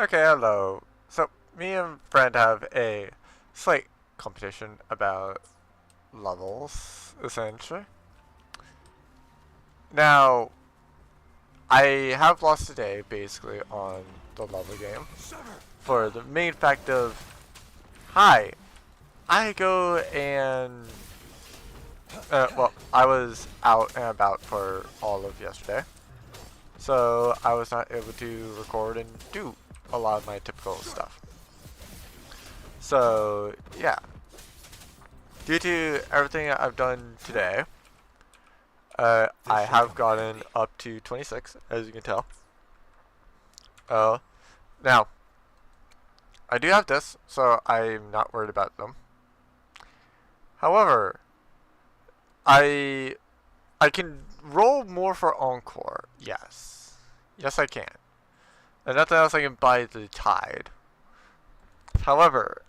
Okay, hello. So, me and friend have a slight competition about levels, essentially. Now, I have lost today, basically, on the level game. For the main fact of, hi, I go and, well, I was out and about for all of yesterday. So, I was not able to record and do a lot of my typical stuff. So, yeah. Due to everything I've done today, I have gotten up to 26, as you can tell. Now, I do have this, so I'm not worried about them. However, I I can roll more for Encore, yes. Yes, I can. And nothing else I can buy the Tide. However,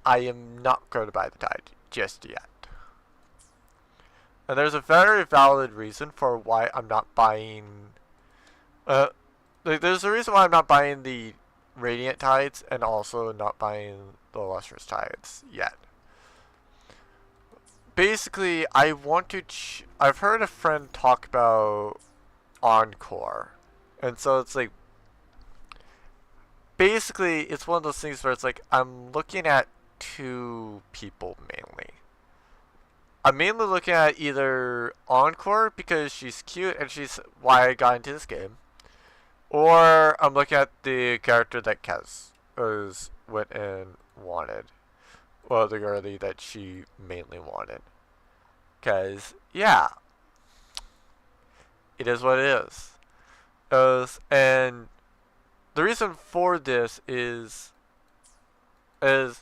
I am not going to buy the Tide just yet. And there's a very valid reason for why I'm not buying... there's a reason why I'm not buying the Radiant Tides and also not buying the Lustrous Tides yet. Basically, I want to... I've heard a friend talk about Encore. And so it's like... Basically, it's one of those things where it's like, I'm looking at two people mainly. I'm mainly looking at either Encore because she's cute and she's why I got into this game. Or I'm looking at the character that Kez went and wanted. Well, the girlie that she mainly wanted. Because, yeah. It is what it is. And the reason for this is I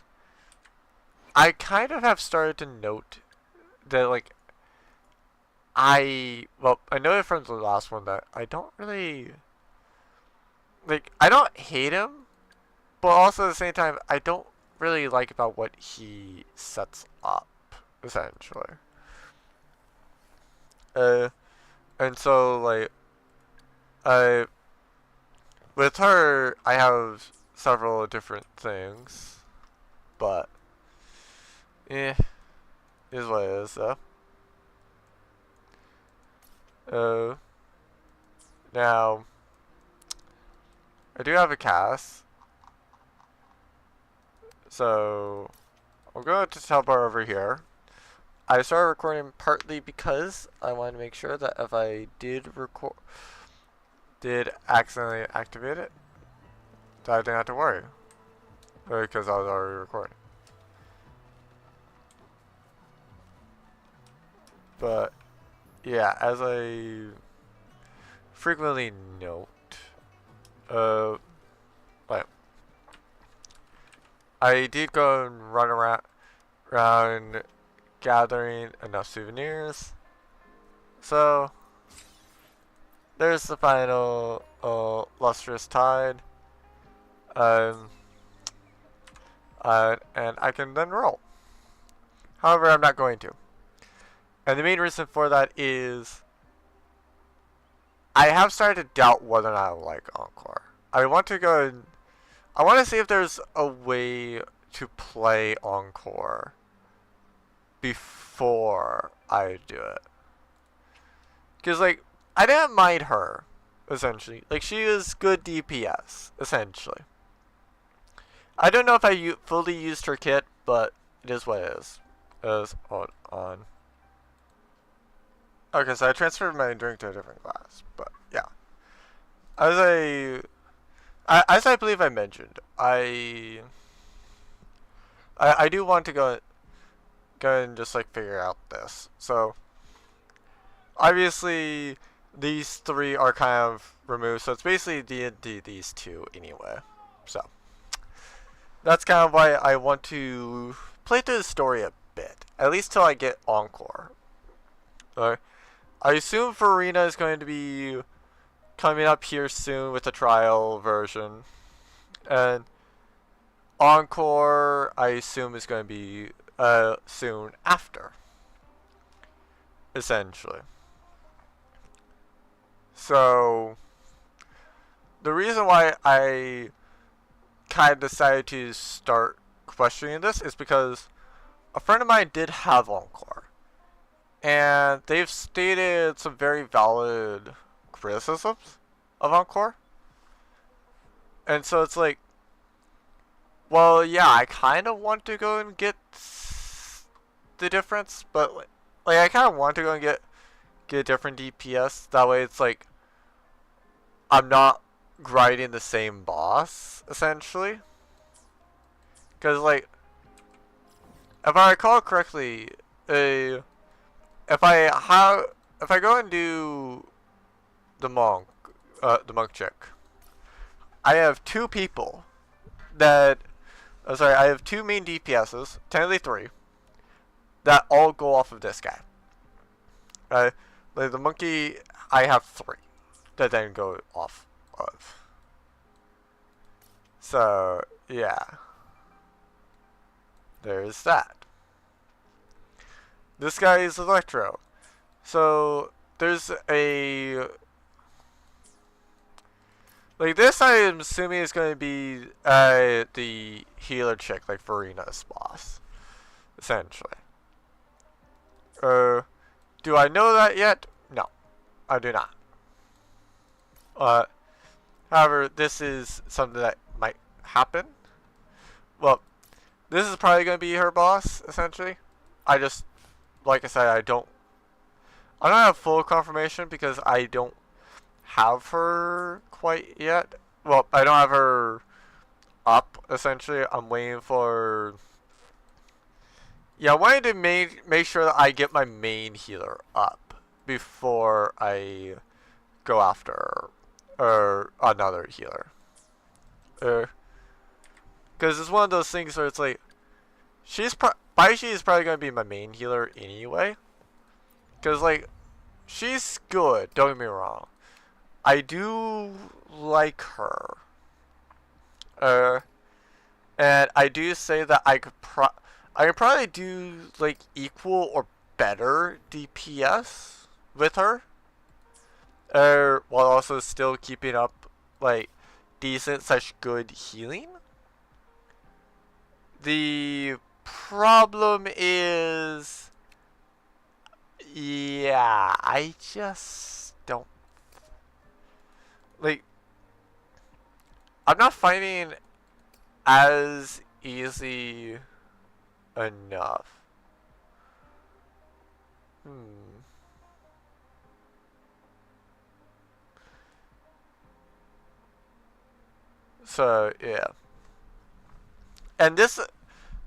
kind of have started to note that, like, I know from the last one that I don't really, like, I don't hate him, but also at the same time, I don't really like about what he sets up, essentially. Uh, and so, like, I, with her, I have several different things, but, is what it is, though. Uh, Now, I do have a cast, so I'm going to teleport over here. I started recording partly because I wanted to make sure that if I did accidentally activate it, that I didn't have to worry, because I was already recording. But yeah, as I frequently note, like, I did go and run around gathering enough souvenirs. So there's the final Lustrous Tide. Um, and I can then roll. However, I'm not going to. And the main reason for that is I have started to doubt whether or not I like Encore. I want to go and I want to see if there's a way to play Encore before I do it. Because, like, I didn't mind her, essentially. Like, she is good DPS, essentially. I don't know if I fully used her kit, but it is what it is. Hold on. Okay, so I transferred my drink to a different glass, but yeah. As I believe I mentioned, I do want to go and just like figure out this. So obviously these three are kind of removed, so it's basically D&D these two anyway. So that's kind of why I want to play through the story a bit, at least till I get Encore. I assume Farina is going to be coming up here soon with the trial version, and Encore I assume is going to be soon after, essentially. So the reason why I kind of decided to start questioning this is because a friend of mine did have Encore, and they've stated some very valid criticisms of Encore. And so it's like, well, yeah, I kind of want to go and get the difference, but like I kind of want to go and get a different DPS. That way, it's like I'm not grinding the same boss essentially. Because like, if I recall correctly, if I go and do the monk chick, I have two people that. Oh, sorry, I have two main DPSs, technically three, that all go off of this guy. Like the monkey, I have three that then go off of. So yeah, there's that. This guy is Electro. So there's a like this. I am assuming is going to be the healer chick, like Farina's boss, essentially. Do I know that yet? No, I do not. However, this is something that might happen. Well, this is probably going to be her boss, essentially. I just, like I said, I don't have full confirmation because I don't have her quite yet. Well, I don't have her up, essentially. I'm waiting for... Yeah, I wanted to make sure that I get my main healer up before I go after another healer. Because it's one of those things where it's like, Baishi is probably going to be my main healer anyway. Because, like, she's good, don't get me wrong. I do like her. And I do say that I could probably do, like, equal or better DPS with her. While also still keeping up, like, decent such good healing. The problem is, yeah, I just don't, like, I'm not finding as easy enough. So, yeah. And this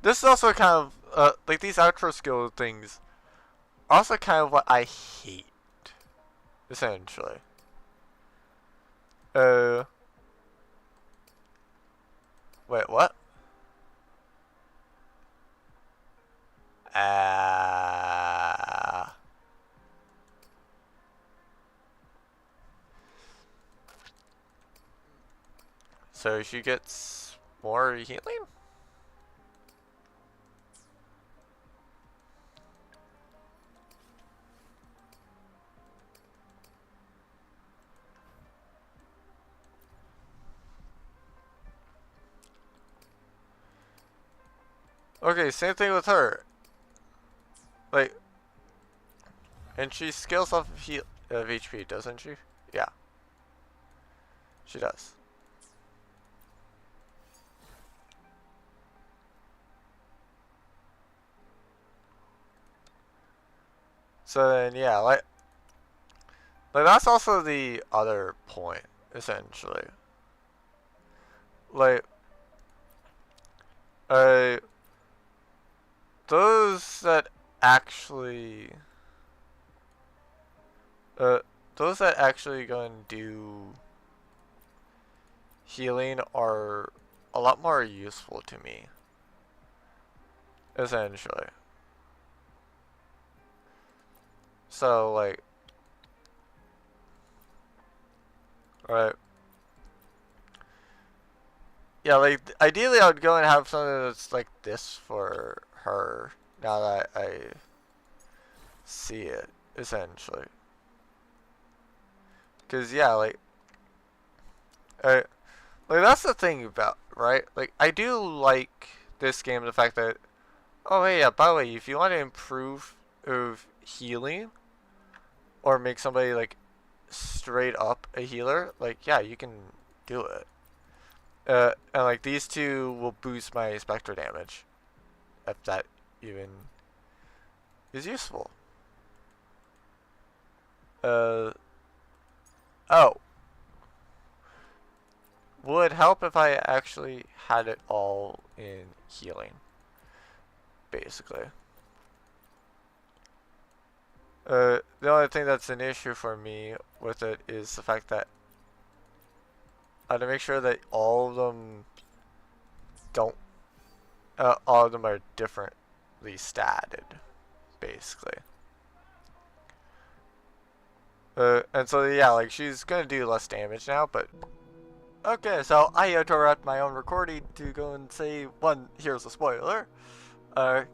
is also kind of, like, these outro skill things are also kind of what I hate, essentially. Wait, what? So she gets more healing? Okay, same thing with her. Like, and she scales off of HP, doesn't she? Yeah, she does. So then, yeah, like that's also the other point, essentially. Like, those that actually, go and do healing are a lot more useful to me, essentially. So, like, right. Yeah, like, ideally I would go and have something that's like this for her, now that I see it, essentially. Because, yeah, like, Uh, like that's the thing about right. Like I do like this game, the fact that oh hey, yeah. By the way, if you want to improve of healing or make somebody like straight up a healer, like yeah, you can do it. And like these two will boost my spectre damage, if that even is useful. Uh oh, would help if I actually had it all in healing, basically. The only thing that's an issue for me with it is the fact that I have to make sure that all of them don't, all of them are differently statted, basically. And so yeah, like she's gonna do less damage now, but okay. So I interrupt my own recording to go and say one. Here's a spoiler. To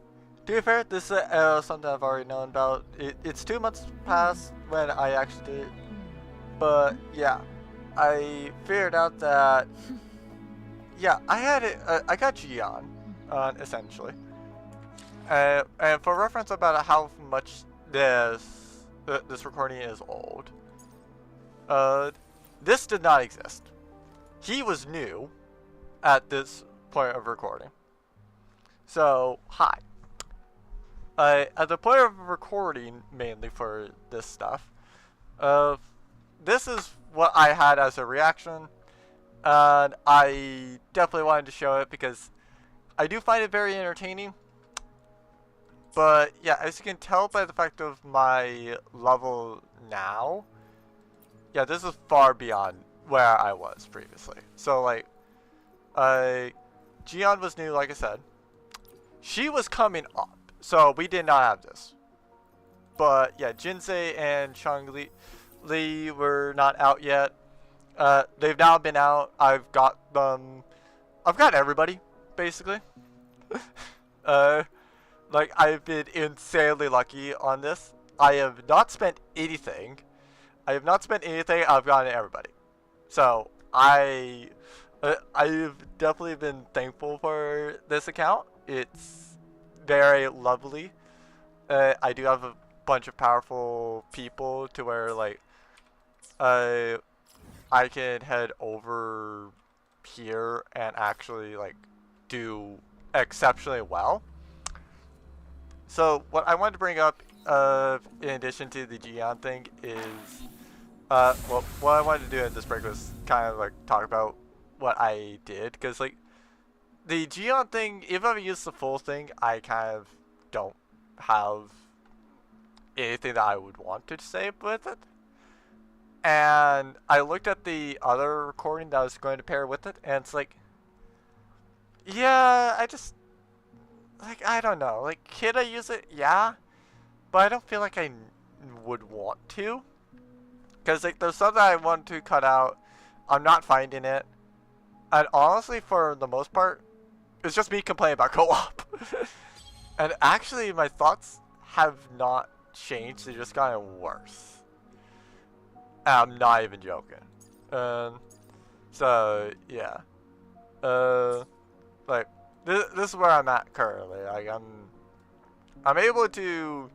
be fair, this is something I've already known about. It's 2 months past when I actually did it, but yeah, I figured out that yeah, I had it. I got Gion, essentially, and for reference about how much this recording is old. Uh, this did not exist. He was new at this point of recording. So, hi. At the point of recording, mainly for this stuff, this is what I had as a reaction, and I definitely wanted to show it because I do find it very entertaining. But yeah, as you can tell by the fact of my level now, yeah, this is far beyond where I was previously. So like, Gion was new, like I said. She was coming up, so we did not have this. But yeah, Jinsei and Li were not out yet. They've now been out. I've got them. I've got everybody, basically. Like I've been insanely lucky on this. I have not spent anything. I've gotten everybody. So I've definitely been thankful for this account. It's very lovely. I do have a bunch of powerful people to where like I can head over here and actually like do exceptionally well. So what I wanted to bring up, in addition to the Gion thing, is well, what I wanted to do in this break was kind of like talk about what I did, because like the Gion thing, if I use the full thing, I kind of don't have anything that I would want to say with it. And I looked at the other recording that I was going to pair with it, and it's like, yeah, I just like I don't know, like could I use it? Yeah, but I don't feel like I would want to. Because like there's something I want to cut out. I'm not finding it. And honestly, for the most part, it's just me complaining about co-op. And actually, my thoughts have not changed. They just gotten worse. And I'm not even joking. So, yeah. Like, this is where I'm at currently. Like, I'm able to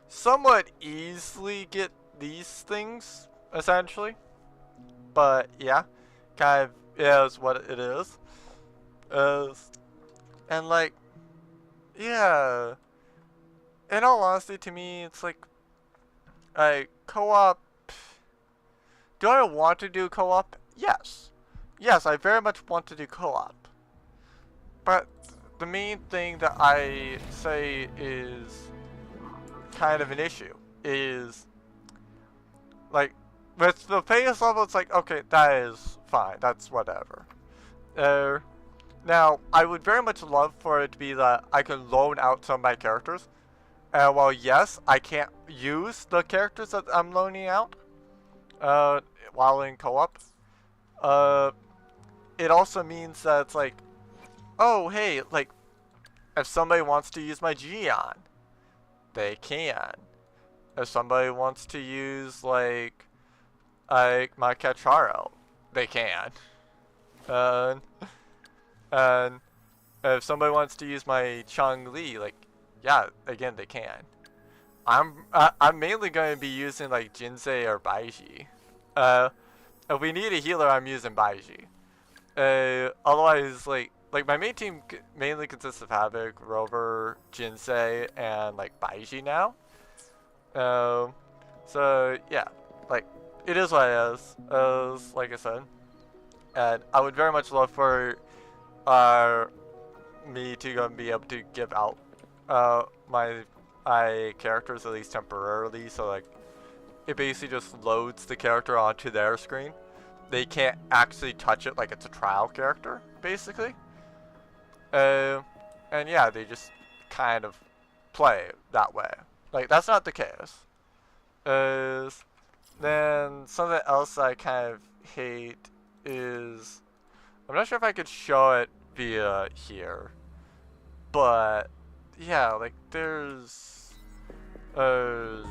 somewhat easily get these things, essentially. But yeah, kind of is what it is. And like, yeah. In all honesty, to me, it's like, co-op. Do I want to do co-op? Yes. Yes, I very much want to do co-op. But the main thing that I say is kind of an issue is like with the pace level, it's like okay, that is fine, that's whatever. Now I would very much love for it to be that I can loan out some of my characters, and while yes, I can't use the characters that I'm loaning out while in co-op, it also means that it's like, oh hey, like if somebody wants to use my Gion, they can. If somebody wants to use like my Cacharo, they can. And and if somebody wants to use my Chang-Li, like, yeah, again they can. I'm mainly going to be using like Jinsei or Baiji. If we need a healer, I'm using Baiji. Otherwise, like my main team mainly consists of Havoc, Rover, Jinsei, and like Baiji now. So yeah, like it is what it is. Like I said, and I would very much love for me to be able to give out my characters at least temporarily. So like it basically just loads the character onto their screen. They can't actually touch it like it's a trial character, basically. And yeah, they just kind of play that way. Like, that's not the case. Then something else I kind of hate is... I'm not sure if I could show it via here. But, yeah, like, there's... yeah,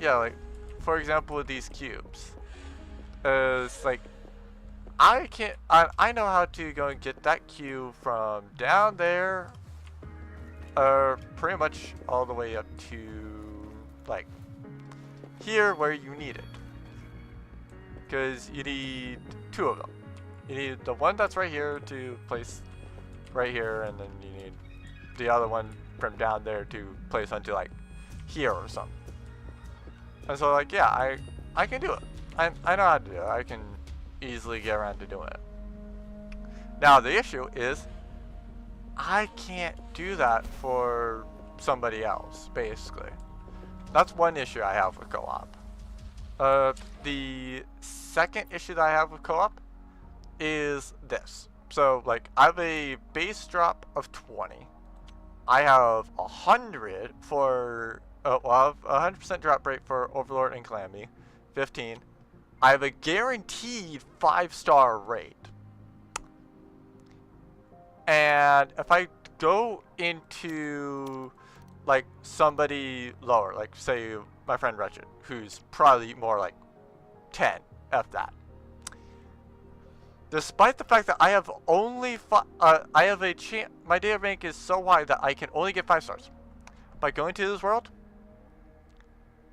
like, for example, with these cubes. It's like, I know how to go and get that cube from down there, pretty much all the way up to, like, here where you need it. Because you need two of them. You need the one that's right here to place right here, and then you need the other one from down there to place onto, like, here or something. And so, like, yeah, I can do it. I know how to do it. I can easily get around to doing it. Now, the issue is I can't do that for somebody else, basically. That's one issue I have with co-op. The second issue that I have with co-op is this. So, like, I have a base drop of 20. I have 100 for... well, I have 100% drop rate for Overlord and Calamity. 15. I have a guaranteed 5-star rate. And if I go into like somebody lower, like say my friend Wretched, who's probably more like 10 F that. Despite the fact that I have only I have a chance, my data bank is so high that I can only get 5 stars. By going to this world,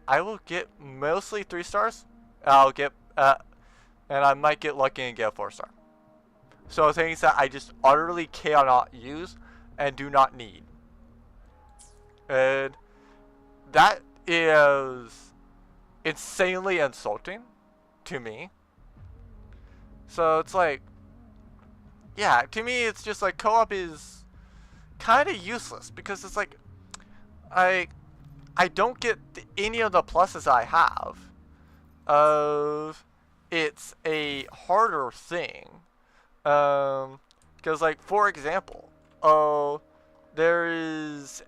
I will get mostly 3 stars. I'll get, and I might get lucky and get a 4-star. So things that I just utterly cannot use and do not need. And that is insanely insulting to me. So it's like, yeah, to me it's just like co-op is kind of useless because it's like, I don't get any of the pluses I have. It's a harder thing. Because like, for example, there's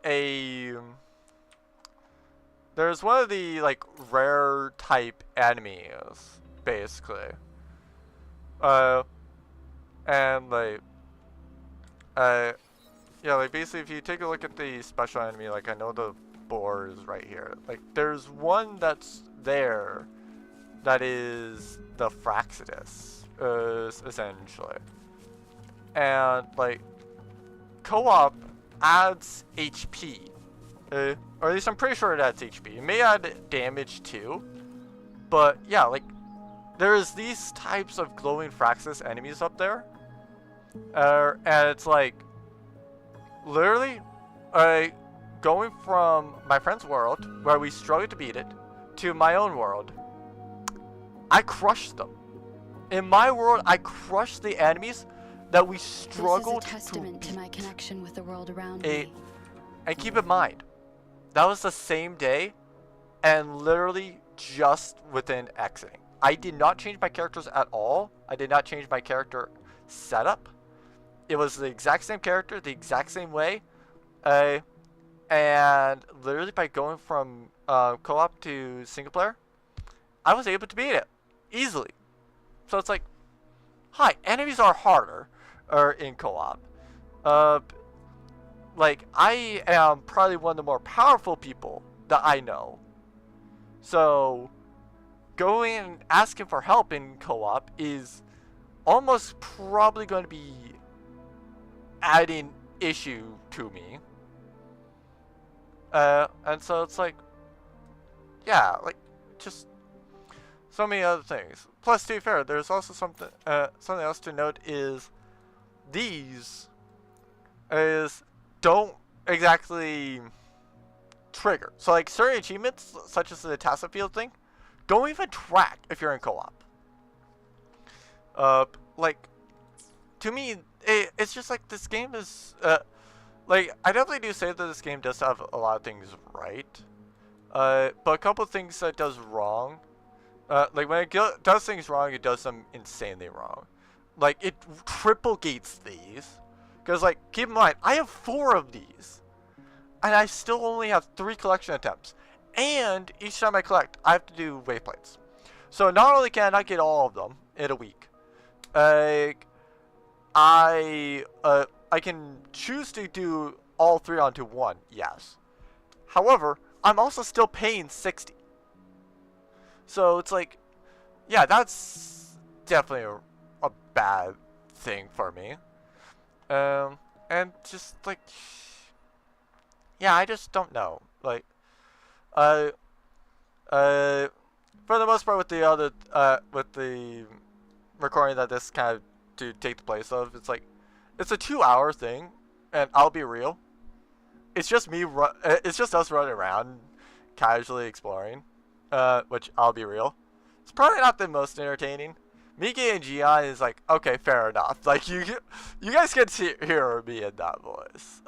one of the like rare type enemies, basically. And like, yeah, like basically if you take a look at the special enemy, like I know the boar is right here. Like there's one that's there that is the Fraxidus, essentially. And like, co-op adds HP. Or at least I'm pretty sure it adds HP. It may add damage too. But yeah, like, there's these types of glowing Fraxidus enemies up there. And it's like, literally, going from my friend's world, where we struggled to beat it, to my own world, I crushed them. In my world, I crushed the enemies that we struggled to beat. This is a testament to my connection with the world around me. And keep in mind, that was the same day, and literally just within exiting. I did not change my characters at all. I did not change my character setup. It was the exact same character, the exact same way. And literally by going from co-op to single player, I was able to beat it easily. So it's like, hi, enemies are harder in co-op. Like, I am probably one of the more powerful people that I know. So going and asking for help in co-op is almost probably going to be adding issue to me. And so it's like, yeah, like, just so many other things. Plus, to be fair, there's also something else to note is these don't exactly trigger. So like certain achievements, such as the Tassa Field thing, don't even track if you're in co-op. Like, to me, it's just like this game is, like, I definitely do say that this game does have a lot of things right. But a couple of things that it does wrong, like when it does things wrong, it does them insanely wrong. Like, it triple gates these. Because, like, keep in mind, I have 4 of these. And I still only have 3 collection attempts. And each time I collect, I have to do waypoints. So not only can I not get all of them in a week, I can choose to do all 3 onto one, yes. However, I'm also still paying 60. So it's like, yeah, that's definitely a bad thing for me. And just like, yeah, I just don't know. Like, for the most part, with the other, with the recording that this kind of to take the place of, it's like, it's a 2-hour thing, and I'll be real, it's just me. It's just us running around, casually exploring. Which I'll be real, it's probably not the most entertaining. Miki and Gian is like, okay, fair enough. Like you guys can hear me in that voice.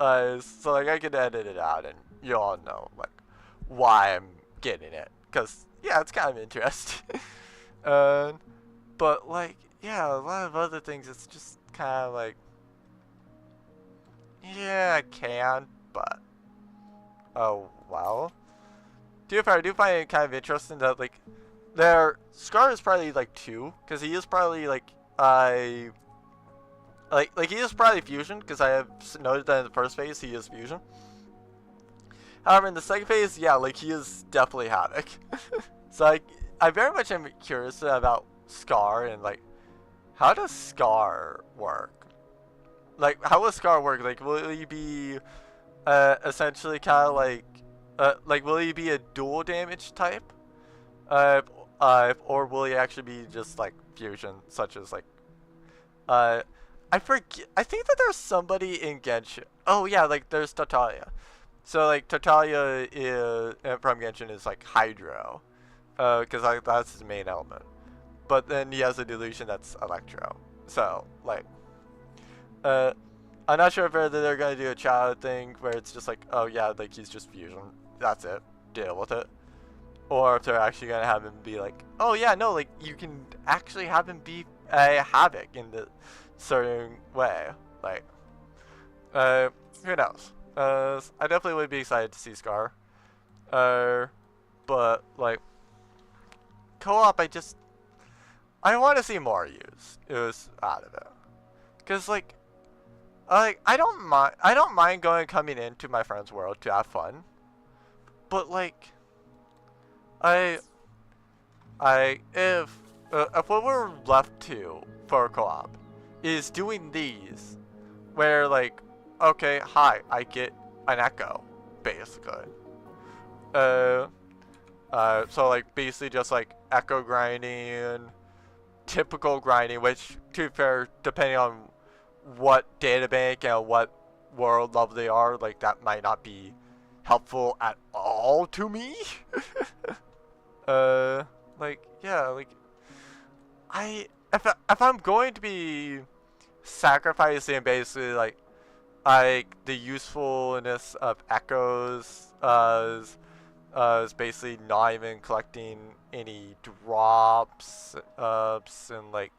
So like I can edit it out, and you all know like why I'm getting it, cause yeah, it's kind of interesting. But like yeah, a lot of other things. It's just kind of like, yeah, I can, but oh well. I do find it kind of interesting that like their Scar is probably like 2, because he is probably like like he is probably fusion, because I have noted that in the first phase he is fusion. However, in the second phase, yeah, like he is definitely Havoc. So like I very much am curious about Scar, and like how does Scar work? Like how will Scar work? Like will he be essentially kind of like will he be a dual damage type? Or will he actually be just like fusion, such as like, I forget. I think that there's somebody in Genshin. Oh yeah, like there's Tatalia. So like Tatalia is from Genshin is like Hydro, because like that's his main element. But then he has a delusion that's Electro. So like, I'm not sure if they're gonna do a child thing where it's just like, oh yeah, like he's just fusion. That's it. Deal with it. Or if they're actually gonna have him be like, oh yeah, no, like you can actually have him be a Havoc in the certain way. Like, who knows? I definitely would be excited to see Scar. But like co-op, I want to see more use out of it, cause like I don't mind coming into my friend's world to have fun, but like if what we're left to for co-op is doing these, where like, okay, hi, I get an echo, basically. So like basically just like echo grinding, typical grinding, which to be fair, depending on what databank and what world level they are, like that might not be helpful at all to me. Like yeah, like if I'm going to be sacrificing basically like the usefulness of echoes is basically not even collecting any drops and like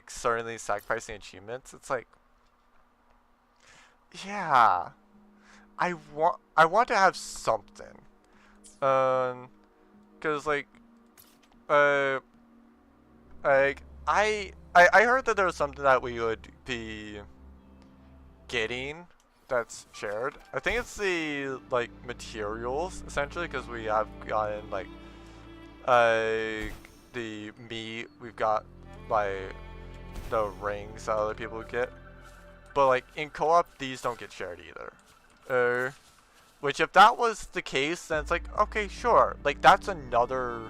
certainly sacrificing achievements, it's like, yeah, I want to have something, cause like I heard that there was something that we would be getting that's shared. I think it's the like materials essentially, because we have gotten like the meat, we've got like the rings that other people get. But like in co-op, these don't get shared either. Which if that was the case, then it's like, okay, sure. Like that's another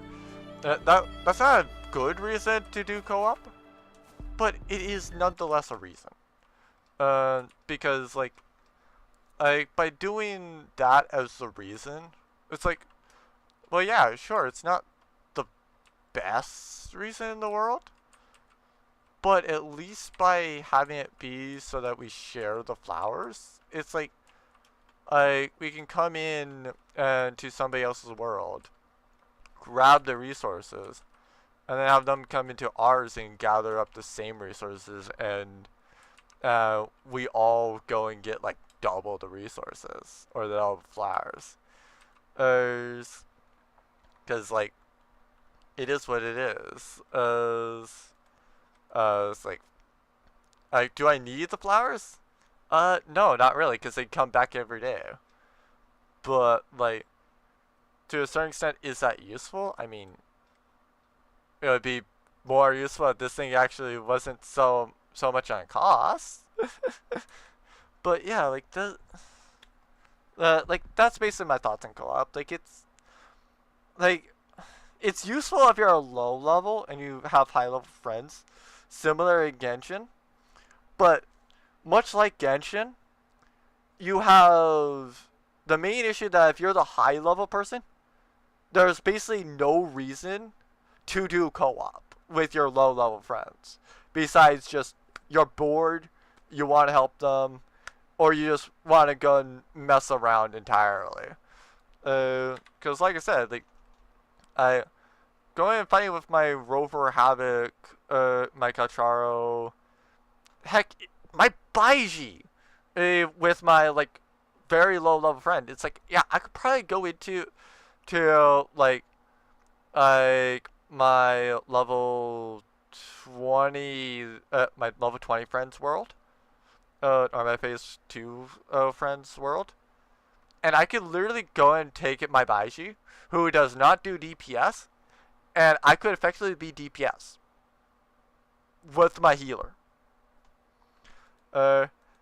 that's not a good reason to do co-op, but it is nonetheless a reason. Because like by doing that as the reason, it's like, well, yeah, sure, it's not the best reason in the world, but at least by having it be so that we share the flowers, it's like we can come in to somebody else's world, grab the resources, and then have them come into ours and gather up the same resources, and we all go and get like double the resources or the double flowers. Because like it is what it is. It's like, do I need the flowers? No, not really, because they come back every day. But like, to a certain extent, is that useful? I mean, it would be more useful if this thing actually wasn't so much on cost. But yeah, like that's basically my thoughts on co-op. Like it's useful if you're a low level and you have high level friends, similar in Genshin. But much like Genshin, you have the main issue that if you're the high level person, there's basically no reason to do co-op with your low level friends. Besides just you're bored, you want to help them, or you just want to go and mess around entirely. Because like I said, like I going and fighting with my Rover Havoc, my Kacharo, heck, my Baiji, with my like very low level friend. It's like, yeah, I could probably go into like my level 20 my level 20 friends world, or my phase 2 friends world, and I could literally go and take it my Baiji, who does not do DPS, and I could effectively be DPS with my healer.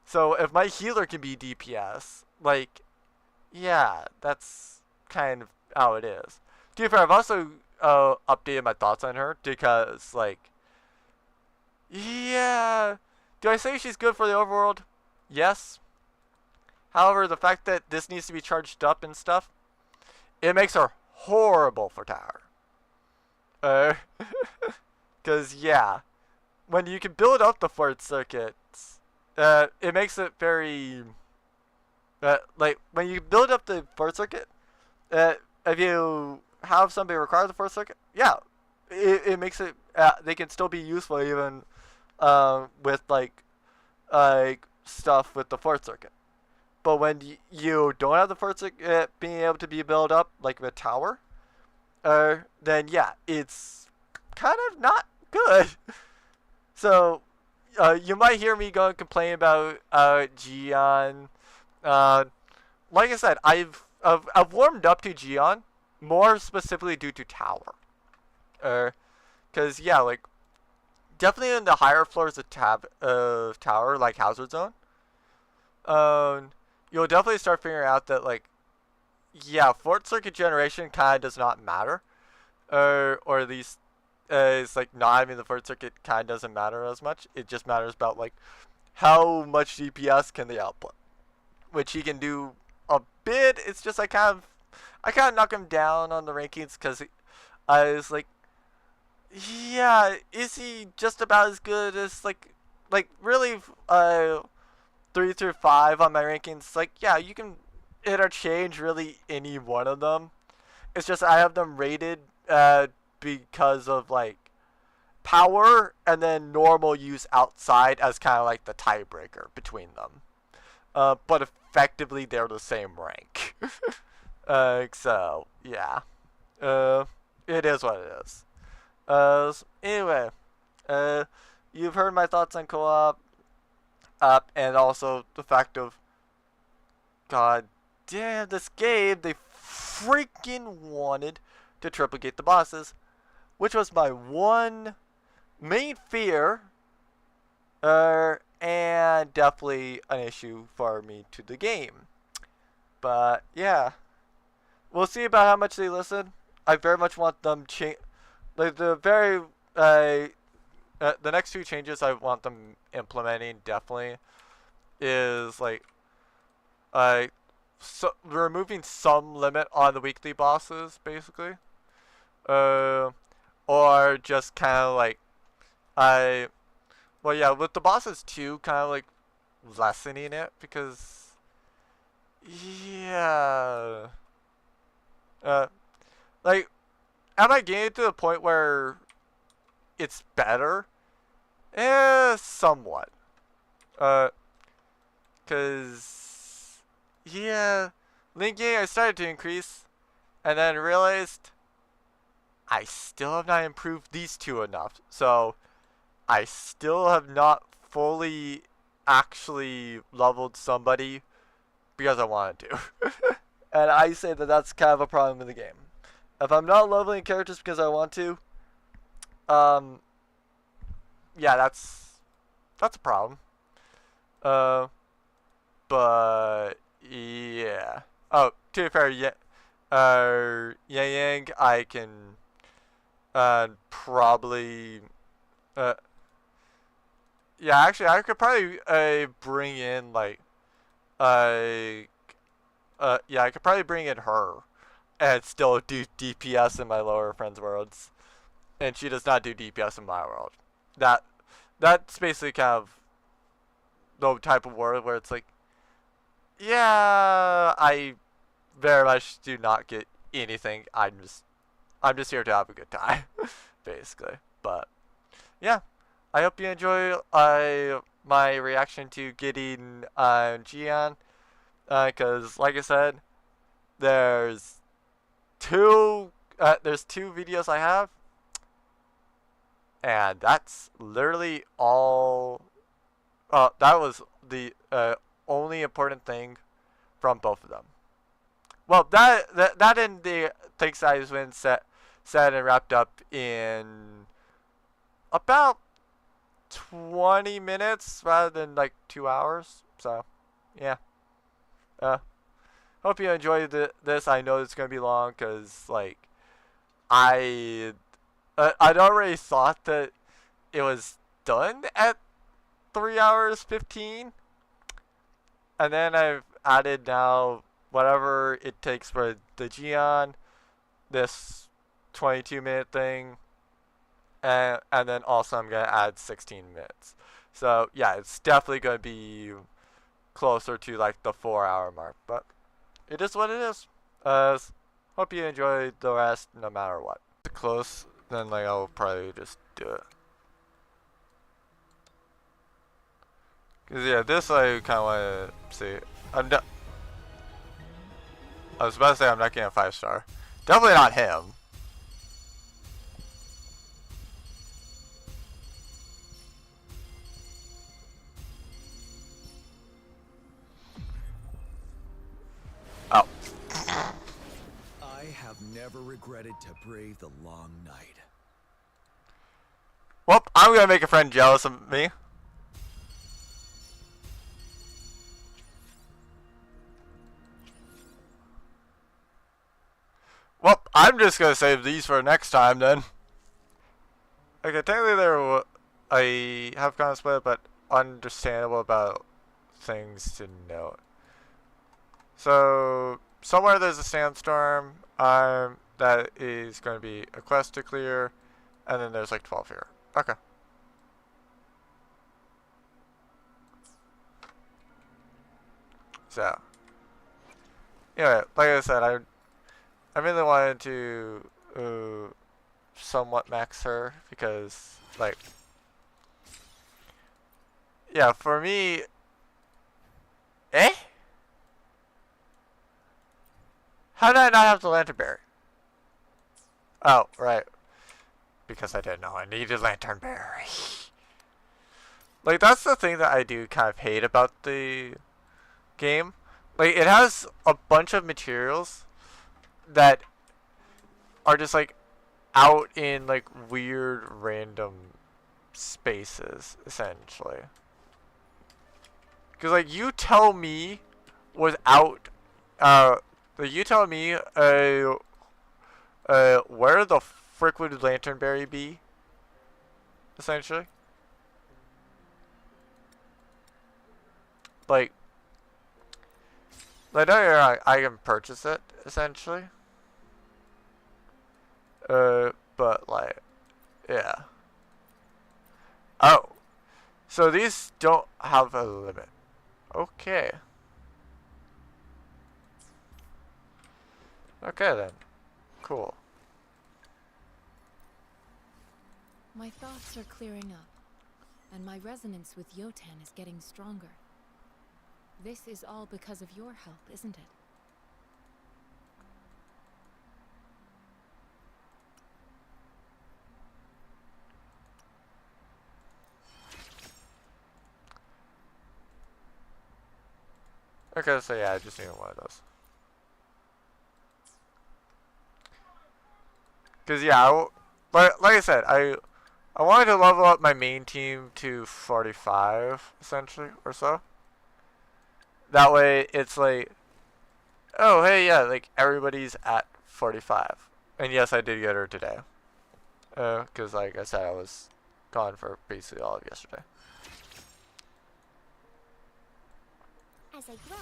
So if my healer can be DPS, like, yeah, that's kind of how it is. To be fair, I've also updated my thoughts on her because, like, yeah, do I say she's good for the overworld? Yes. However, the fact that this needs to be charged up and stuff, it makes her horrible for tower. Because, yeah, when you can build up the fort circuits, it makes it very, like, when you build up the fort circuit, if you have somebody require the fort circuit, yeah, it makes it, they can still be useful even with, like stuff with the fort circuit. But when you don't have the fort circuit being able to be built up, like the tower, then yeah, it's kind of not good. So, you might hear me go and complain about Gion. Like I said, I've warmed up to Gion more specifically due to tower. Cause yeah, like definitely in the higher floors of tower, like Hazard Zone, you'll definitely start figuring out that like, yeah, fort circuit generation kind of does not matter, or at least it's like not having the fort circuit kind of doesn't matter as much. It just matters about like how much DPS can they output, which he can do a bit. It's just I kind of knock him down on the rankings because I was like, yeah, is he just about as good as like really 3 through 5 on my rankings? Like, yeah, you can interchange really any one of them. It's just I have them rated because of like power and then normal use outside as kind of like the tiebreaker between them. But effectively they're the same rank. So yeah, it is what it is. So anyway, you've heard my thoughts on co-op, and also the fact of, god damn, this game, they freaking wanted to triplicate the bosses, which was my one main fear, and definitely an issue for me to the game. But yeah, we'll see about how much they listen. I very much want them change, like the next two changes I want them implementing definitely is like uh removing some limit on the weekly bosses basically, uh, or just kind of like I well yeah with the bosses too kind of like lessening it because yeah uh like am I getting to the point where it's better? Somewhat. Uh, cause yeah, linking I started to increase, and then realized I still have not improved these two enough. So I still have not fully actually leveled somebody because I wanted to. And I say that that's kind of a problem in the game. If I'm not leveling characters because I want to, um, yeah, that's a problem. Uh, but yeah. Oh, to be fair, yeah, Yang, I can probably uh yeah, actually, I could probably bring in like uh yeah, I could probably bring in her and still do DPS in my lower friends worlds, and she does not do DPS in my world. That that's basically kind of the type of world where it's like, yeah, I very much do not get anything. I'm just here to have a good time, basically. But yeah, I hope you enjoy my reaction to getting Gian, because like I said, there's two videos I have, and that's literally all. That was the only important thing from both of them. Well, that and the things I just went said and wrapped up in about 20 minutes rather than like 2 hours. So, yeah. Uh, hope you enjoyed this. I know it's gonna be long because like I I'd already thought that it was done at 3 hours 15, and then I've added now whatever it takes for the Geon, this 22-minute thing, and then also I'm gonna add 16 minutes. So yeah, it's definitely gonna be closer to like the 4 hour mark, but it is what it is. Hope you enjoy the rest no matter what. Close, then like I'll probably just do it. Cause yeah, this I kind of want to see. I'm not. I was about to say I'm not getting a 5 star. Definitely not him. Oh. I have never regretted to brave the long night. Well, I'm gonna make a friend jealous of me. Well, I'm just gonna save these for next time then. Okay, technically I have kind of split, but understandable about things to note. So somewhere there's a sandstorm. That is going to be a quest to clear, and then there's like 12 here. Okay. So, yeah, like I said, I really wanted to somewhat max her because, like, yeah, for me, eh? How did I not have the lantern berry? Oh, right. Because I didn't know I needed lantern berry. Like, that's the thing that I do kind of hate about the game. Like, it has a bunch of materials that are just, like, out in, like, weird, random spaces, essentially. Because, like, you tell me without, you tell me, where the frick would Lanternberry be? Essentially. Like, I know I can purchase it, essentially. But, like, yeah. Oh. So these don't have a limit. Okay. Okay then. Cool. My thoughts are clearing up, and my resonance with Yotan is getting stronger. This is all because of your help, isn't it? Okay, so yeah, I just need one of those. Cause yeah, like I said, I wanted to level up my main team to 45 essentially or so. That way, it's like, oh hey yeah, like everybody's at 45, and yes, I did get her today. Cause like I said, I was gone for basically all of yesterday. As I grow,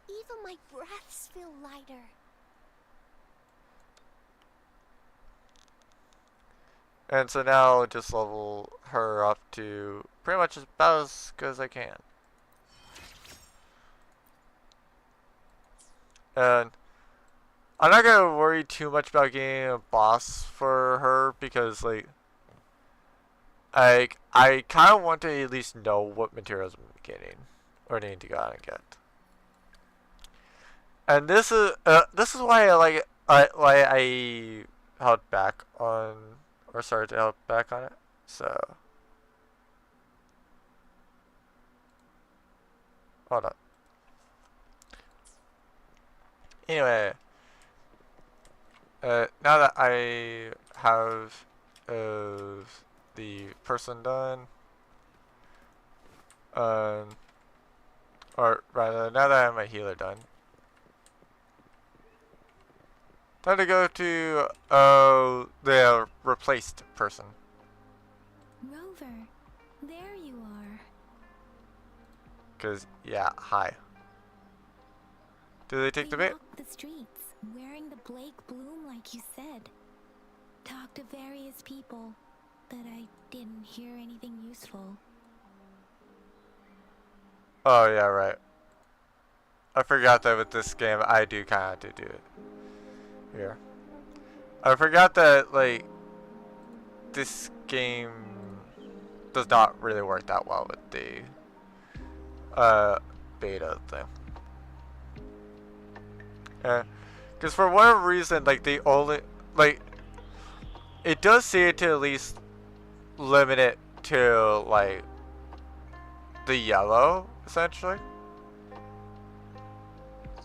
even my breaths feel lighter. And so now I'll just level her up to pretty much about as good as I can. And I'm not gonna worry too much about getting a boss for her because like I kind of want to at least know what materials I'm getting or need to go out and get. And this is why I held back on or started to help back on it. So hold on. Anyway, now that I have the person done, or rather, now that I have my healer done, time to go to the replaced person. Rover, there you are. Cause yeah, hi. Do they take the bait? Walked the streets, wearing the Blake bloom like you said. Talked to various people, but I didn't hear anything useful. Oh yeah, right. I forgot that with this game I do kind of have to do it here. I forgot that like this game does not really work that well with the beta thing. Because for whatever reason, like they only like it does seem to at least limit it to like the yellow essentially.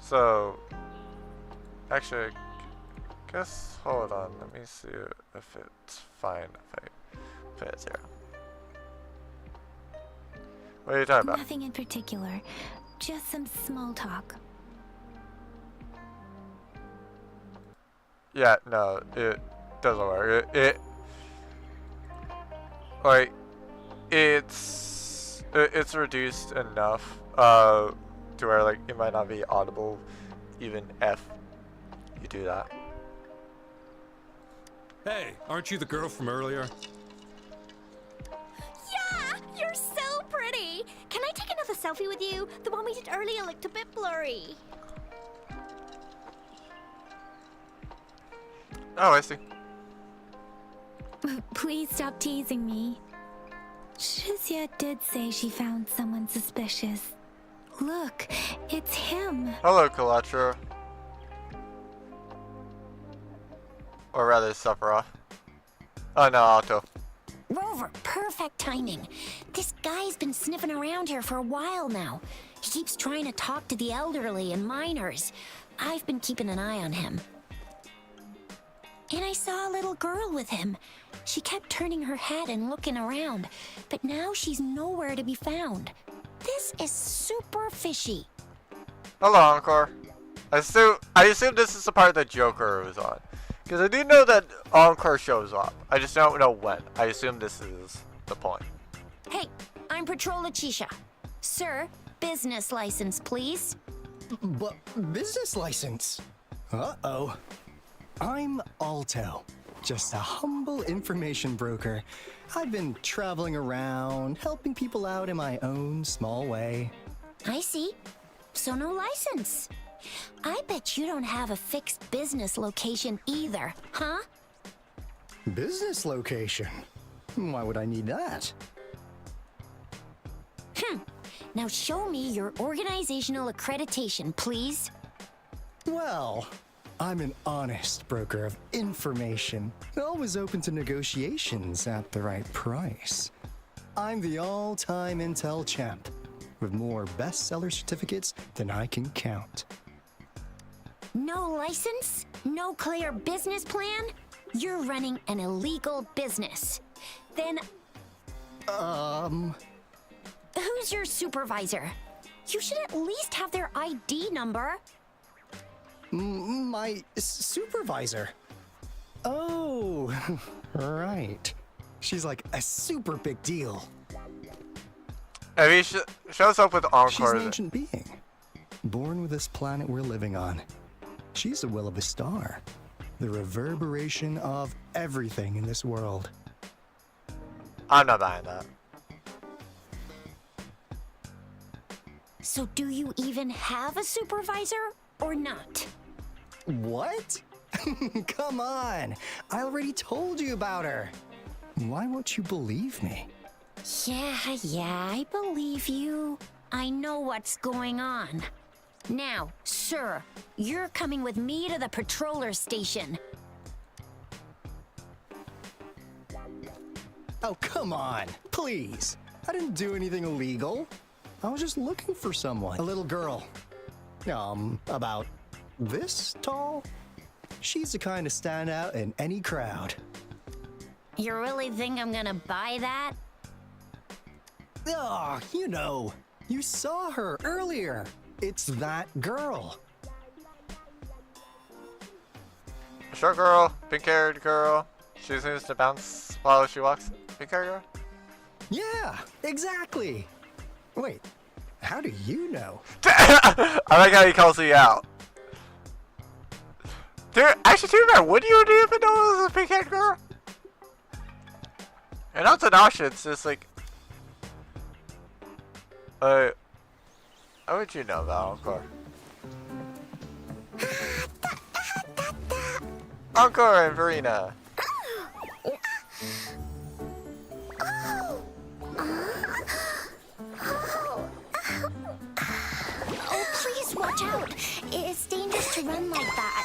So actually, I guess hold on. Let me see if it's fine if I put it 0. What are you talking about? Nothing in particular, just some small talk. Yeah, no, it doesn't work. It like it's reduced enough to where like it might not be audible even if you do that. Hey, aren't you the girl from earlier? Yeah, you're so pretty. Can I take another selfie with you? The one we did earlier looked a bit blurry. Oh, I see. Please stop teasing me. Shizia did say she found someone suspicious. Look, it's him. Hello, Kalatra. Or rather, Sephiroth. Oh no, Alto. Rover, perfect timing. This guy's been sniffing around here for a while now. He keeps trying to talk to the elderly and minors. I've been keeping an eye on him. And I saw a little girl with him. She kept turning her head and looking around, but now she's nowhere to be found. This is super fishy. Hello, Encore. I assume this is the part that Joker was on. Because I do know that Encore shows up. I just don't know when. I assume this is the point. Hey, I'm Patrola Chisha. Sir, business license, please. But business license? Uh-oh. I'm Alto, just a humble information broker. I've been traveling around, helping people out in my own small way. I see. So no license. I bet you don't have a fixed business location either, huh? Business location? Why would I need that? Now show me your organizational accreditation, please. Well, I'm an honest broker of information, always open to negotiations at the right price. I'm the all-time Intel champ, with more bestseller certificates than I can count. No license? No clear business plan? You're running an illegal business. Then who's your supervisor? You should at least have their ID number. My supervisor? Oh, right. She's like a super big deal. And he shows up with Encore. She's an ancient being, born with this planet we're living on. She's the will of a star, the reverberation of everything in this world. I'm not buying that. So do you even have a supervisor or not? What? Come on, I already told you about her. Why won't you believe me? Yeah, I believe you. I know what's going on. Now, sir, you're coming with me to the patroller station. Oh, come on, please. I didn't do anything illegal. I was just looking for someone. A little girl. About this tall? She's the kind to stand out in any crowd. You really think I'm gonna buy that? Oh, you saw her earlier. It's that girl. Short girl, pink-haired girl. She seems to bounce while she walks. Pink-haired girl? Yeah, exactly. Wait, how do you know? I like how he calls you out. Dude, actually, too bad. Would you even know it was a pink-haired girl? And not to Nasha, it's just like... how would you know that, Encore? Encore and Verena. Oh, please watch out. It's dangerous to run like that.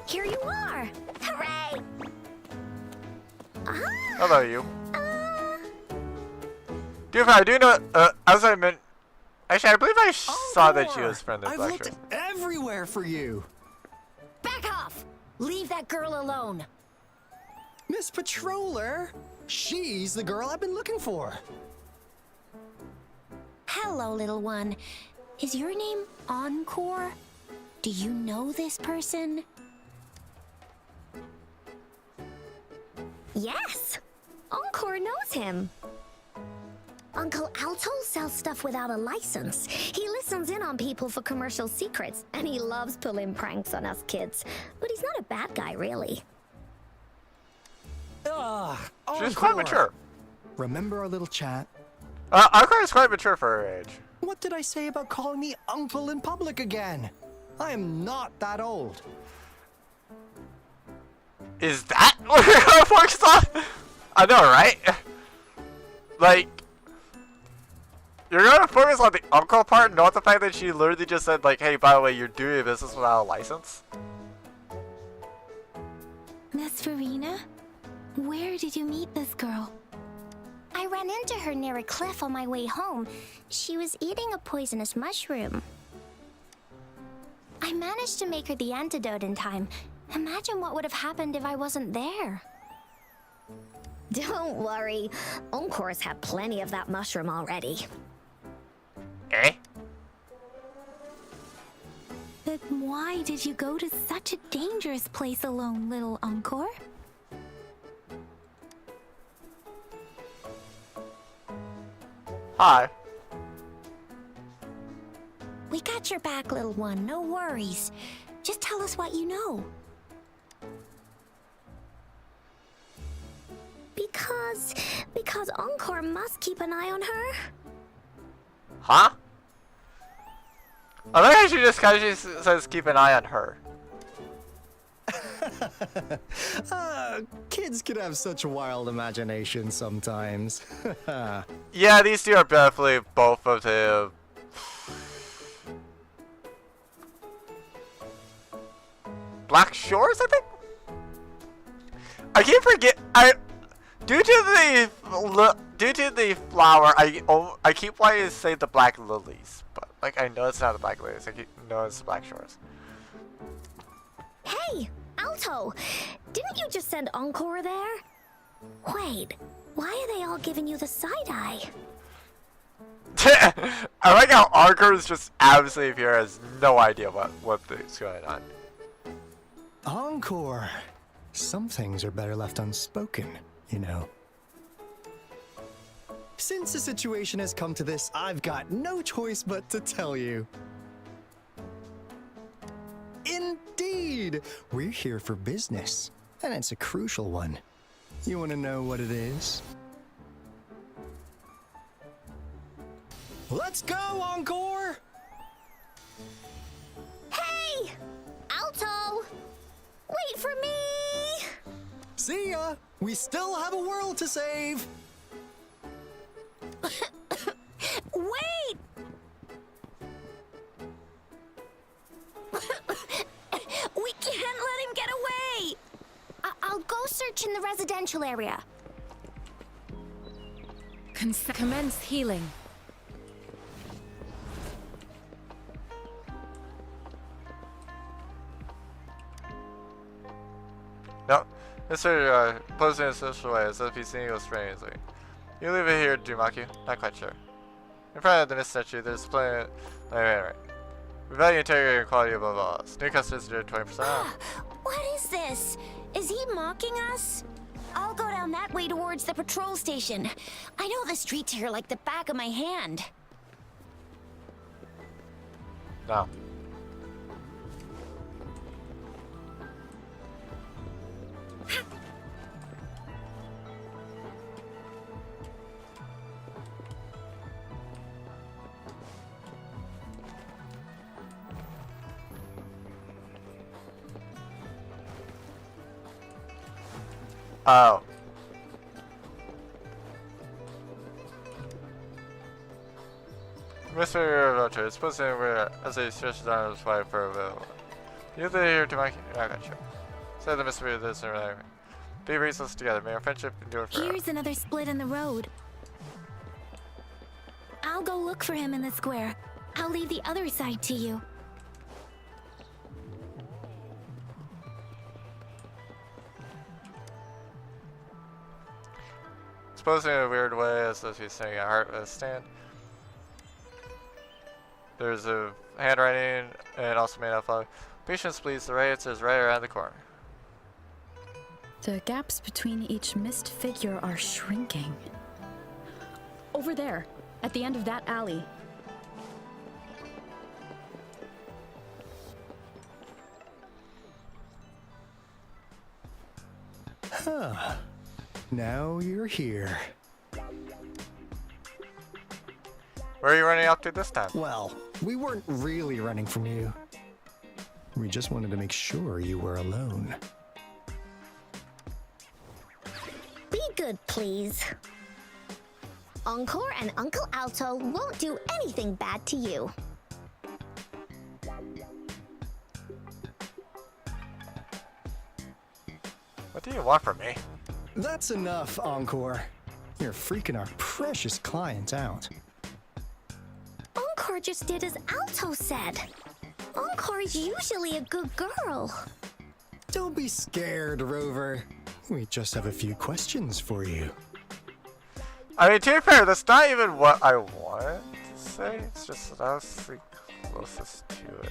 Here you are. Hooray! Hello, you. Dude, I do know, as I meant... Actually, I believe I saw that she was friendly with I've looked lectures. everywhere for you. Back off! Leave that girl alone. Miss Patroller, she's the girl I've been looking for. Hello, little one. Is your name Encore? Do you know this person? Yes, Encore knows him. Uncle Alto sells stuff without a license. He listens in on people for commercial secrets, and he loves pulling pranks on us kids. But he's not a bad guy, really. She's quite Encore. mature. Remember our little chat? Encore is quite mature for her age. What did I say about calling me uncle in public again? I am not that old. Is that what you're gonna focus on? I know, right? Like, you're gonna focus on the uncle part, not the fact that she literally just said, like, hey, by the way, you're doing business without a license? Miss Verena? Where did you meet this girl? I ran into her near a cliff on my way home. She was eating a poisonous mushroom. I managed to make her the antidote in time. Imagine what would have happened if I wasn't there. Don't worry. Encore's had plenty of that mushroom already. Eh? But why did you go to such a dangerous place alone, little Encore? Hi. We got your back, little one. No worries. Just tell us what you know. Because Encore must keep an eye on her. Huh? I think I should just casually says keep an eye on her. Kids can have such wild imaginations sometimes. Yeah, these two are definitely both of the Black Shores, I think? I keep forget due to the flower, I keep wanting to say the Black Lilies, but like I know it's not the Black Lilies. I know it's the Black Shores. Hey, Alto! Didn't you just send Encore there? Wait, why are they all giving you the side eye? I like how Archer is just absolutely pure, has no idea what is going on. Encore. Some things are better left unspoken, you know. Since the situation has come to this, I've got no choice but to tell you. Indeed! We're here for business, and it's a crucial one. You want to know what it is? Let's go, Encore! Hey! Alto! Wait for me! See ya! We still have a world to save! Wait! We can't let him get away! I'll go search in the residential area. Commence healing. No, Mr. Posing in a social way as if he's seeing you strangely. You leave it here, Dumaku? Not quite sure. In front of the mist statue, there's plenty. Right. We value integrity and quality above all else. New customers are 20% off. What is this? Is he mocking us? I'll go down that way towards the patrol station. I know the streets here like the back of my hand. No. Oh. Mr. Roger, it's supposed to be as he stretches on his wife for a bit. You leave it here to my. I got you. Say the mystery of this and everything. Be reasonless together. May our friendship endure forever. Here's another split in the road. I'll go look for him in the square. I'll leave the other side to you. Posing in a weird way as if he's sitting at heart with a stand. There's a handwriting and also made up of patience please, the right answer is right around the corner. The gaps between each missed figure are shrinking. Over there, at the end of that alley. Huh. Now you're here. Where are you running up to this time? Well, we weren't really running from you. We just wanted to make sure you were alone. Be good, please. Encore and Uncle Alto won't do anything bad to you. What do you want from me? That's enough, Encore. You're freaking our precious client out. Encore just did as Alto said. Encore is usually a good girl. Don't be scared, Rover. We just have a few questions for you. I mean, to be fair, that's not even what I wanted to say. It's just that I was the closest to it.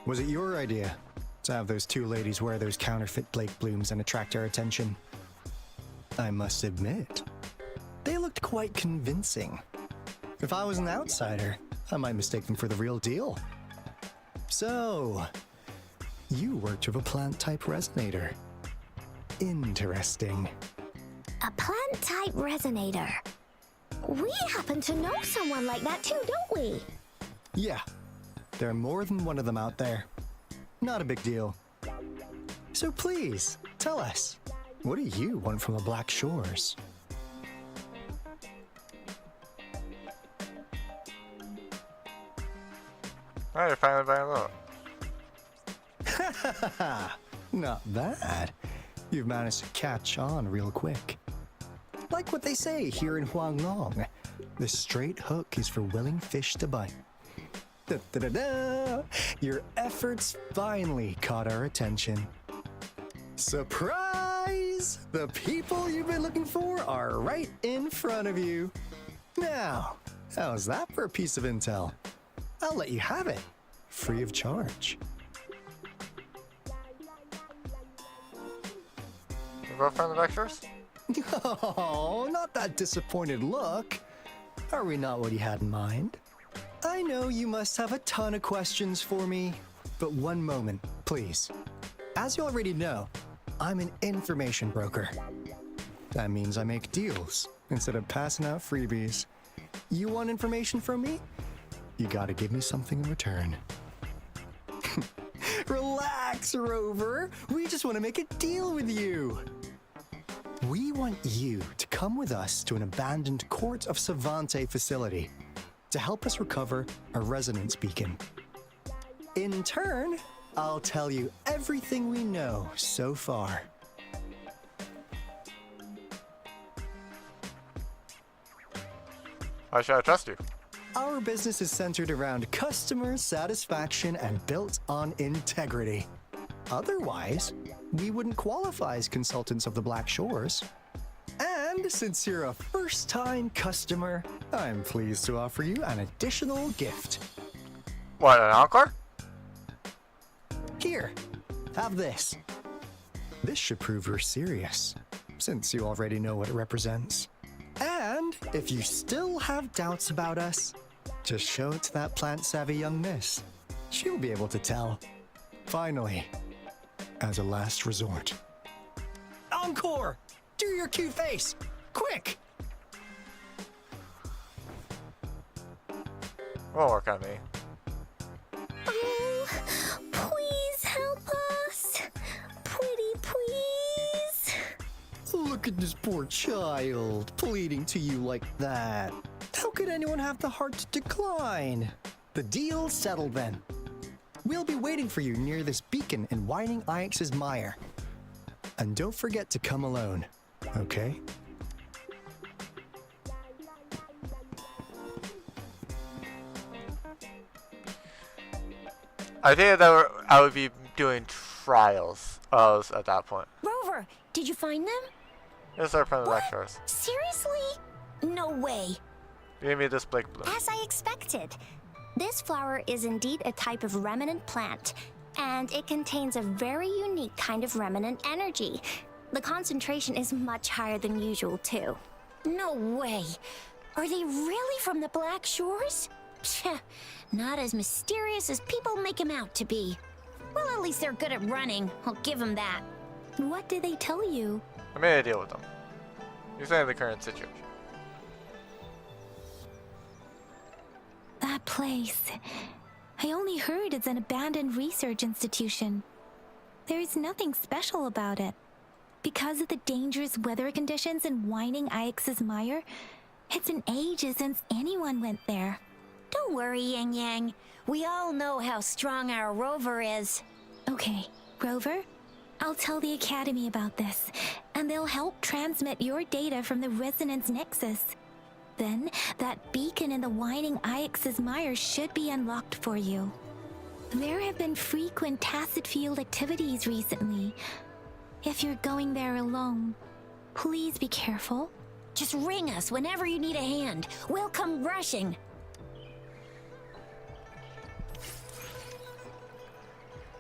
Was it your idea to have those two ladies wear those counterfeit Blake blooms and attract our attention? I must admit, they looked quite convincing. If I was an outsider, I might mistake them for the real deal. So, you worked with a plant-type resonator. Interesting. A plant-type resonator. We happen to know someone like that too, don't we? Yeah, there are more than one of them out there. Not a big deal. So please, tell us, what do you want from the Black Shores? Oh, you're finally buying low. Not bad. You've managed to catch on real quick. Like what they say here in Huanglong, the straight hook is for willing fish to bite. Da-da-da-da! Your efforts finally caught our attention. Surprise! The people you've been looking for are right in front of you. Now, how's that for a piece of intel? I'll let you have it, free of charge. Your girlfriend, the Black Shores? Oh, not that disappointed look. Are we not what you had in mind? I know you must have a ton of questions for me, but one moment, please. As you already know, I'm an information broker. That means I make deals instead of passing out freebies. You want information from me? You gotta give me something in return. Relax, Rover. We just want to make a deal with you. We want you to come with us to an abandoned Court of Savante facility to help us recover a resonance beacon. In turn, I'll tell you everything we know so far. Why should I trust you? Our business is centered around customer satisfaction and built on integrity. Otherwise, we wouldn't qualify as consultants of the Black Shores. And since you're a first-time customer, I'm pleased to offer you an additional gift. What, an encore? Here, have this. This should prove you're serious, since you already know what it represents. And if you still have doubts about us, just show it to that plant-savvy young miss. She'll be able to tell. Finally, as a last resort. Encore! Do your cute face! Quick! Won't work on me. Oh, please help us. Pretty please. Look at this poor child, pleading to you like that. How could anyone have the heart to decline? The deal's settled then. We'll be waiting for you near this beacon in Whining Ix's mire. And don't forget to come alone, okay? I think that I would be doing trials at that point. Rover, did you find them? Yes, our friend the Black Shores. Seriously? No way. Give me this Blake bloom. As I expected. This flower is indeed a type of remnant plant, and it contains a very unique kind of remnant energy. The concentration is much higher than usual, too. No way. Are they really from the Black Shores? Pshh, not as mysterious as people make them out to be. Well, at least they're good at running. I'll give them that. What did they tell you? I made a deal with them. You're saying the current situation. That place. I only heard it's an abandoned research institution. There is nothing special about it. Because of the dangerous weather conditions in Whining Ix's mire, it's been ages since anyone went there. Don't worry, Yang Yang. We all know how strong our Rover is. Okay, Rover, I'll tell the Academy about this, and they'll help transmit your data from the Resonance Nexus. Then, that beacon in the Whining Ix's mire should be unlocked for you. There have been frequent tacit field activities recently. If you're going there alone, please be careful. Just ring us whenever you need a hand. We'll come rushing.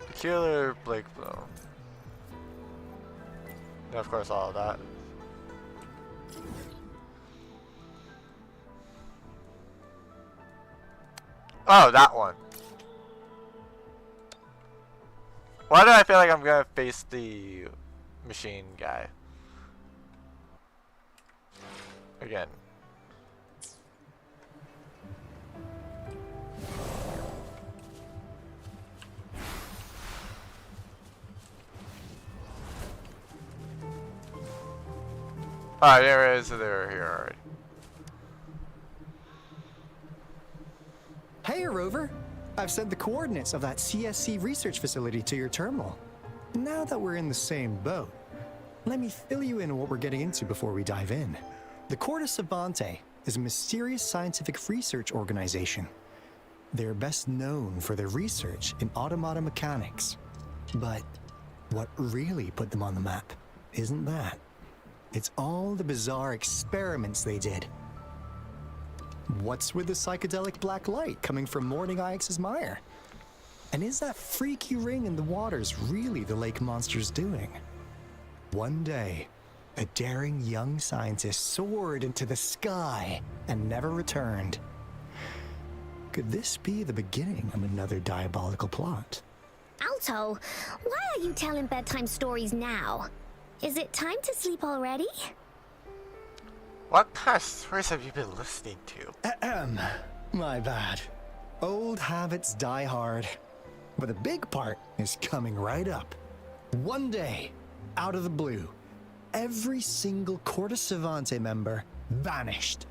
Peculiar Blake Blow. And of course, all of that. Oh, that one. Why do I feel like I'm gonna face the machine guy? Again. Alright, there it is. They're here already. Hey, Rover. I've sent the coordinates of that CSC research facility to your terminal. Now that we're in the same boat, let me fill you in on what we're getting into before we dive in. The Corda Savante is a mysterious scientific research organization. They're best known for their research in automata mechanics. But what really put them on the map isn't that. It's all the bizarre experiments they did. What's with the psychedelic black light coming from Morning Ix's mire? And is that freaky ring in the waters really the lake monster's doing? One day, a daring young scientist soared into the sky and never returned. Could this be the beginning of another diabolical plot? Alto, why are you telling bedtime stories now? Is it time to sleep already? What kind of stories have you been listening to? Ahem. My bad. Old habits die hard. But the big part is coming right up. One day, out of the blue, every single Corda Savante member vanished.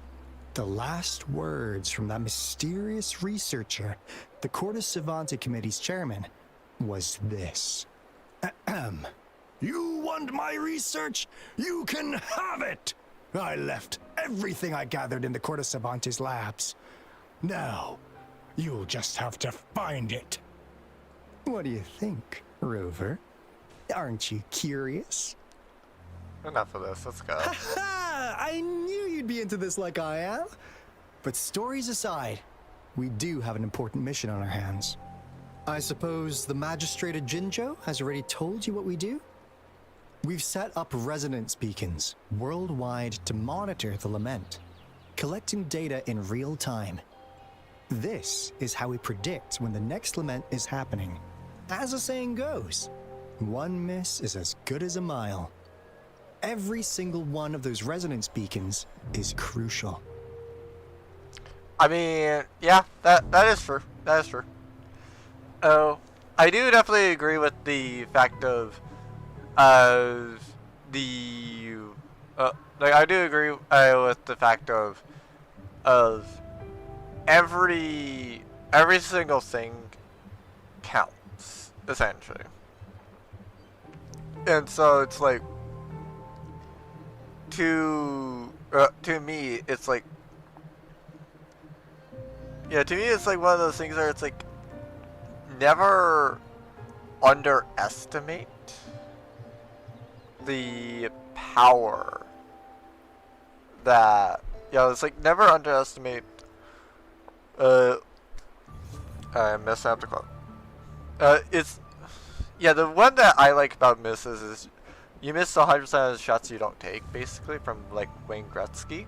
The last words from that mysterious researcher, the Corda Savante Committee's chairman, was this. Ahem. You want my research? You can have it! I left everything I gathered in the Corda Savante's labs. Now, you'll just have to find it. What do you think, Rover? Aren't you curious? Enough of this, let's go. Ha! I knew you'd be into this like I am. But stories aside, we do have an important mission on our hands. I suppose the magistrate at Jinjo has already told you what we do? We've set up resonance beacons worldwide to monitor the lament, collecting data in real time. This is how we predict when the next lament is happening. As the saying goes, one miss is as good as a mile. Every single one of those resonance beacons is crucial. I mean, yeah, that is true. That is true. Oh, I do definitely agree with the fact of like I do agree with the fact of every single thing counts essentially, and so it's like to me it's like, yeah, to me it's like one of those things where it's like never underestimate the power that, it's like never underestimate I messed up the quote. It's, yeah, the one that I like about misses is you miss 100% of the shots you don't take, basically, from like Wayne Gretzky.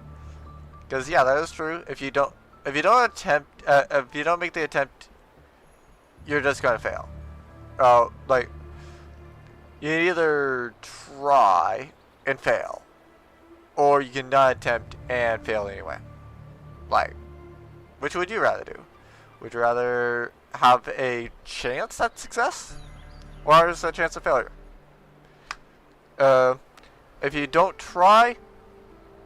Because yeah, that is true. If you don't attempt, if you don't make the attempt, you're just gonna fail. Like, you can either try and fail, or you can not attempt and fail anyway. Like, which would you rather do? Would you rather have a chance at success, or is a chance of failure? If you don't try,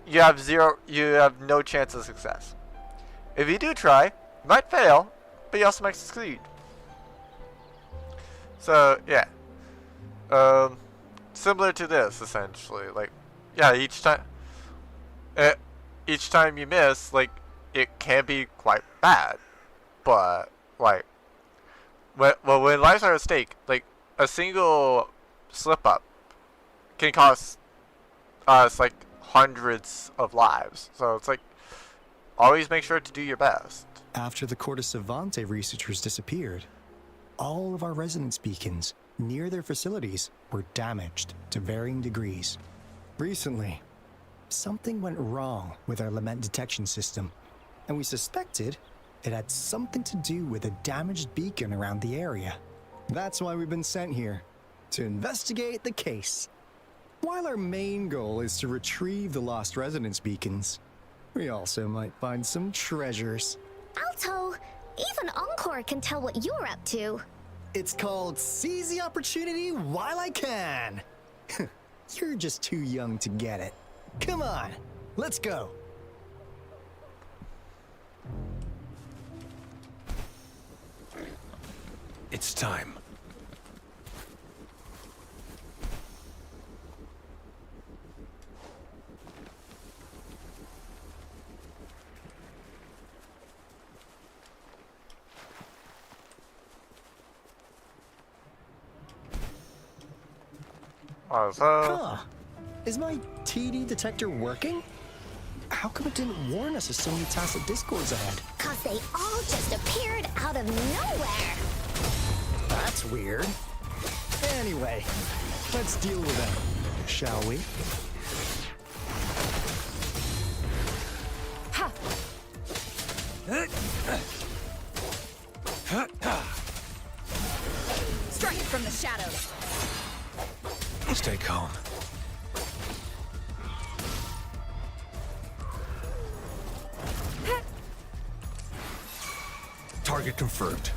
you have no chance of success. If you do try, you might fail, but you also might succeed. So yeah, similar to this essentially. Like, yeah, each time you miss, like, it can be quite bad, but like, when lives are at stake, like a single slip up can cost us like hundreds of lives. So it's like, always make sure to do your best. After the Corte Savante researchers disappeared, all of our resonance beacons near their facilities were damaged to varying degrees. Recently, something went wrong with our lament detection system, and we suspected it had something to do with a damaged beacon around the area. That's why we've been sent here, to investigate the case. While our main goal is to retrieve the lost resonance beacons, we also might find some treasures. Alto, even Encore can tell what you're up to. It's called Seize the Opportunity While I Can. You're just too young to get it. Come on, let's go. It's time. So Huh. Is my TD detector working? How come it didn't warn us of so many tacit discords ahead? 'Cause they all just appeared out of nowhere. That's weird. Anyway, let's deal with them, shall we? Strike from the shadows. Stay calm. Target confirmed.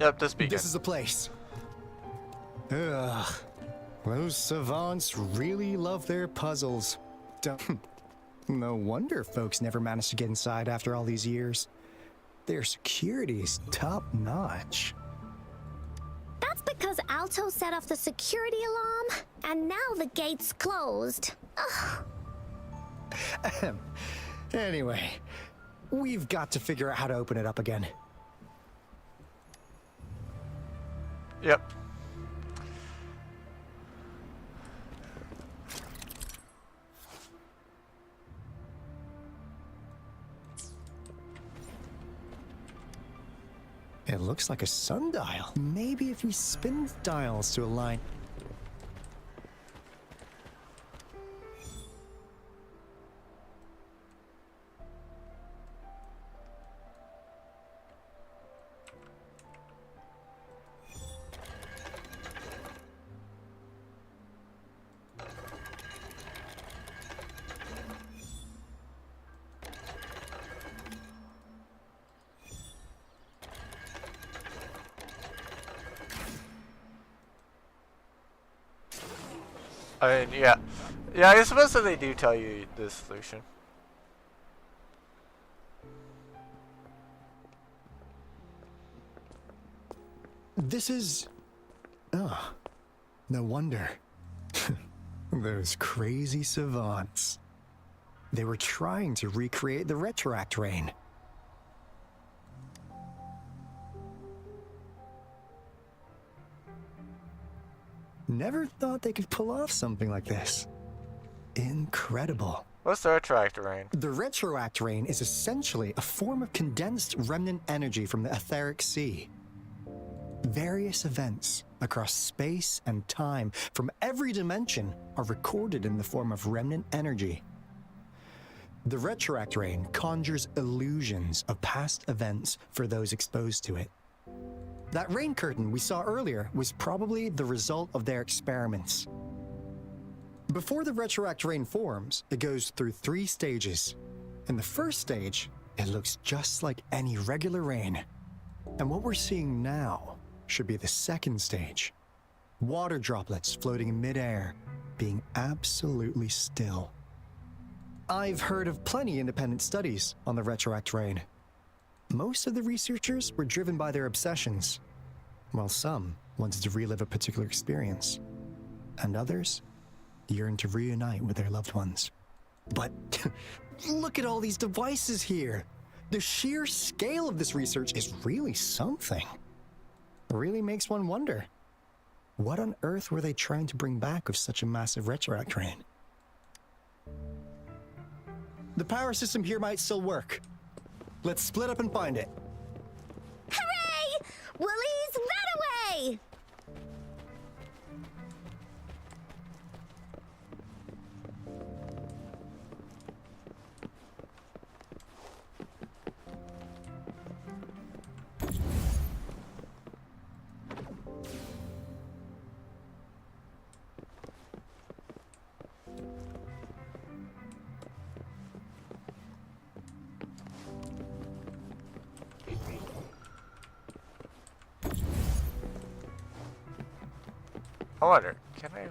yep, this beacon. This is the place. Ugh. Those savants really love their puzzles. No wonder folks never managed to get inside after all these years. Their security is top-notch. That's because Alto set off the security alarm, and now the gate's closed. Ugh. Anyway, we've got to figure out how to open it up again. Yep. It looks like a sundial. Maybe if we spin the dials to align... I mean, yeah. Yeah, I suppose that they do tell you the solution. This is... Oh, no wonder. Those crazy savants. They were trying to recreate the retroact rain. Never thought they could pull off something like this. Incredible. What's the retroact rain? The retroact rain is essentially a form of condensed remnant energy from the etheric sea. Various events across space and time from every dimension are recorded in the form of remnant energy. The retroact rain conjures illusions of past events for those exposed to it. That rain curtain we saw earlier was probably the result of their experiments. Before the retroact rain forms, it goes through 3 stages. In the first stage, it looks just like any regular rain. And what we're seeing now should be the second stage. Water droplets floating in midair, being absolutely still. I've heard of plenty independent studies on the retroact rain. Most of the researchers were driven by their obsessions, while some wanted to relive a particular experience, and others yearned to reunite with their loved ones. But look at all these devices here. The sheer scale of this research is really something. It really makes one wonder, what on earth were they trying to bring back with such a massive retroact rain? The power system here might still work. Let's split up and find it. Hooray! Woolies, that away! I wonder, can I?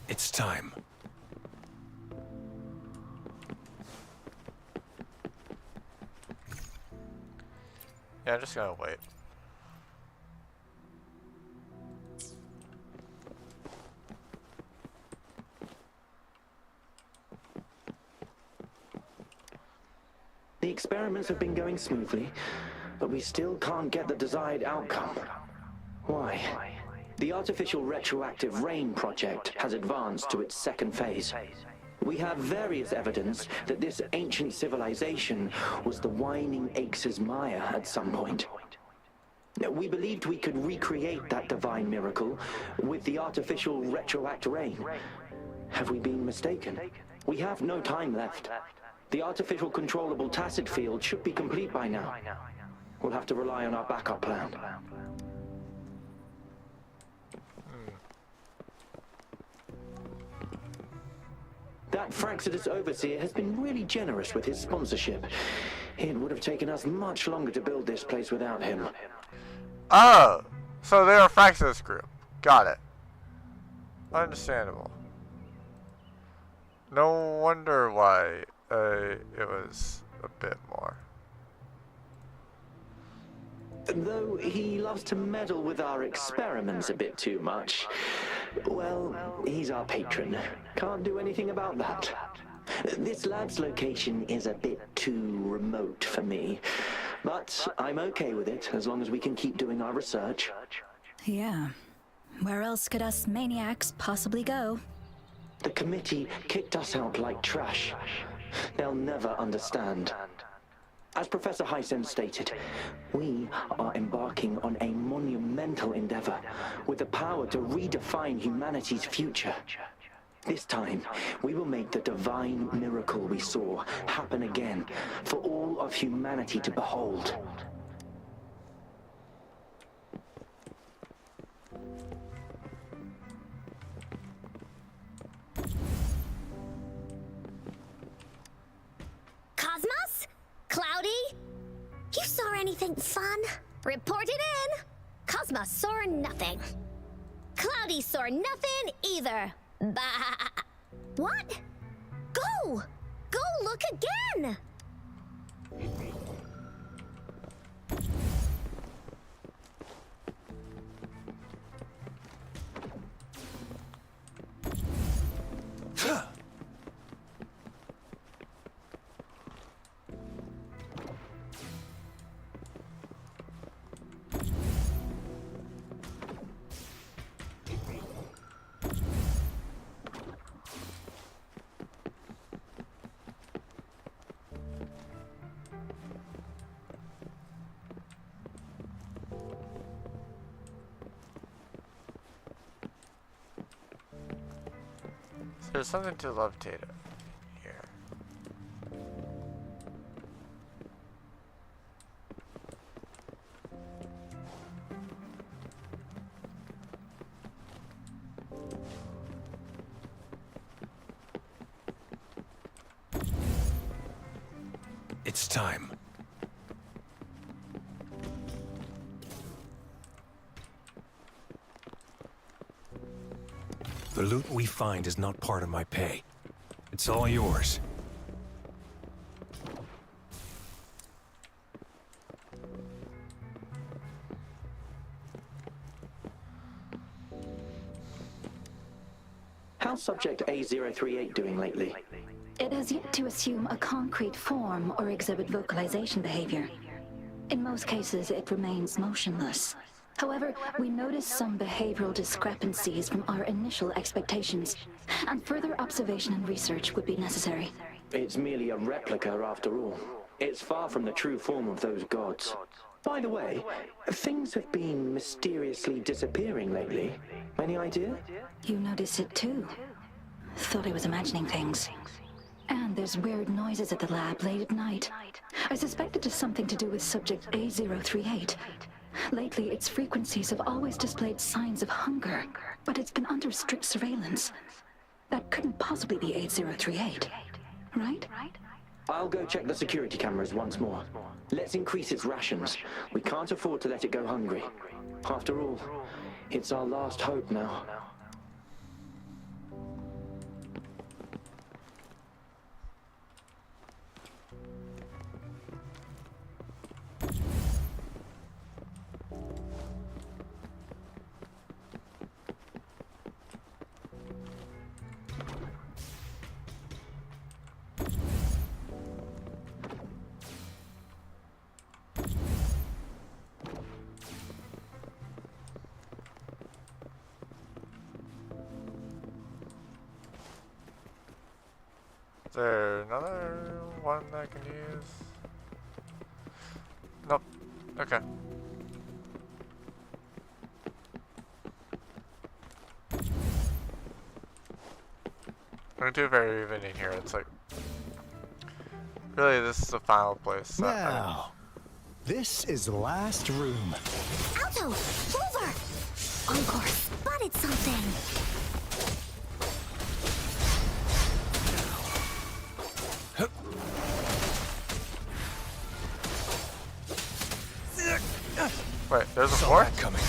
It's time. Yeah, I'm just gonna wait. The experiments have been going smoothly, but we still can't get the desired outcome. Why? The artificial retroactive rain project has advanced to its second phase. We have various evidence that this ancient civilization was the Whining Aches Maya at some point. We believed we could recreate that divine miracle with the artificial retroact rain. Have we been mistaken? We have no time left. The artificial controllable tacit field should be complete by now. We'll have to rely on our backup plan. That Fraxidus overseer has been really generous with his sponsorship. It would have taken us much longer to build this place without him. Oh, so they're a Fraxis group. Got it. Understandable. No wonder why it was a bit more. Though he loves to meddle with our experiments a bit too much. Well, he's our patron. Can't do anything about that. This lab's location is a bit too remote for me. But I'm okay with it, as long as we can keep doing our research. Yeah. Where else could us maniacs possibly go? The committee kicked us out like trash. They'll never understand. As Professor Heisem stated, we are embarking on a monumental endeavor with the power to redefine humanity's future. This time, we will make the divine miracle we saw happen again for all of humanity to behold. Cosmos? Cloudy? You saw anything fun? Report it in! Cosmos saw nothing. Cloudy saw nothing either. Bah! What? Go! Go look again! There's something to love Tata here. It's time. The loot we find is not part of my pay. It's all yours. How's Subject A038 doing lately? It has yet to assume a concrete form or exhibit vocalization behavior. In most cases, it remains motionless. However, we notice some behavioral discrepancies from our initial expectations, and further observation and research would be necessary. It's merely a replica after all. It's far from the true form of those gods. By the way, things have been mysteriously disappearing lately. Any idea? You notice it too. Thought I was imagining things. And there's weird noises at the lab late at night. I suspect it is something to do with Subject A038. Lately, its frequencies have always displayed signs of hunger, but it's been under strict surveillance. That couldn't possibly be A038, right? I'll go check the security cameras once more. Let's increase its rations. We can't afford to let it go hungry. After all, it's our last hope now. Is there another one that I can use? Nope. Okay. I'm gonna do it very even in here. It's like, really, this is the final place. Now, this is the last room. Alto! Over! Encore spotted something! Wait, there's a fourth? Coming.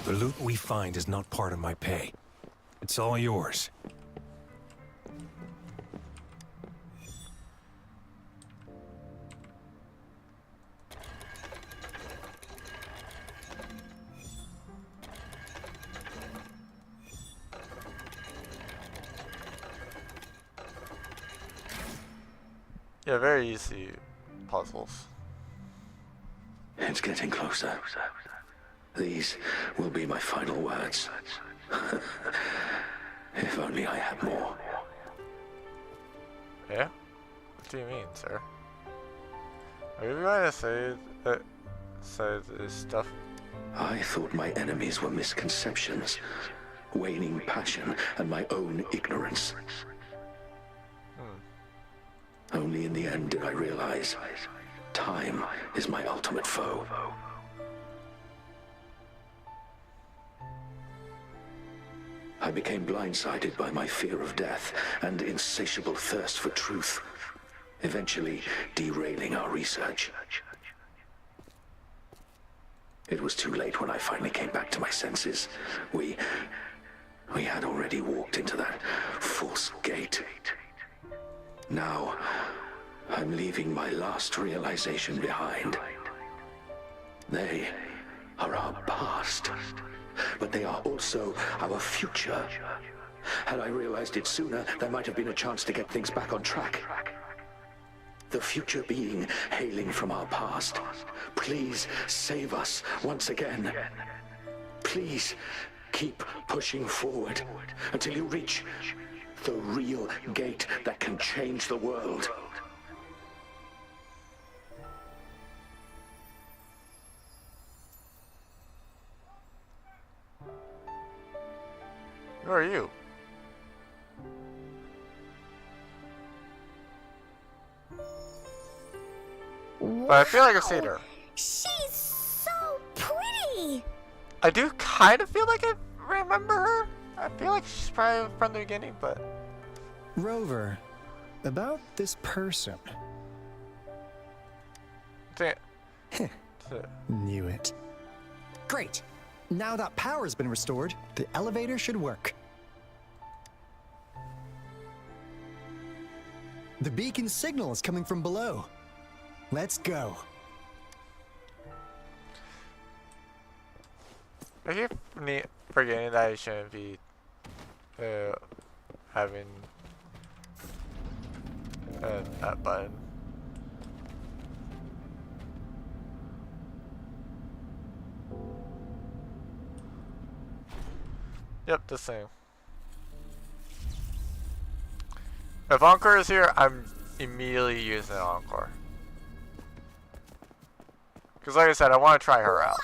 The loot we find is not part of my pay. It's all yours. Yeah, very easy puzzles. It's getting closer. These will be my final words. If only I had more. Yeah? What do you mean, sir? Are you going to say this stuff? I thought my enemies were misconceptions, waning passion, and my own ignorance. Only in the end did I realize time is my ultimate foe. I became blindsided by my fear of death and insatiable thirst for truth, eventually derailing our research. It was too late when I finally came back to my senses. We had already walked into that false gate. Now, I'm leaving my last realization behind. They are our past, but they are also our future. Had I realized it sooner, there might have been a chance to get things back on track. The future being hailing from our past. Please save us once again. Please keep pushing forward until you reach the real gate that can change the world. Who are you? But I feel like I've seen her. She's so pretty. I do kind of feel like I remember her. I feel like she's probably from the beginning, but... Rover, about this person. Knew it. Great. Now that power's been restored, the elevator should work. The beacon signal is coming from below. Let's go. I keep forgetting that I shouldn't be having that button. Yep, the same. If Encore is here, I'm immediately using Encore. Because like I said, I want to try her out.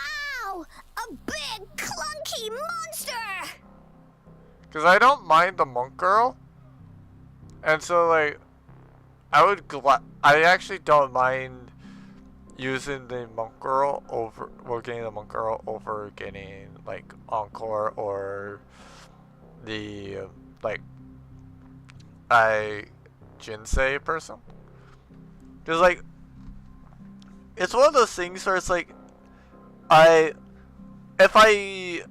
Wow! A big, clunky monster! Because I don't mind the monk girl. And so, like, I actually don't mind using the monk girl over, well, getting the monk girl over getting, like, Encore or the, like, Jinsei person. Because, like, it's one of those things where it's like, if I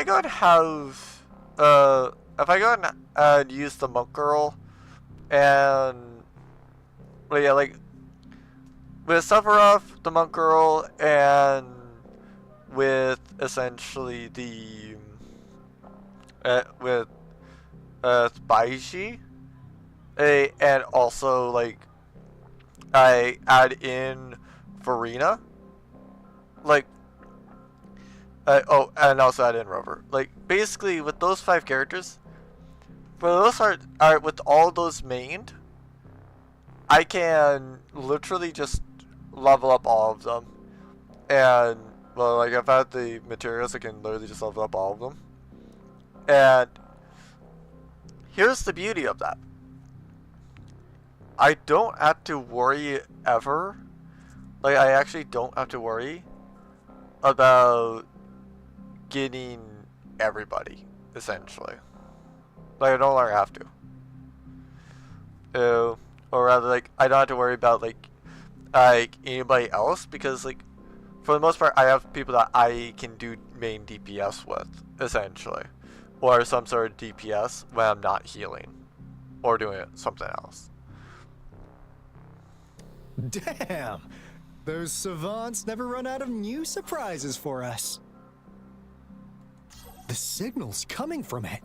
go and have, if I go and use the monk girl, and, well, yeah, like, with Sephiroth, the monk girl, and with essentially the, with, Baiji, and also, like, I add in Farina, like, oh, and also add in Rover. Like, basically, with those 5 characters, for those are with all those mained, I can literally just level up all of them. And, well, like, I've had the materials, I can literally just level up all of them. And here's the beauty of that. I don't have to worry ever. Like, I actually don't have to worry about getting everybody, essentially. Like, I no longer have to. Or rather, like, I don't have to worry about, like anybody else, because, like, for the most part, I have people that I can do main DPS with, essentially. Or some sort of DPS when I'm not healing. Or doing something else. Damn! Those savants never run out of new surprises for us. The signal's coming from it.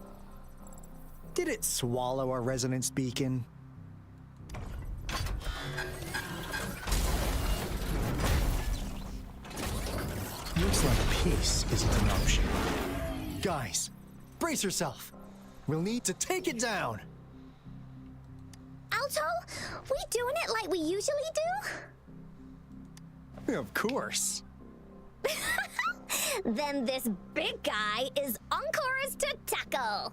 Did it swallow our resonance beacon? Looks like peace isn't an option. Guys, brace yourself. We'll need to take it down. Alto, we doing it like we usually do? Of course. Then this big guy is Encore's to tackle.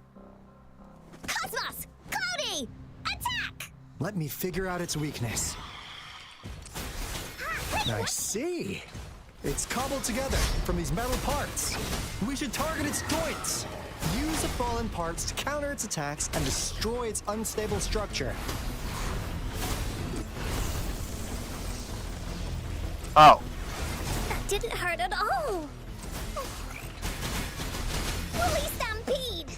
Cosmos! Cloudy! Attack! Let me figure out its weakness. I see. It's cobbled together from these metal parts. We should target its joints. Use the fallen parts to counter its attacks and destroy its unstable structure. Oh. That didn't hurt at all. Woolly Stampede!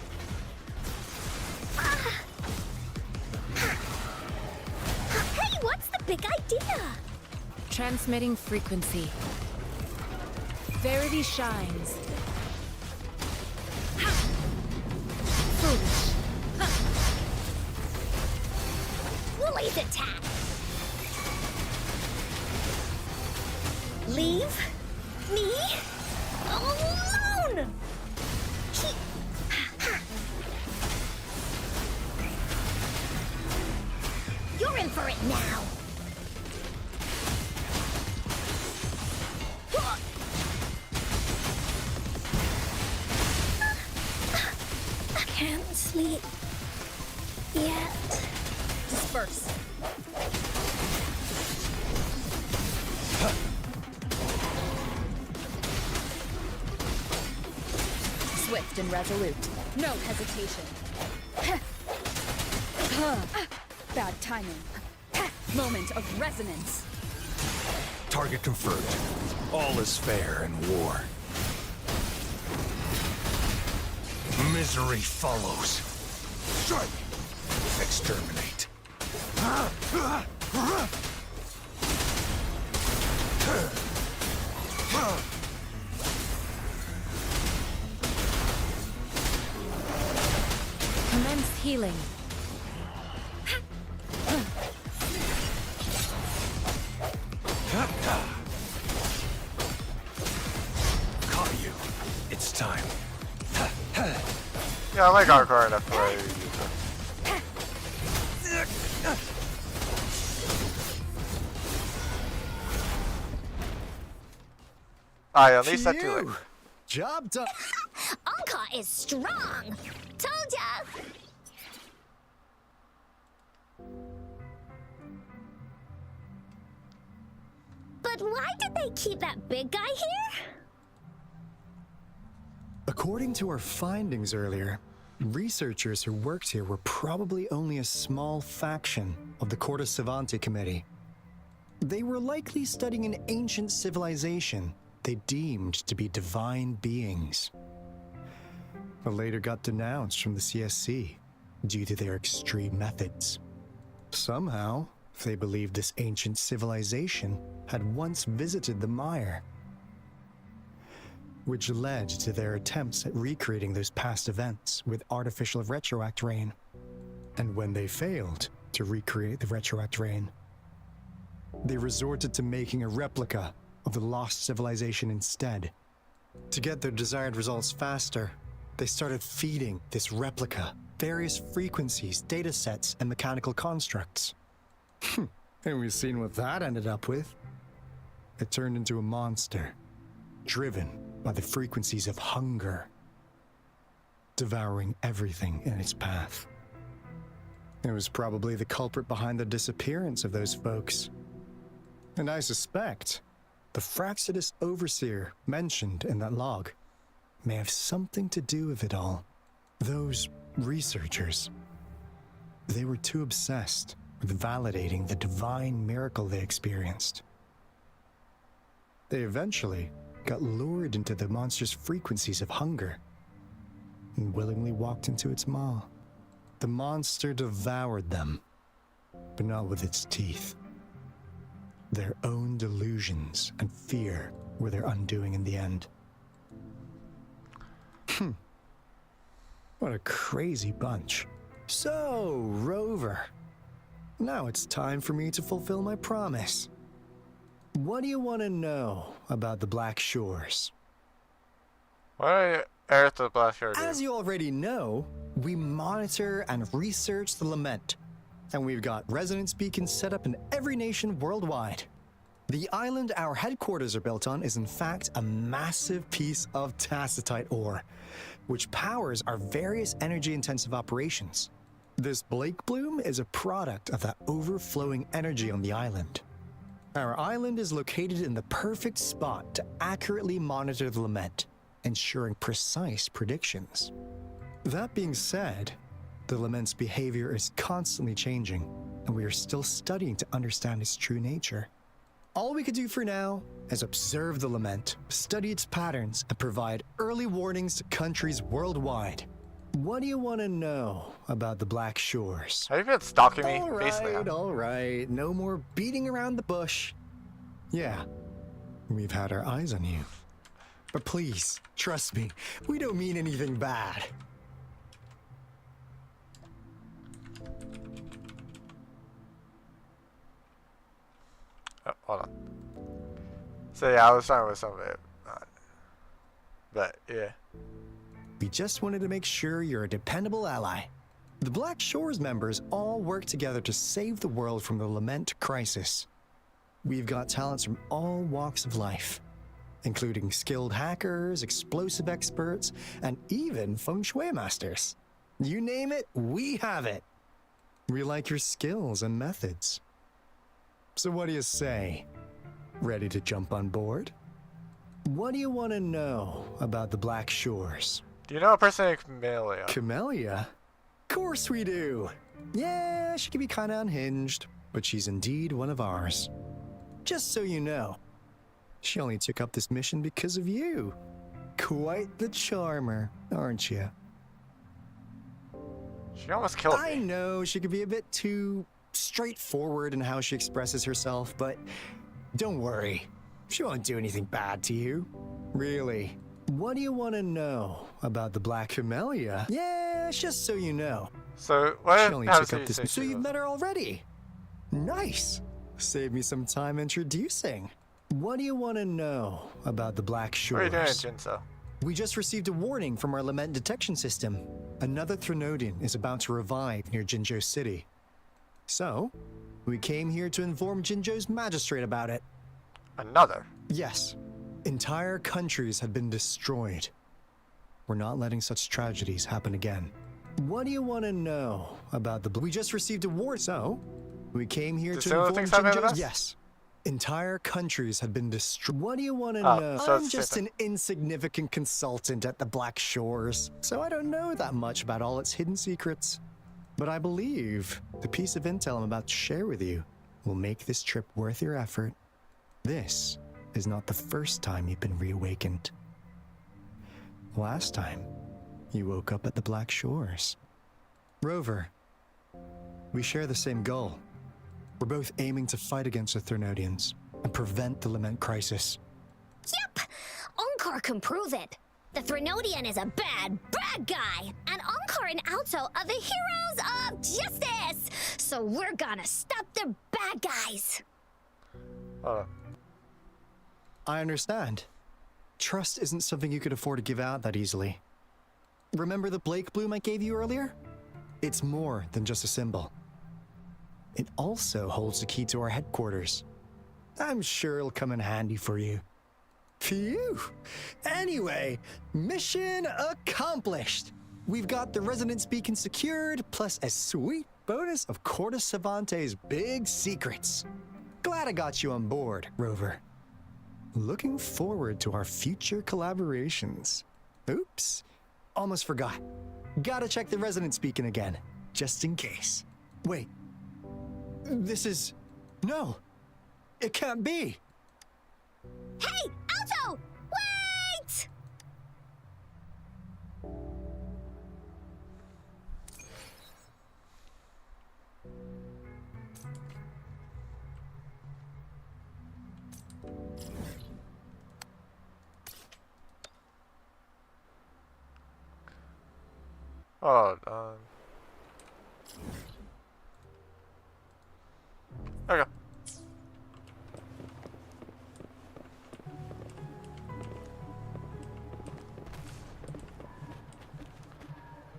Hey, what's the big idea? Transmitting frequency. Verity shines. Foolish. Woolly's attack. Leave me alone! You're in for it now! Can't sleep yet. Disperse. Swift and resolute. No hesitation. Bad timing. Moment of resonance. Target confirmed. All is fair in war. Misery follows. Strike! Exterminate. Commence healing. Caught you. It's time. Yeah, I like Encore enough to where I use it. Alright, at least that too late. Job done. Anka is strong. Told ya. But why did they keep that big guy here? According to our findings earlier, researchers who worked here were probably only a small faction of the Corte Savante Committee. They were likely studying an ancient civilization they deemed to be divine beings, but later got denounced from the CSC due to their extreme methods. Somehow, they believed this ancient civilization had once visited the Mire, which led to their attempts at recreating those past events with artificial retroact rain. And when they failed to recreate the retroact rain, they resorted to making a replica of the lost civilization instead. To get their desired results faster, they started feeding this replica various frequencies, datasets, and mechanical constructs. And we've seen what that ended up with. It turned into a monster, driven by the frequencies of hunger, devouring everything in its path. It was probably the culprit behind the disappearance of those folks. And I suspect the Fraxidus Overseer mentioned in that log may have something to do with it all. Those researchers, they were too obsessed with validating the divine miracle they experienced. They eventually got lured into the monster's frequencies of hunger and willingly walked into its maw. The monster devoured them, but not with its teeth. Their own delusions and fear were their undoing in the end. What a crazy bunch. So, Rover, now it's time for me to fulfill my promise. What do you want to know about the Black Shores? What are Earth the Black Shore do? As you already know, we monitor and research the Lament, and we've got resonance beacons set up in every nation worldwide. The island our headquarters are built on is in fact a massive piece of tacitite ore, which powers our various energy-intensive operations. This Blake Bloom is a product of that overflowing energy on the island. Our island is located in the perfect spot to accurately monitor the Lament, ensuring precise predictions. That being said, the Lament's behavior is constantly changing, and we are still studying to understand its true nature. All we can do for now is observe the Lament, study its patterns, and provide early warnings to countries worldwide. What do you want to know about the Black Shores? Have you been stalking me? All Basically, right. No more beating around the bush. Yeah, we've had our eyes on you. But please, trust me, we don't mean anything bad. Oh, hold on. So yeah, I was trying with some of it. But yeah. We just wanted to make sure you're a dependable ally. The Black Shores members all work together to save the world from the Lament crisis. We've got talents from all walks of life, including skilled hackers, explosive experts, and even feng shui masters. You name it, we have it. We like your skills and methods. So what do you say? Ready to jump on board? What do you want to know about the Black Shores? Do you know a person named Camellia? Camellia? Course we do. Yeah, she can be kinda unhinged, but she's indeed one of ours. Just so you know, she only took up this mission because of you. Quite the charmer, aren't you? She almost killed me. I know she could be a bit too straightforward in how she expresses herself, but don't worry. She won't do anything bad to you. Really. What do you want to know about the Black Camellia? Yeah, just so you know. So, what She only happens took if up you this. say So she you've was? met her already. Nice. Save me some time introducing. What do you want to know about the Black What are you Shores? doing, Jinso? We just received a warning from our lament detection system. Another Threnodian is about to revive near Jinzhou City. So, we came here to inform Jinzhou's magistrate about it. Another? Yes. Entire countries have been destroyed. We're not letting such tragedies happen again. What do you want to know about the... We just received a warning, so we came here Did to similar inform things happen to Jinzhou's... us? Yes. Entire countries have been destroyed. What do you want to Oh, know? so I'm it's the same just thing. an insignificant consultant at the Black Shores, so I don't know that much about all its hidden secrets. But I believe the piece of intel I'm about to share with you will make this trip worth your effort. This is not the first time you've been reawakened. Last time, you woke up at the Black Shores. Rover, we share the same goal. We're both aiming to fight against the Threnodians and prevent the Lament crisis. Yep! Onkar can prove it. The Threnodian is a bad, bad guy, and Onkar and Alto are the heroes of justice! So we're gonna stop the bad guys! Hold on. I understand. Trust isn't something you could afford to give out that easily. Remember the Blake bloom I gave you earlier? It's more than just a symbol. It also holds the key to our headquarters. I'm sure it'll come in handy for you. Phew! Anyway, mission accomplished! We've got the resonance beacon secured, plus a sweet bonus of Cortus Savante's big secrets. Glad I got you on board, Rover. Looking forward to our future collaborations. Oops, almost forgot. Gotta check the resonance beacon again, just in case. Wait, this is... No, it can't be. Hey, Alto! Wait! Hold on. Okay.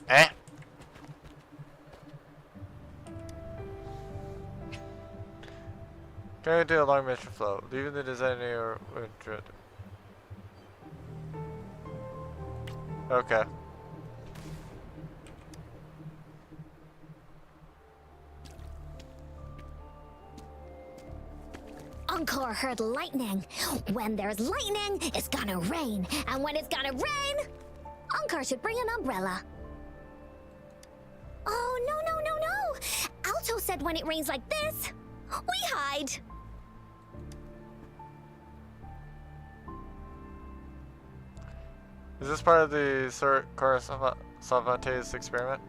Eh? Going to a long mission flow, leaving the designer or dread. Okay. Onkar heard lightning. When there's lightning, it's gonna rain. And when it's gonna rain, Onkar should bring an umbrella. Oh, no. Alto said when it rains like this, we hide. Is this part of the Sir Savante's experiment?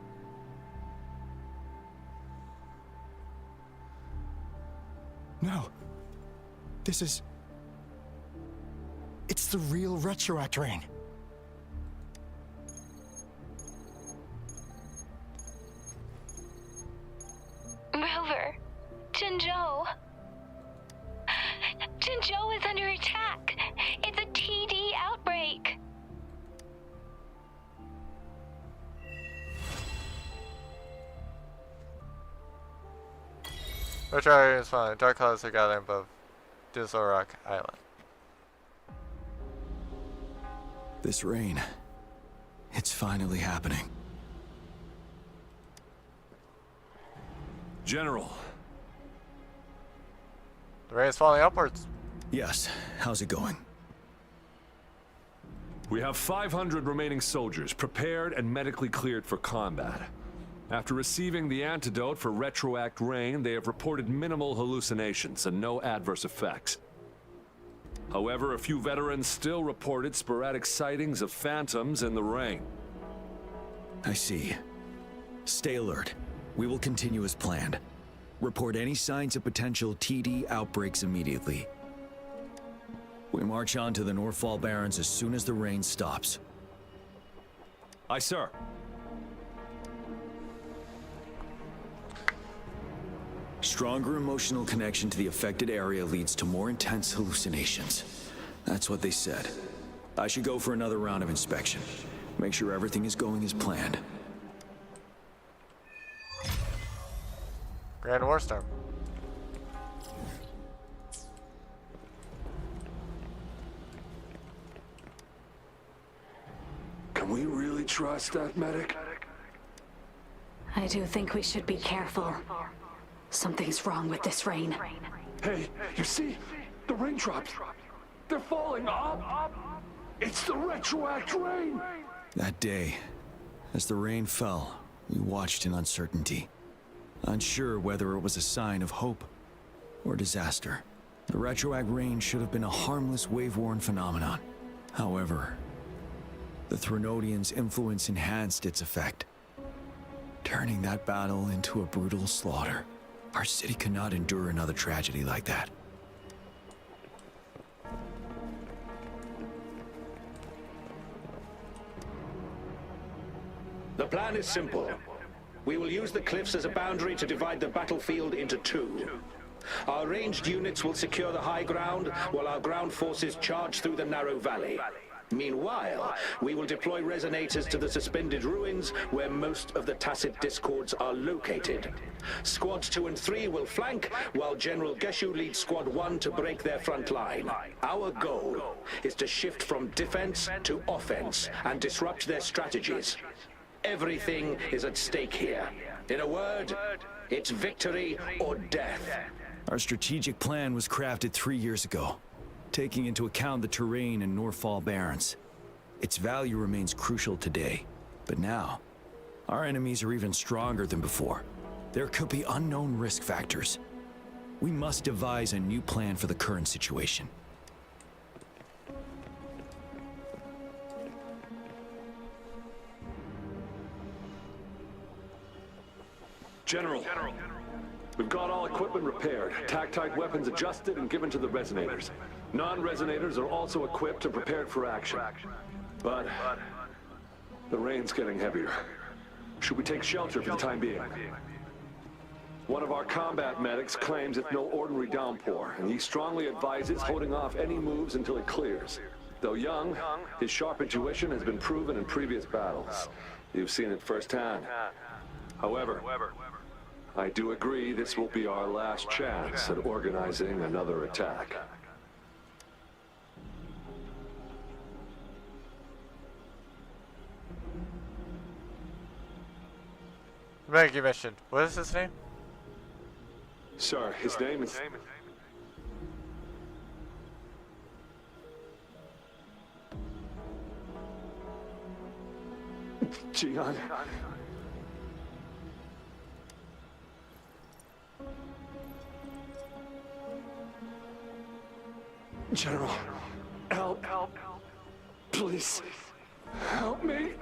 No. This is... It's the real Retroact Rain. Rover, Jinzhou. Jinzhou is under attack. It's a TD outbreak. Retro is fine. Dark clouds are gathering above Dizorak Island. This rain, it's finally happening. General. The rain is falling upwards. Yes, how's it going? We have 500 remaining soldiers prepared and medically cleared for combat. After receiving the antidote for retroact rain, they have reported minimal hallucinations and no adverse effects. However, a few veterans still reported sporadic sightings of phantoms in the rain. I see. Stay alert. We will continue as planned. Report any signs of potential TD outbreaks immediately. We march on to the Northfall Barrens as soon as the rain stops. Aye, sir. Stronger emotional connection to the affected area leads to more intense hallucinations. That's what they said. I should go for another round of inspection. Make sure everything is going as planned. Grand Warstorm. Can we really trust that medic? I do think we should be careful. Something's wrong with this rain. Hey, you see? The raindrops. They're falling up. It's the retroact rain. That day, as the rain fell, we watched in uncertainty. Unsure whether it was a sign of hope or disaster. The retroact rain should have been a harmless wave-worn phenomenon. However, the Threnodians' influence enhanced its effect, turning that battle into a brutal slaughter. Our city cannot endure another tragedy like that. The plan is simple. We will use the cliffs as a boundary to divide the battlefield into two. Our ranged units will secure the high ground, while our ground forces charge through the narrow valley. Meanwhile, we will deploy resonators to the suspended ruins, where most of the tacit discords are located. Squads 2 and 3 will flank, while General Geshu leads Squad 1 to break their front line. Our goal is to shift from defense to offense and disrupt their strategies. Everything is at stake here. In a word, it's victory or death. Our strategic plan was crafted 3 years ago, taking into account the terrain in Northfall Barrens. Its value remains crucial today, but now, our enemies are even stronger than before. There could be unknown risk factors. We must devise a new plan for the current situation. General, we've got all equipment repaired, tactite weapons adjusted and given to the resonators. Non-resonators are also equipped and prepared for action. But the rain's getting heavier. Should we take shelter for the time being? One of our combat medics claims it's no ordinary downpour, and he strongly advises holding off any moves until it clears. Though young, his sharp intuition has been proven in previous battles. You've seen it firsthand. However, I do agree this will be our last chance at organizing another attack. Meg, you mentioned. What is his name? Sir, his name is... Jian. General, help. Please, help me.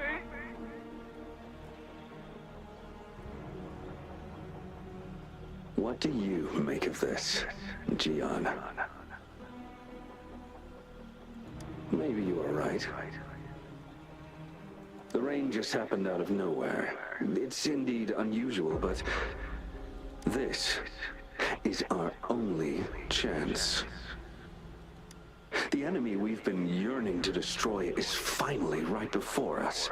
What do you make of this, Jian? Maybe you are right. The rain just happened out of nowhere. It's indeed unusual, but this is our only chance. The enemy we've been yearning to destroy is finally right before us.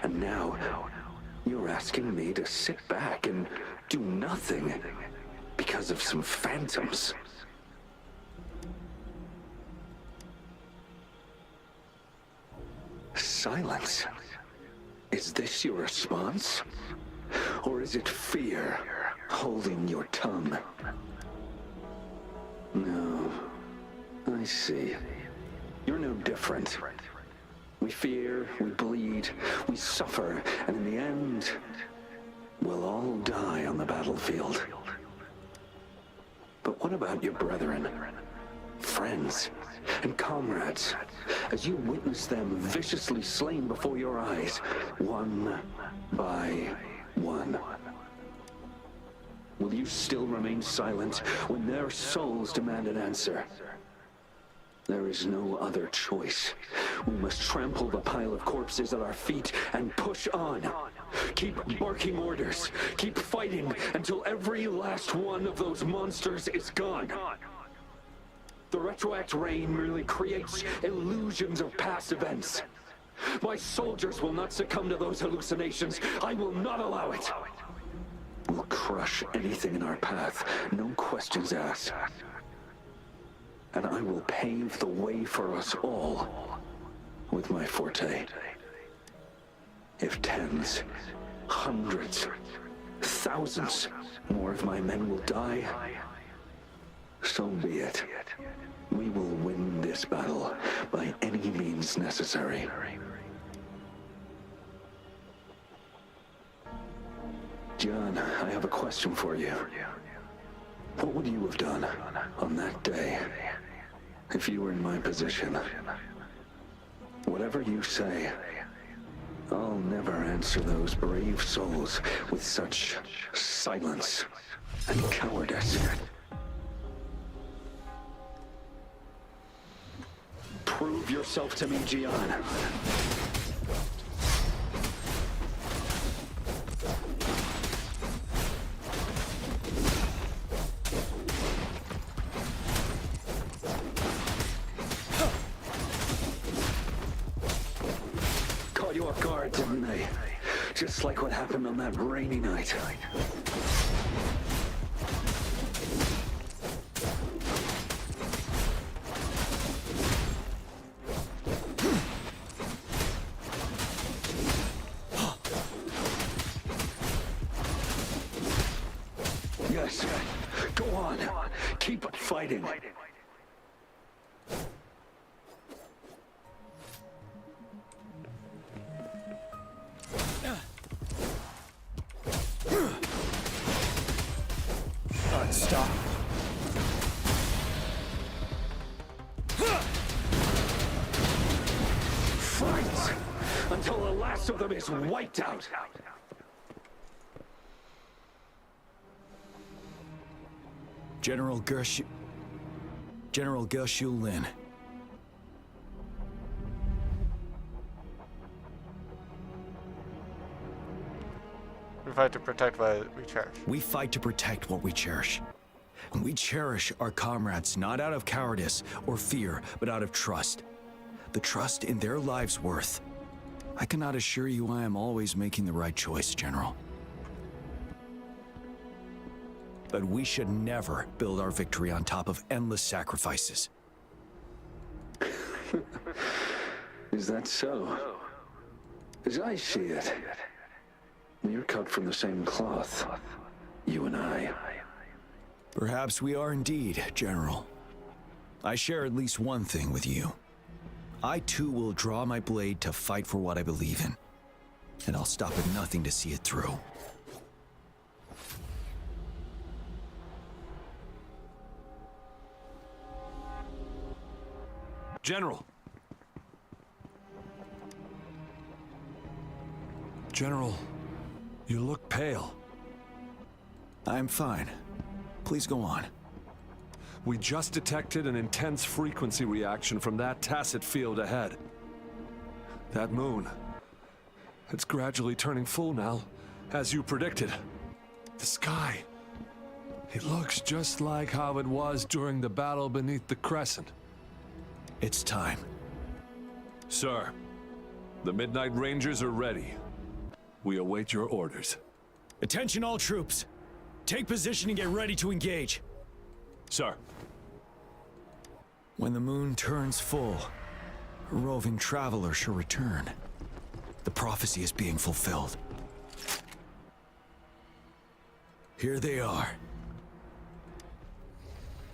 And now, you're asking me to sit back and do nothing because of some phantoms. Silence. Is this your response? Or is it fear holding your tongue? No. I see. You're no different. We fear, we bleed, we suffer, and in the end, we'll all die on the battlefield. But what about your brethren, friends, and comrades, as you witness them viciously slain before your eyes, one by one? Will you still remain silent when their souls demand an answer? There is no other choice. We must trample the pile of corpses at our feet and push on. Keep barking orders. Keep fighting until every last one of those monsters is gone. The retroact rain merely creates illusions of past events. My soldiers will not succumb to those hallucinations. I will not allow it. We'll crush anything in our path, no questions asked. And I will pave the way for us all with my forte. If tens, hundreds, thousands more of my men will die, so be it. We will win this battle by any means necessary. John, I have a question for you. What would you have done on that day if you were in my position? Whatever you say, I'll never answer those brave souls with such silence and cowardice. Prove yourself to me, Gian. Caught you off guard, didn't they? Just like what happened on that rainy night. Yes, go on. Keep fighting. Stop. Fight until the last of them is wiped out. General Gershu Lin. We fight to protect what we cherish. We fight to protect what we cherish. And we cherish our comrades not out of cowardice or fear, but out of trust. The trust in their lives' worth. I cannot assure you I am always making the right choice, General. But we should never build our victory on top of endless sacrifices. Is that so? As I see it, we're cut from the same cloth, you and I. Perhaps we are indeed, General. I share at least one thing with you. I too will draw my blade to fight for what I believe in. And I'll stop at nothing to see it through. General! General, you look pale. I'm fine. Please go on. We just detected an intense frequency reaction from that tacit field ahead. That moon, it's gradually turning full now, as you predicted. The sky, it looks just like how it was during the battle beneath the crescent. It's time. Sir, the Midnight Rangers are ready. We await your orders. Attention all troops. Take position and get ready to engage. Sir. When the moon turns full, a roving traveler shall return. The prophecy is being fulfilled. Here they are.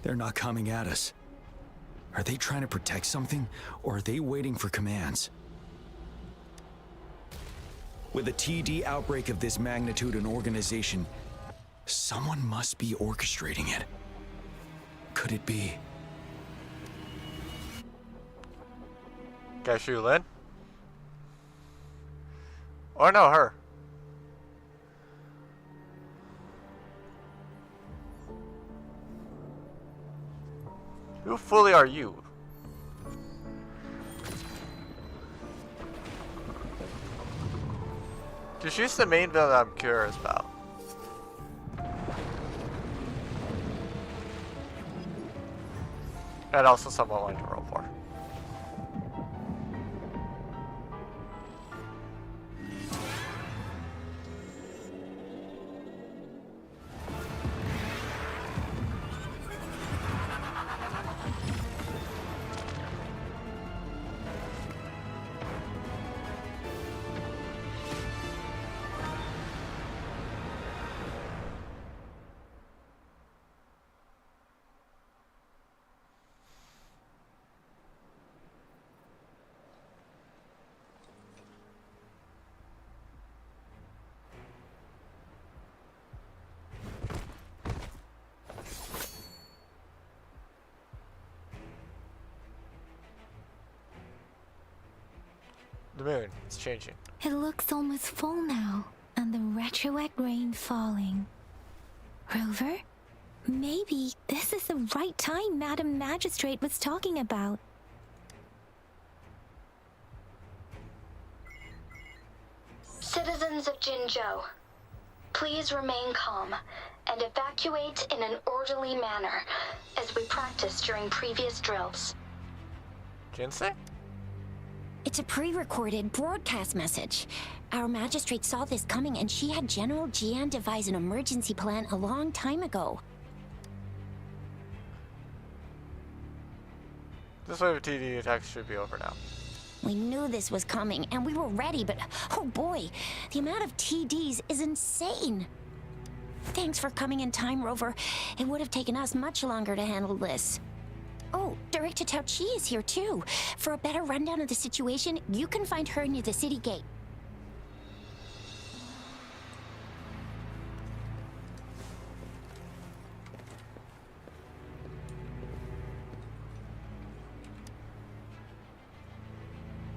They're not coming at us. Are they trying to protect something, or are they waiting for commands? With a TD outbreak of this magnitude and organization, someone must be orchestrating it. Could it be? Guess you, Lin? Or no, her. Who fully are you? Cause she's the main villain I'm curious about. And also someone I wanted to roll for. The moon, it's changing. It looks almost full now, and the retroact rain falling. Rover? Maybe this is the right time Madam Magistrate was talking about. Citizens of Jinzhou, please remain calm and evacuate in an orderly manner as we practiced during previous drills. Jinsei? It's a pre-recorded broadcast message. Our magistrate saw this coming and she had General Jian devise an emergency plan a long time ago. This wave of TD attacks should be over now. We knew this was coming and we were ready, but oh boy, the amount of TDs is insane. Thanks for coming in time, Rover. It would have taken us much longer to handle this. Oh, Director Tao Chi is here too. For a better rundown of the situation, you can find her near the city gate.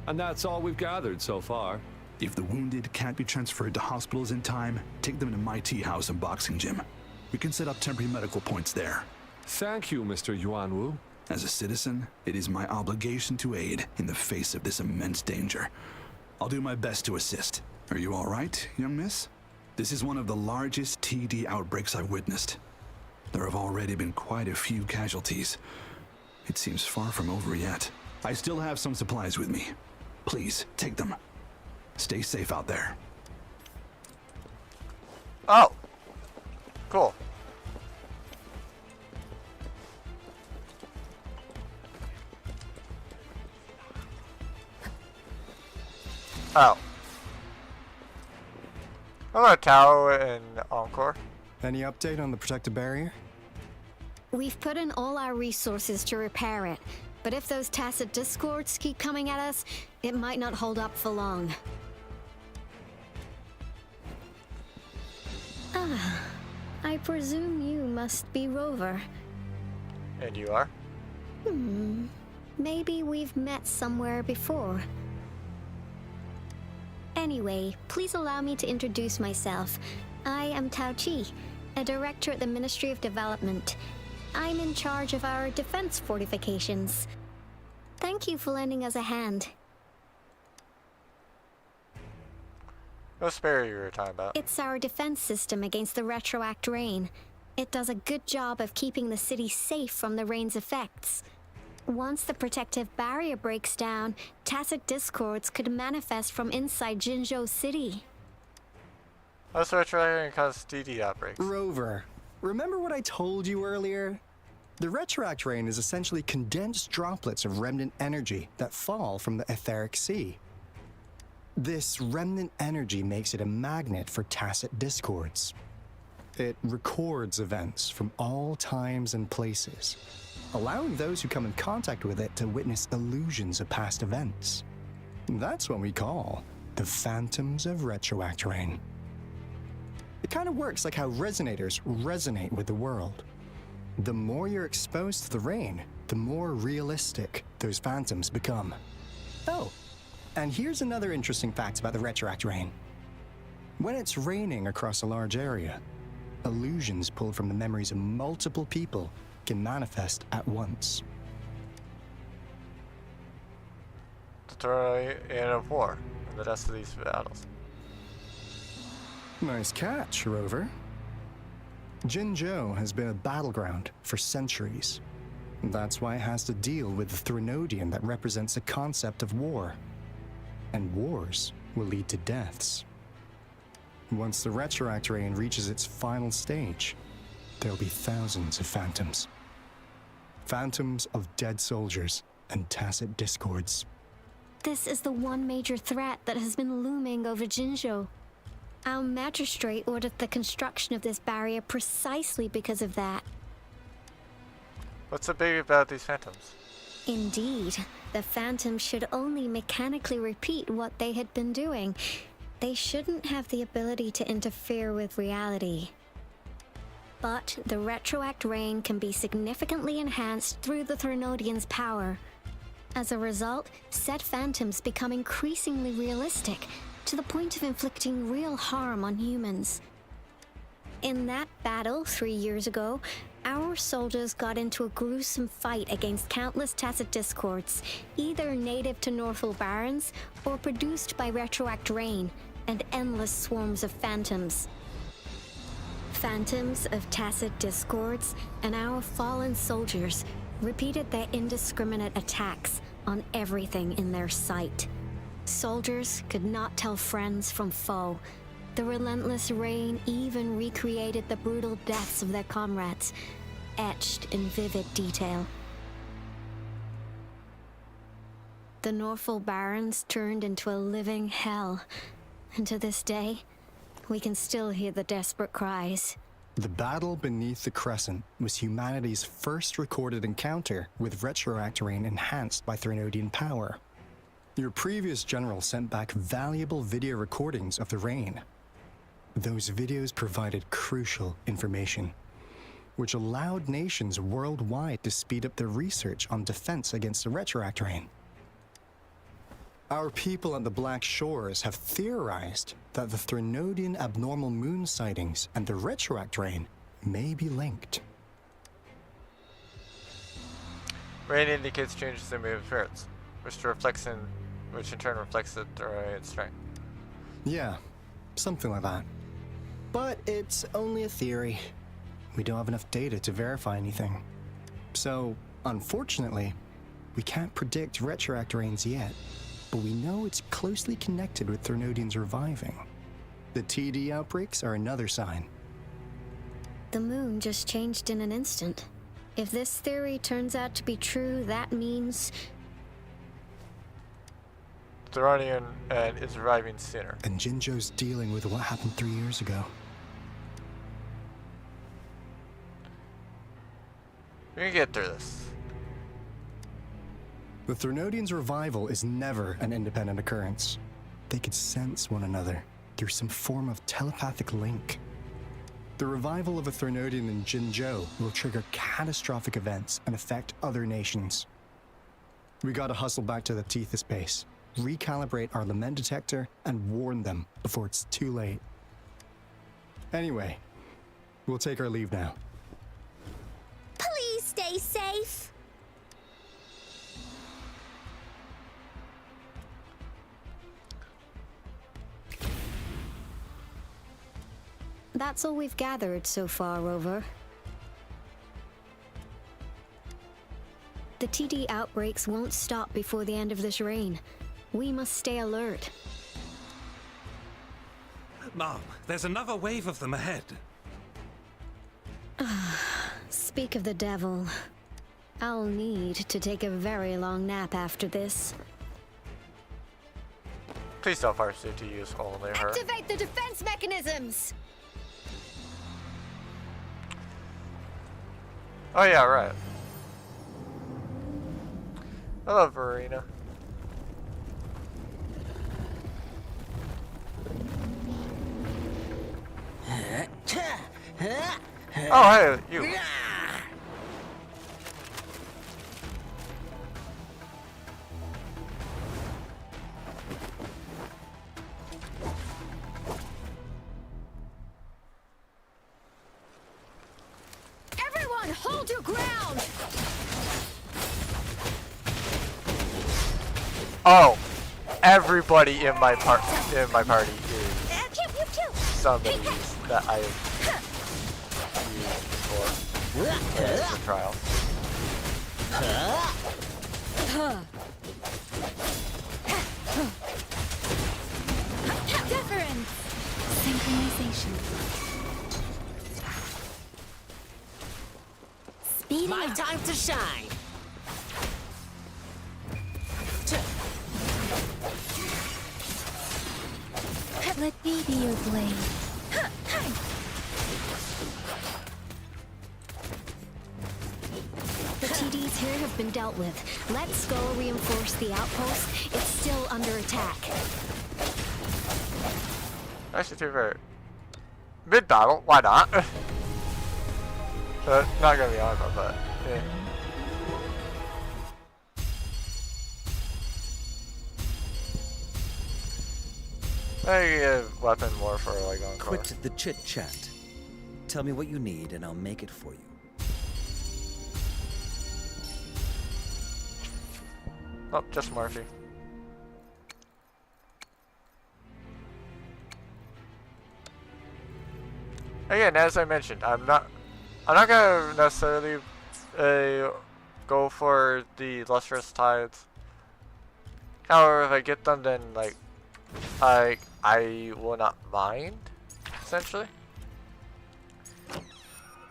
And that's all we've gathered so far. If the wounded can't be transferred to hospitals in time, take them to my tea house and boxing gym. We can set up temporary medical points there. Thank you, Mr. Yuanwu. As a citizen, it is my obligation to aid in the face of this immense danger. I'll do my best to assist. Are you all right, young miss? This is one of the largest TD outbreaks I've witnessed. There have already been quite a few casualties. It seems far from over yet. I still have some supplies with me. Please, take them. Stay safe out there. Oh! Cool. Oh. Hello, Tao and Encore. Any update on the protective barrier? We've put in all our resources to repair it, but if those tacit discords keep coming at us, it might not hold up for long. Ah, I presume you must be Rover. And you are? Maybe we've met somewhere before. Anyway, please allow me to introduce myself. I am Tao Chi, a director at the Ministry of Development. I'm in charge of our defense fortifications. Thank you for lending us a hand. What's barrier you were talking about? It's our defense system against the retroact rain. It does a good job of keeping the city safe from the rain's effects. Once the protective barrier breaks down, tacit discords could manifest from inside Jinzhou City. Let's try and cause TD outbreaks. Rover, remember what I told you earlier? The retroact rain is essentially condensed droplets of remnant energy that fall from the etheric sea. This remnant energy makes it a magnet for tacit discords. It records events from all times and places, allowing those who come in contact with it to witness illusions of past events. That's what we call the phantoms of Retroact Rain. It kind of works like how resonators resonate with the world. The more you're exposed to the rain, the more realistic those phantoms become. Oh, and here's another interesting fact about the Retroact Rain. When it's raining across a large area, illusions pulled from the memories of multiple people can manifest at once. The terrain of war and the rest of these battles. Nice catch, Rover. Jinzhou has been a battleground for centuries. That's why it has to deal with the Threnodian that represents the concept of war. And wars will lead to deaths. Once the Retroact Rain reaches its final stage, there'll be thousands of phantoms. Phantoms of dead soldiers and tacit discords. This is the one major threat that has been looming over Jinzhou. Our magistrate ordered the construction of this barrier precisely because of that. What's so big about these phantoms? Indeed, the phantoms should only mechanically repeat what they had been doing. They shouldn't have the ability to interfere with reality. But the Retroact Rain can be significantly enhanced through the Threnodian's power. As a result, said phantoms become increasingly realistic, to the point of inflicting real harm on humans. In that battle 3 years ago, our soldiers got into a gruesome fight against countless tacit discords, either native to Northal Barrens or produced by Retroact Rain, and endless swarms of phantoms. Phantoms of tacit discords and our fallen soldiers repeated their indiscriminate attacks on everything in their sight. Soldiers could not tell friends from foe. The relentless rain even recreated the brutal deaths of their comrades, etched in vivid detail. The Northal Barrens turned into a living hell, and to this day, we can still hear the desperate cries. The battle beneath the Crescent was humanity's first recorded encounter with Retroact Rain enhanced by Threnodian power. Your previous general sent back valuable video recordings of the rain. Those videos provided crucial information, which allowed nations worldwide to speed up their research on defense against the Retroact Rain. Our people at the Black Shores have theorized that the Threnodian abnormal moon sightings and the Retroact Rain may be linked. Rain indicates changes in movement appearance, which in turn reflects the terrain's strength. Yeah, something like that. But it's only a theory. We don't have enough data to verify anything. So, unfortunately, we can't predict Retroact Rains yet, but we know it's closely connected with Threnodians reviving. The TD outbreaks are another sign. The moon just changed in an instant. If this theory turns out to be true, that means Threnodian is reviving sooner. And Jinzhou's dealing with what happened 3 years ago. We can get through this. The Threnodians' revival is never an independent occurrence. They could sense one another through some form of telepathic link. The revival of a Threnodian in Jinzhou will trigger catastrophic events and affect other nations. We gotta hustle back to the Tethys base, recalibrate our lament detector, and warn them before it's too late. Anyway, we'll take our leave now. please stay safe. That's all we've gathered so far, Rover. The TD outbreaks won't stop before the end of this reign. We must stay alert. Mom, there's another wave of them ahead. Speak of the devil. I'll need to take a very long nap after this. Please don't force you to use only her. Activate the defense mechanisms! Oh yeah, right. Hello, Verena. Oh, hey, you. Everyone, hold your ground! Oh, everybody in my party is somebody that I have used before in the trial. Difference. Synchronization. Speeding My up. time to shine. Let me be your blade. The TDs here have been dealt with. Let's go reinforce the outpost. It's still under attack. Actually, to be fair, mid-battle, why not? Not gonna be on about that. Yeah. I get a weapon more for like on core. Quit the chit-chat. Tell me what you need and I'll make it for you. Oh, just Murphy. Again, as I mentioned, I'm not gonna necessarily go for the lustrous tides. However, if I get them, then like I will not mind. Essentially,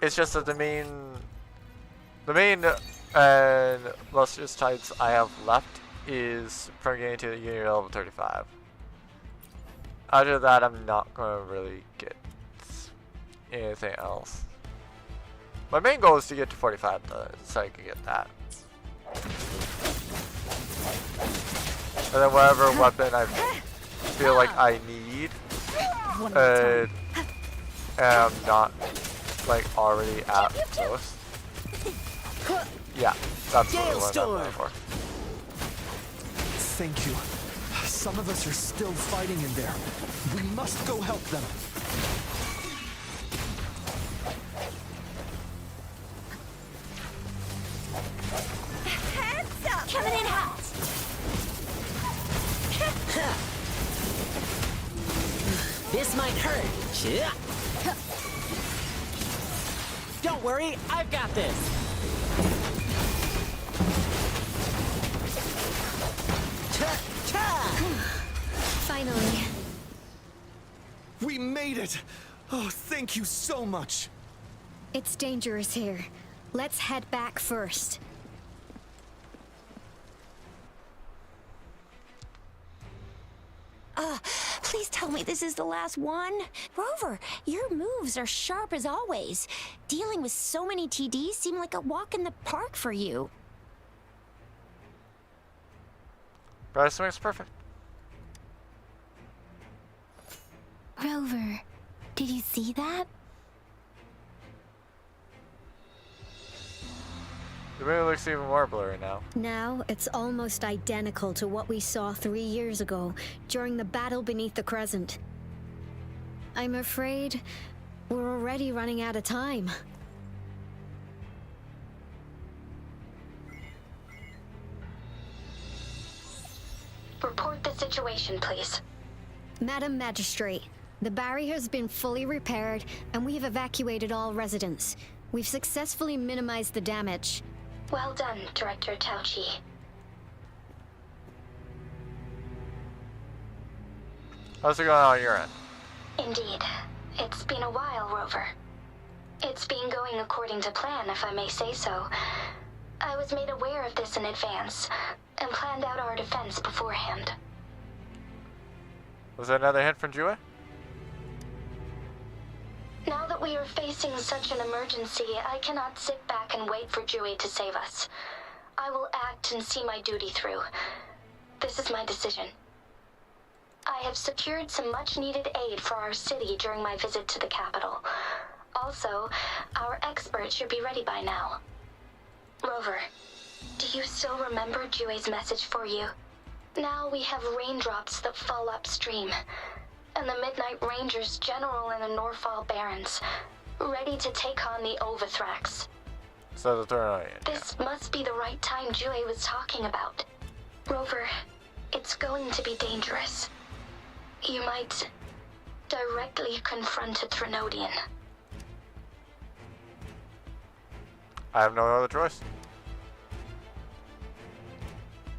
it's just that the main lustrous tides I have left is from getting to the unit level 35. After that, I'm not gonna really get anything else. My main goal is to get to 45 though, so I can get that. And then whatever weapon I feel like I need, and I'm not like already at close. Yeah, that's what I'm going for. Thank you. Some of us are still fighting in there. We must go help them. Heads up! Coming in hot! This might hurt. Don't worry, I've got this. Finally. We made it! Oh, thank you so much! It's dangerous here. Let's head back first. Please tell me this is the last one. Rover, your moves are sharp as always. Dealing with so many TDs seem like a walk in the park for you. Bryce makes perfect. Rover, did you see that? The movie looks even more blurry now. Now, it's almost identical to what we saw 3 years ago, during the battle beneath the Crescent. I'm afraid we're already running out of time. Report the situation, please. Madam Magistrate, the barrier has been fully repaired, and we have evacuated all residents. We've successfully minimized the damage. Well done, Director Tauchi. How's it going on your end? Indeed. It's been a while, Rover. It's been going according to plan, if I may say so. I was made aware of this in advance, and planned out our defense beforehand. Was there another hint from Jue? Now that we are facing such an emergency, I cannot sit back and wait for Jue to save us. I will act and see my duty through. This is my decision. I have secured some much-needed aid for our city during my visit to the capital. All Also, our expert should be ready by now. Rover, do you still remember Jue's message for you? Now we have raindrops that fall upstream, and the Midnight Rangers general in the Norfall Barrens, ready to take on the Overthrax. So the turn on it. This must be the right time Jue was talking about. Rover, it's going to be dangerous. You might directly confront a Trinodian. I have no other choice.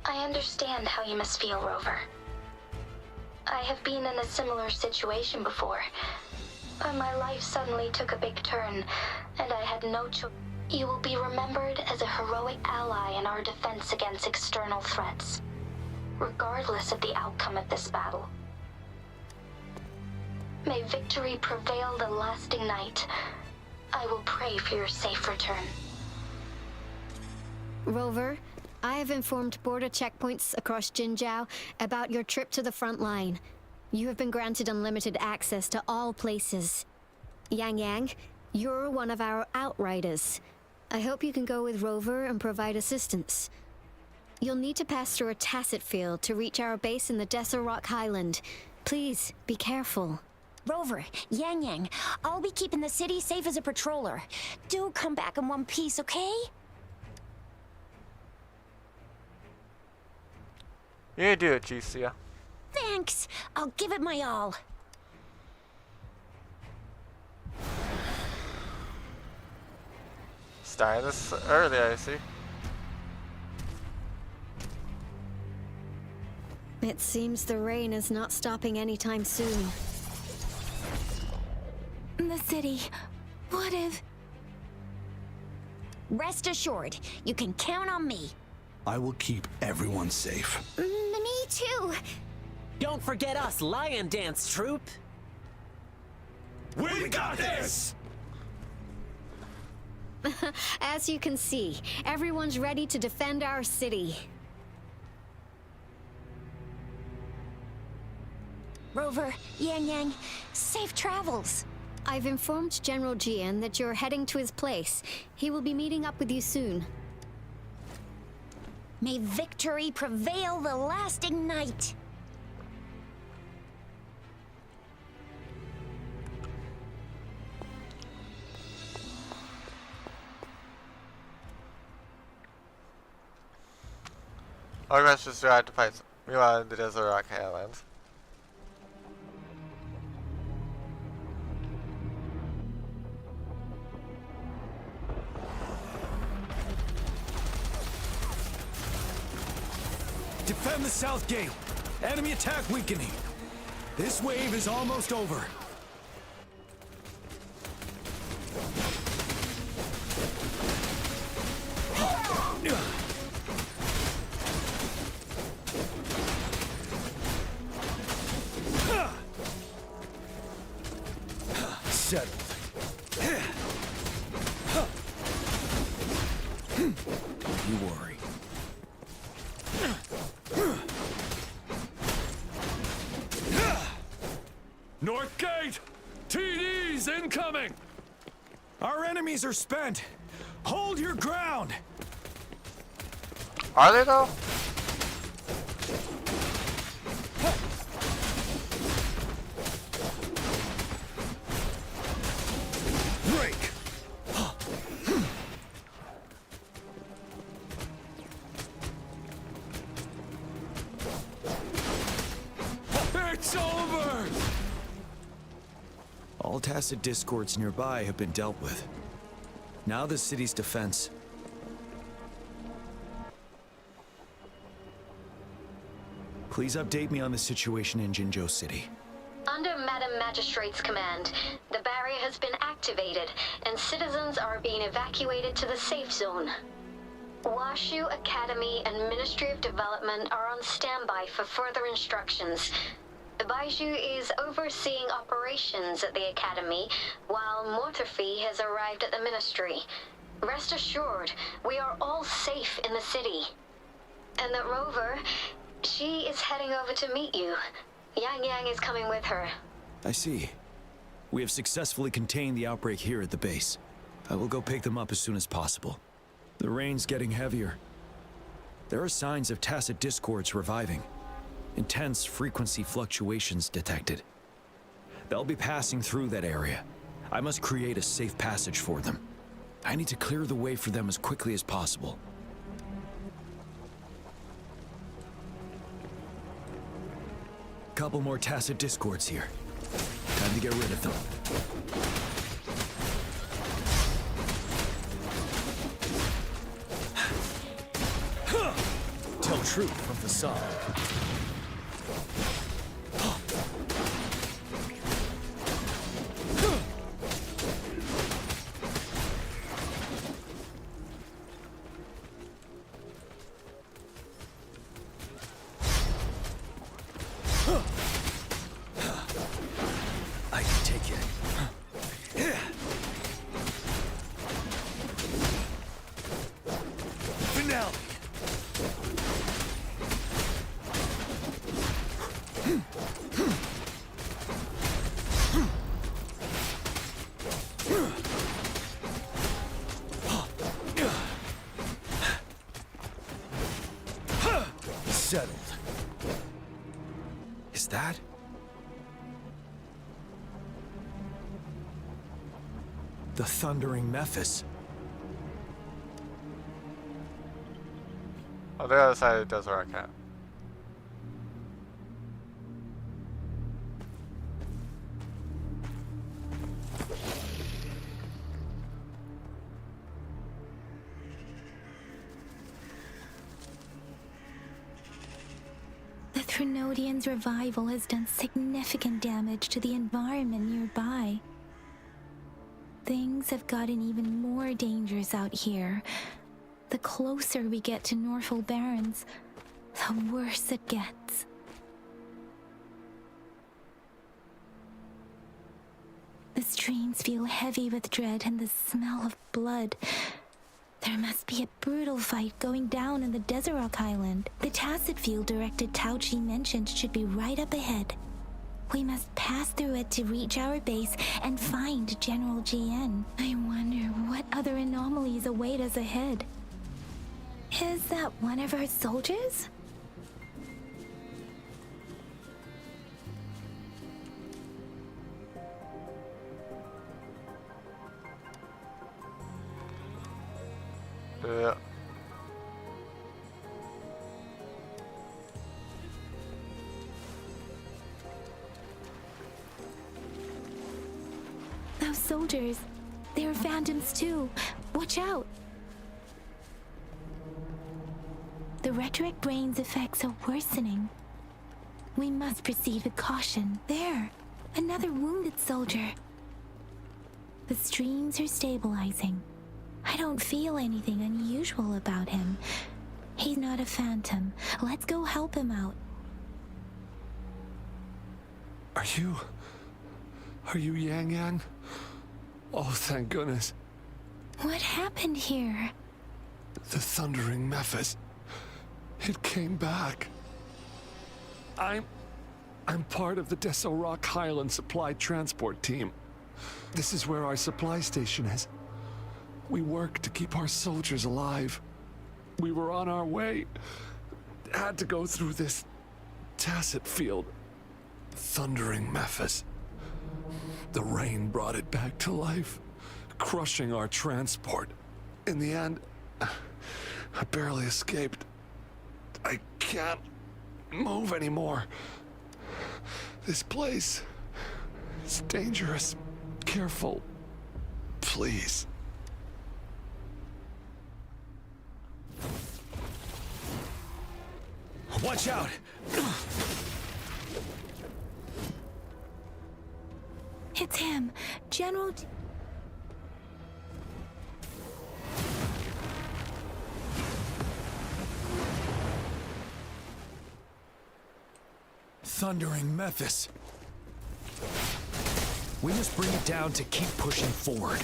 I understand how you must feel, Rover. I have been in a similar situation before, but my life suddenly took a big turn, and I had no choice. You will be remembered as a heroic ally in our defense against external threats, regardless of the outcome of this battle. May victory prevail the lasting night. I will pray for your safe return. Rover, I have informed border checkpoints across Jinzhou about your trip to the front line. You have been granted unlimited access to all places. Yang Yang, you're one of our outriders. I hope you can go with Rover and provide assistance. You'll need to pass through a tacit field to reach our base in the Desert Rock Highland. Please, be careful. Rover, Yang Yang, I'll be keeping the city safe as a patroller. Do come back in one piece, okay? You do it, Gicia. Thanks. I'll give it my all. Starting this early, I see. It seems the rain is not stopping anytime soon. The city. What if... Rest assured, you can count on me. I will keep everyone safe. Me too. Don't forget us, Lion Dance Troop. We got this! As you can see, everyone's ready to defend our city. Rover, Yang Yang, safe travels. I've informed General Jian that you're heading to his place. He will be meeting up with you soon. May victory prevail the lasting night. Our guys just tried to fight meanwhile in the Desert Rock Highlands. Defend the south gate. Enemy attack weakening. This wave is almost over. Settled. You worry. North Gate! TDs incoming! Our enemies are spent. Hold your ground. Are they though? Break. It's over! All tacit discords nearby have been dealt with. Now the city's defense. Please update me on the situation in Jinzhou City. Under Madam Magistrate's command, the barrier has been activated, and citizens are being evacuated to the safe zone. Washu Academy and Ministry of Development are on standby for further instructions. Baiju is overseeing operations at the Academy, while Mortherfee has arrived at the Ministry. Rest assured, we are all safe in the city. And that Rover, she is heading over to meet you. Yang Yang is coming with her. I see. We have successfully contained the outbreak here at the base. I will go pick them up as soon as possible. The rain's getting heavier. There are signs of tacit discords reviving. Intense frequency fluctuations detected. They'll be passing through that area. I must create a safe passage for them. I need to clear the way for them as quickly as possible. Couple more tacit discords here. Time to get rid of them. Tell truth from facade. I can take it. Finale. Settled. Is that? The Thundering Memphis. On the other side, it does where I can. The Threnodian's revival has done significant damage to the environment nearby. Things have gotten even more dangerous out here. The closer we get to Norfolk Barrens, the worse it gets. The streams feel heavy with dread and the smell of blood. There must be a brutal fight going down in the Desert Island. The tacit field director Tauchi mentioned should be right up ahead. We must pass through it to reach our base and find General GN. I wonder what other anomalies await us ahead. Is that one of our soldiers? Yeah. Those soldiers, they are phantoms too. Watch out! The retroact brain's effects are worsening. We must proceed with caution. There, another wounded soldier. The streams are stabilizing. I don't feel anything unusual about him. He's not a phantom. Let's go help him out. Are you Yang Yang? Oh, thank goodness. What happened here? The Thundering Memphis. It came back. I'm part of the Deso Rock Highland Supply Transport Team. This is where our supply station is. We work to keep our soldiers alive. We were on our way. Had to go through this tacit field. Thundering Memphis. The rain brought it back to life, crushing our transport. In the end, I barely escaped. I can't move anymore. This place is dangerous. Careful, please. Watch out! It's him, General... Thundering Memphis. We must bring it down to keep pushing forward.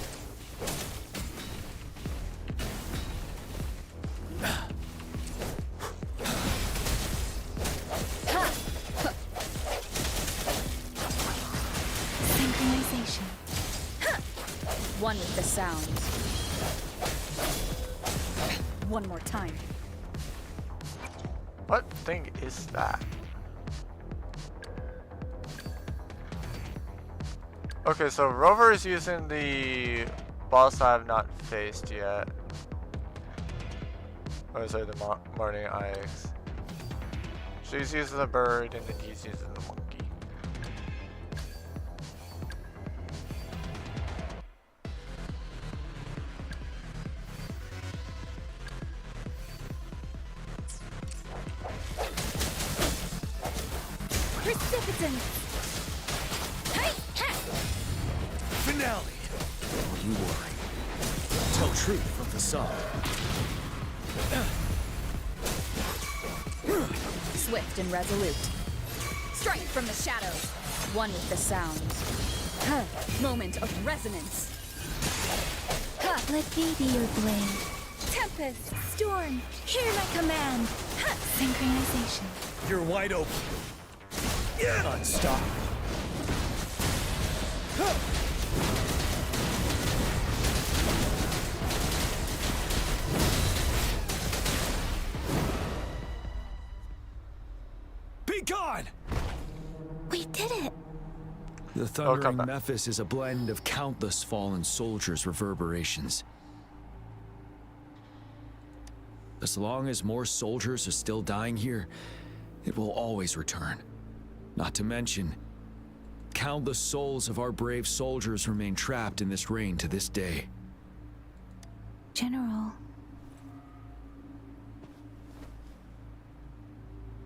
Synchronization. One with the sounds. One more time. What thing is that? Okay, so Rover is using the boss I have not faced yet. Oh, sorry, the Morning Ix. She's using the bird, and then he's using the monkey. Precipitant! Finale! Don't you worry. Tell truth from facade. Swift and resolute. Strike from the shadows. One with the sounds. Moment of resonance. Let me be your blade. Tempest, storm, hear my command. Synchronization. You're wide open. Unstoppable. Be gone! We did it! The thundering Memphis is a blend of countless fallen soldiers' reverberations. As long as more soldiers are still dying here, it will always return. Not to mention, countless souls of our brave soldiers remain trapped in this rain to this day. General.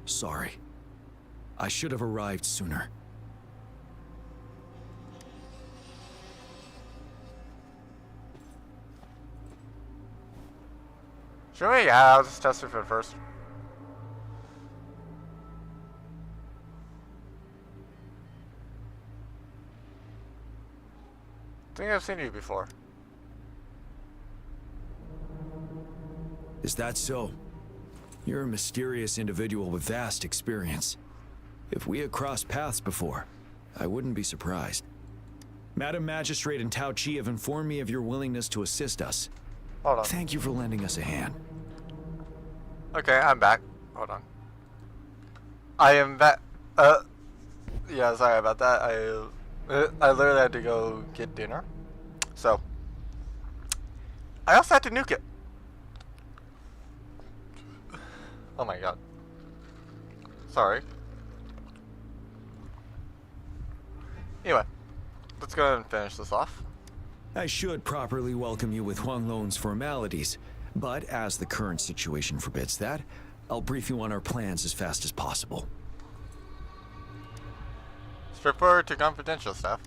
Sorry. I should have arrived sooner. Should we? Yeah, I'll just test it for first. I think I've seen you before. Is that so? You're a mysterious individual with vast experience. If we had crossed paths before, I wouldn't be surprised. Madam Magistrate and Tao Chi have informed me of your willingness to assist us. Hold on. Thank you for lending us a hand. Okay, I'm back. Hold on. I am back. Yeah, sorry about that. I literally had to go get dinner. So, I also had to nuke it. Oh my god. Sorry. Anyway, let's go ahead and finish this off. I should properly welcome you with Huang Lon's formalities, but as the current situation forbids that, I'll brief you on our plans as fast as possible. Straightforward to confidential stuff.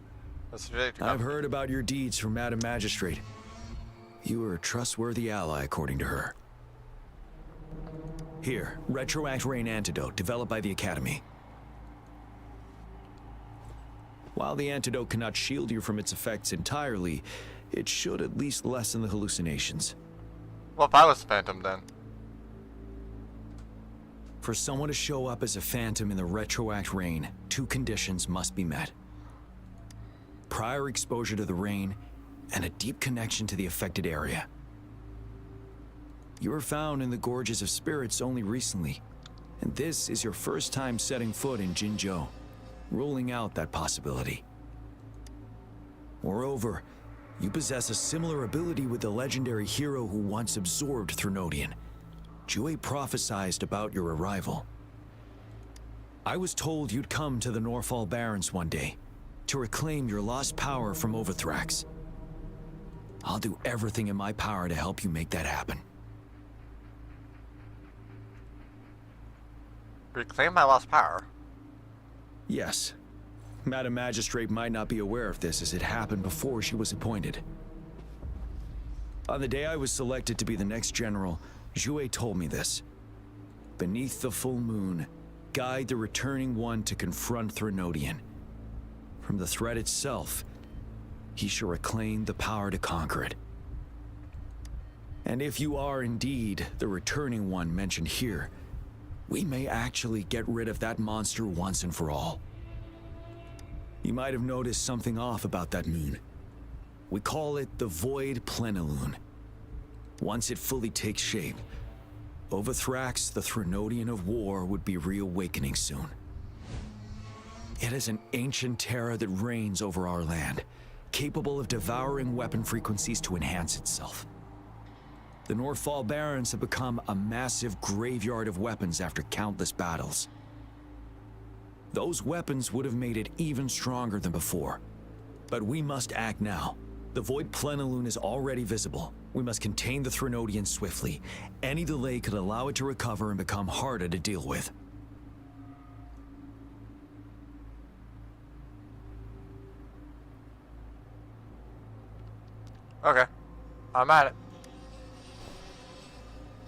I've heard about your deeds from Madam Magistrate. You are a trustworthy ally, according to her. Here, Retroact Rain Antidote, developed by the Academy. While the antidote cannot shield you from its effects entirely, it should at least lessen the hallucinations. Well, if I was Phantom, then. For someone to show up as a phantom in the Retroact Rain, two conditions must be met. Prior exposure to the rain, and a deep connection to the affected area. You were found in the Gorges of Spirits only recently, and this is your first time setting foot in Jinzhou, ruling out that possibility. Moreover, you possess a similar ability with the legendary hero who once absorbed Threnodian. Jue prophesized about your arrival. I was told you'd come to the Norfall Barrens one day, to reclaim your lost power from Overthrax. I'll do everything in my power to help you make that happen. Reclaim my lost power? Yes. Madam Magistrate might not be aware of this as it happened before she was appointed. On the day I was selected to be the next general, Jue told me this. Beneath the full moon, guide the returning one to confront Threnodian. From the threat itself, he shall reclaim the power to conquer it. And if you are indeed the returning one mentioned here, we may actually get rid of that monster once and for all. You might have noticed something off about that moon. We call it the Void Plenilune. Once it fully takes shape, Overthrax, the Threnodian of War, would be reawakening soon. It is an ancient terror that reigns over our land, capable of devouring weapon frequencies to enhance itself. The Northfall Barrens have become a massive graveyard of weapons after countless battles. Those weapons would have made it even stronger than before. But we must act now. The Void Plenilune is already visible. We must contain the Threnodian swiftly. Any delay could allow it to recover and become harder to deal with. Okay. I'm at it.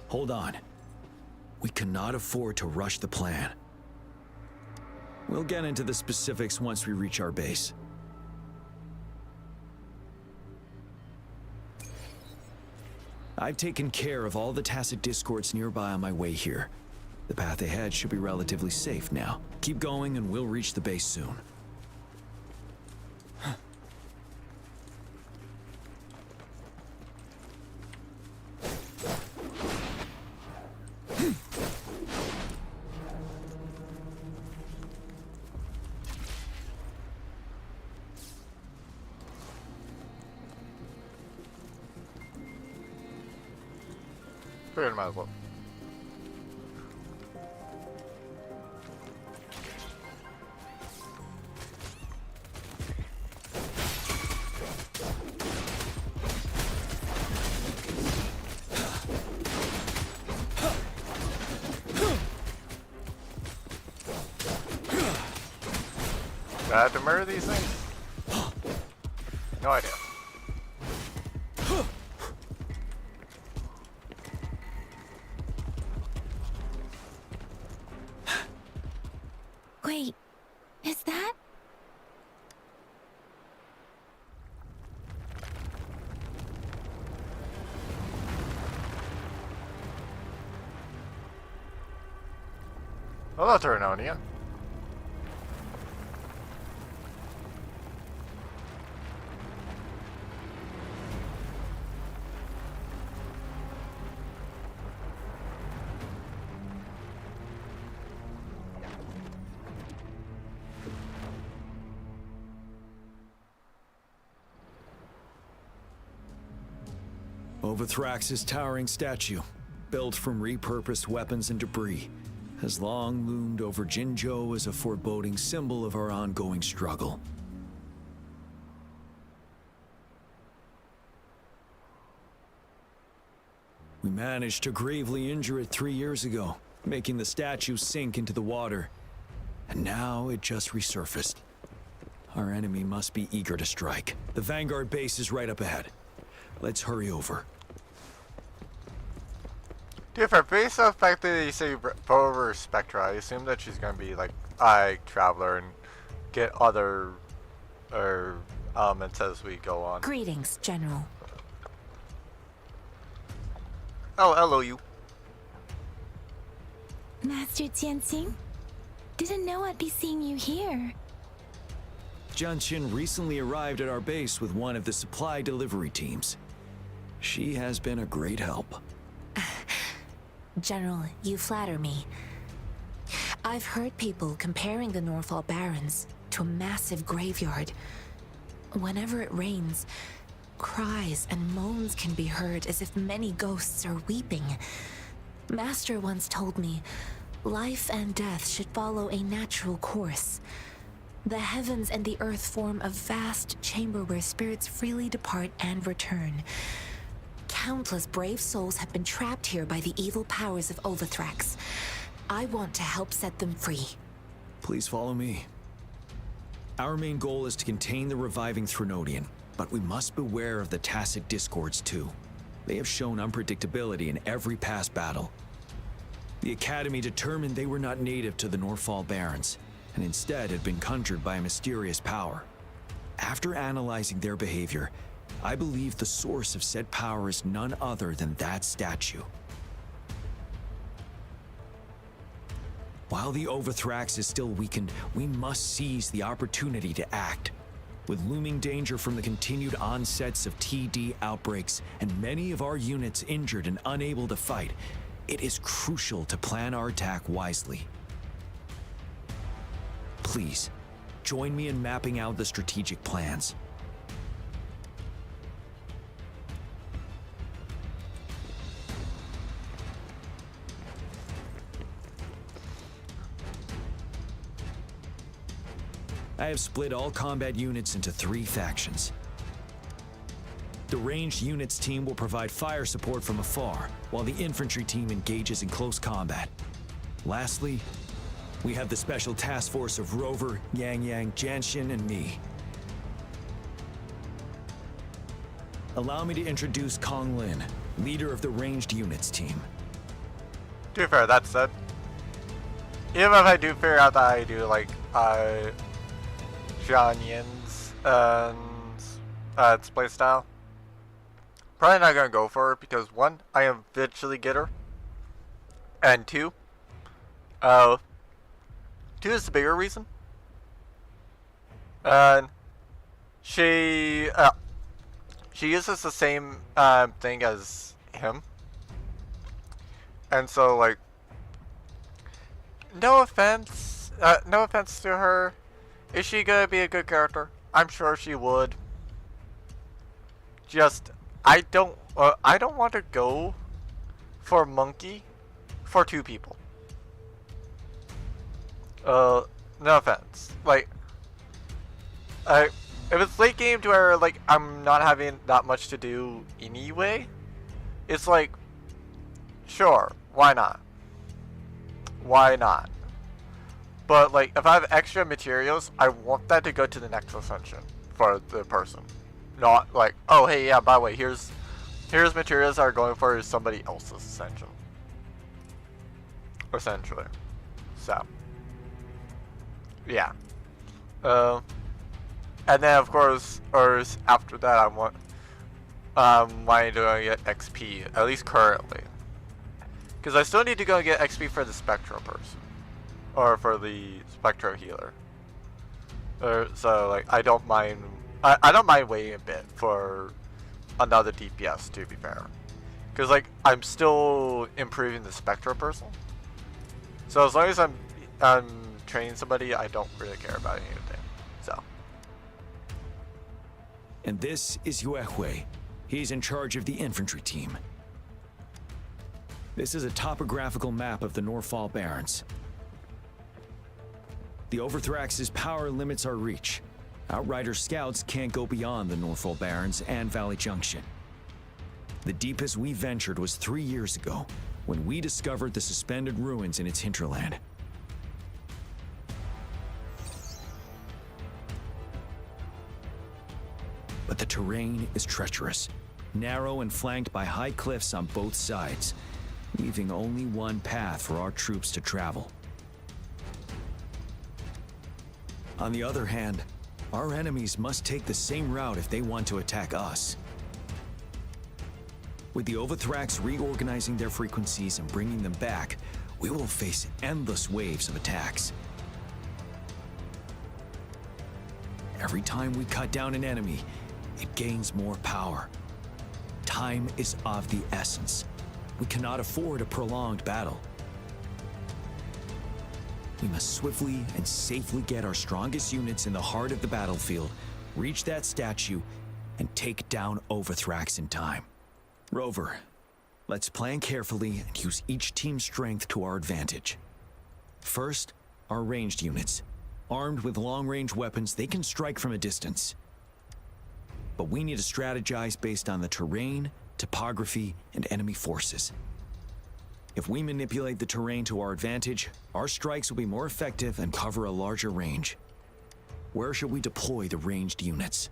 Hold on. We cannot afford to rush the plan. We'll get into the specifics once we reach our base. I've taken care of all the tacit discords nearby on my way here. The path ahead should be relatively safe now. Keep going and we'll reach the base soon. Figured might as well. Do I have to murder these things? No idea. Wait, is that? Hello, Terranonia. Overthrax's towering statue, built from repurposed weapons and debris, has long loomed over Jinzhou as a foreboding symbol of our ongoing struggle. We managed to gravely injure it 3 years ago, making the statue sink into the water. And now it just resurfaced. Our enemy must be eager to strike. The Vanguard base is right up ahead. Let's hurry over. Dude, for based off the fact that you say over Spectra, I assume that she's gonna be like a traveler and get other elements as we go on. Greetings, General. Oh, hello you. Master Jianxing? Didn't know I'd be seeing you here. Jianqin recently arrived at our base with one of the supply delivery teams. She has been a great help. General, you flatter me. I've heard people comparing the Northfall Barrens to a massive graveyard. Whenever it rains, cries and moans can be heard as if many ghosts are weeping. Master once told me, life and death should follow a natural course. The heavens and the earth form a vast chamber where spirits freely depart and return. Countless brave souls have been trapped here by the evil powers of Overthrax. I want to help set them free. Please follow me. Our main goal is to contain the reviving Threnodian, but we must beware of the tacit discords too. They have shown unpredictability in every past battle. The Academy determined they were not native to the Northfall Barrens, and instead had been conjured by a mysterious power. After analyzing their behavior, I believe the source of said power is none other than that statue. While the Overthrax is still weakened, we must seize the opportunity to act. With looming danger from the continued onsets of TD outbreaks and many of our units injured and unable to fight, it is crucial to plan our attack wisely. Please, join me in mapping out the strategic plans. I have split all combat units into 3 factions. The ranged units team will provide fire support from afar, while the infantry team engages in close combat. Lastly, we have the special task force of Rover, Yang Yang, Janshin, and me. Allow me to introduce Kong Lin, leader of the ranged units team. To be fair, that said, even if I do figure out that I do like Zhang Yin's display style, probably not gonna go for it because 1, I am eventually get her, and 2 is the bigger reason. And she uses the same thing as him, and so like, no offense to her. Is she gonna be a good character? I'm sure she would. Just, I don't want to go for Monkey for 2 people. No offense. Like, if it's late game to where like I'm not having that much to do anyway, it's like, sure, why not? Why not? But like, if I have extra materials, I want that to go to the next ascension for the person. Not like, oh hey, yeah, by the way, here's materials that are going for somebody else's ascension. Essentially. So, yeah. And then of course, or after that, I want wanting to get XP, at least currently, because I still need to go get XP for the Spectro person. Or for the Spectro healer. So like, I don't mind waiting a bit for another DPS, to be fair, because like I'm still improving the Spectro person. So as long as I'm training somebody, I don't really care about anything. So. And this is Yuehui. He's in charge of the infantry team. This is a topographical map of the Norfall Barrens. The Overthrax's power limits our reach. Outrider scouts can't go beyond the Norfall Barrens and Valley Junction. The deepest we ventured was 3 years ago, when we discovered the suspended ruins in its hinterland. But the terrain is treacherous, narrow and flanked by high cliffs on both sides, leaving only one path for our troops to travel. On the other hand, our enemies must take the same route if they want to attack us. With the Overthrax reorganizing their frequencies and bringing them back, we will face endless waves of attacks. Every time we cut down an enemy, it gains more power. Time is of the essence. We cannot afford a prolonged battle. We must swiftly and safely get our strongest units in the heart of the battlefield, reach that statue, and take down Overthrax in time. Rover, let's plan carefully and use each team's strength to our advantage. First, our ranged units. Armed with long-range weapons, they can strike from a distance. But we need to strategize based on the terrain, topography, and enemy forces. If we manipulate the terrain to our advantage, our strikes will be more effective and cover a larger range. Where should we deploy the ranged units?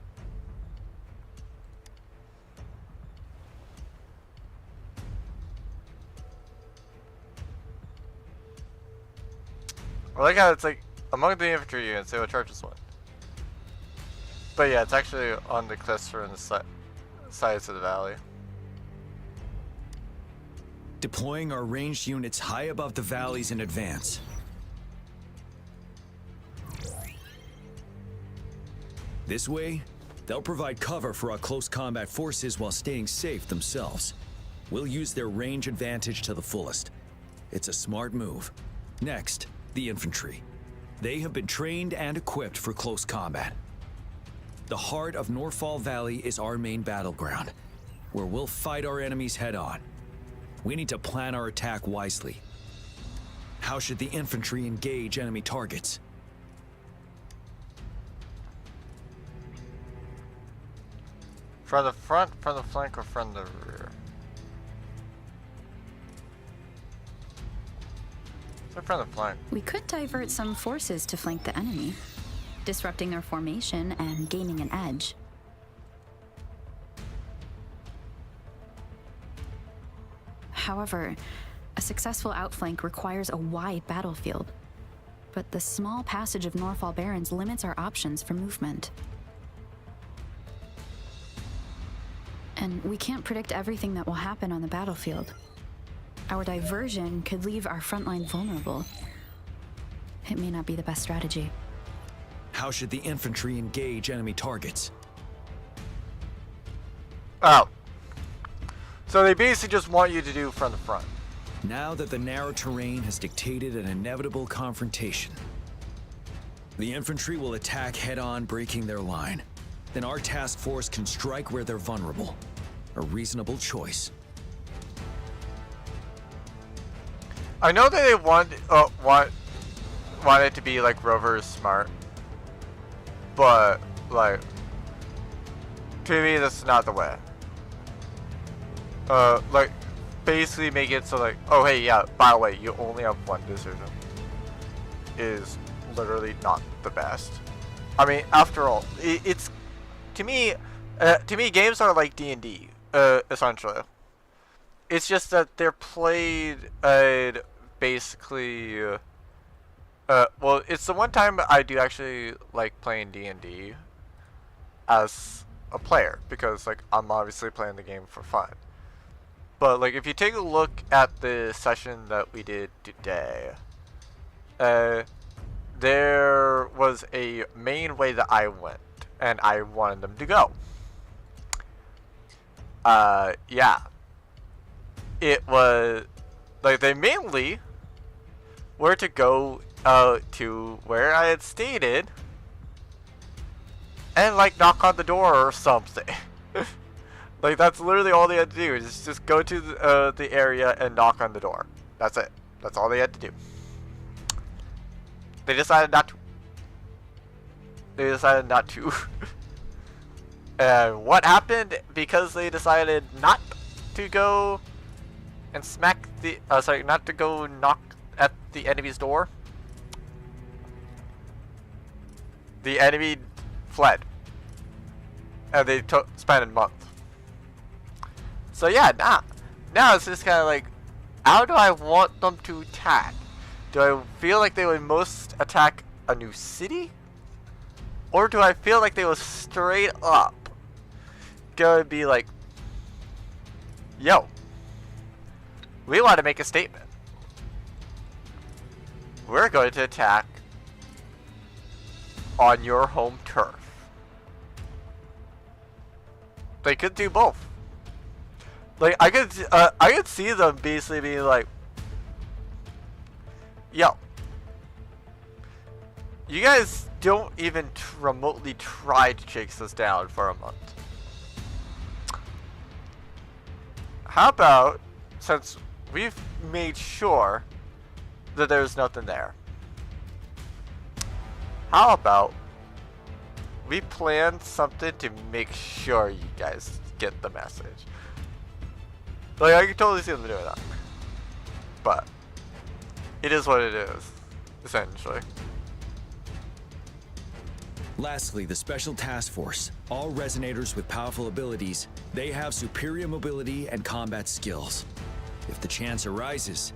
I like how it's like, among the infantry units, they will charge this one. But yeah, it's actually on the cliffs or on the sides of the valley. Deploying our ranged units high above the valleys in advance. This way, they'll provide cover for our close combat forces while staying safe themselves. We'll use their range advantage to the fullest. It's a smart move. Next, the infantry. They have been trained and equipped for close combat. The heart of Norfall Valley is our main battleground, where we'll fight our enemies head-on. We need to plan our attack wisely. How should the infantry engage enemy targets? From the front, from the flank, or from the rear? So from the flank. We could divert some forces to flank the enemy, disrupting their formation and gaining an edge. However, a successful outflank requires a wide battlefield, but the small passage of Norfall Barrens limits our options for movement. And we can't predict everything that will happen on the battlefield. Our diversion could leave our front line vulnerable. It may not be the best strategy. How should the infantry engage enemy targets? Oh. So they basically just want you to do from the front. Now that the narrow terrain has dictated an inevitable confrontation, the infantry will attack head-on, breaking their line. Then our task force can strike where they're vulnerable. A reasonable choice. I know that they want it to be like Rover is smart, but like to me that's not the way. Like basically make it so like, oh hey, yeah, by the way, you only have one decision is literally not the best. I mean, after all, it's to me games are like D&D, essentially. It's just that they're played basically well, it's the one time I do actually like playing D&D as a player, because like I'm obviously playing the game for fun. But like if you take a look at the session that we did today, there was a main way that I went and I wanted them to go. Yeah. It was like they mainly were to go to where I had stated and like knock on the door or something. Like that's literally all they had to do, is just go to the area and knock on the door. That's it. That's all they had to do. They decided not to. They decided not to. And what happened because they decided not to go and smack the not to go knock at the enemy's door? The enemy fled, and they spent a month. So yeah, now it's just kind of like, how do I want them to attack? Do I feel like they would most attack a new city? Or do I feel like they would straight up go be like, yo, we want to make a statement. We're going to attack on your home turf. They could do both. Like I could see them basically being like, yo, you guys don't even remotely try to chase us down for a month. How about, since we've made sure that there's nothing there, how about we plan something to make sure you guys get the message? Like, I can totally see them doing that. But it is what it is, essentially. Lastly, the Special Task Force. All Resonators with powerful abilities, they have superior mobility and combat skills. If the chance arises,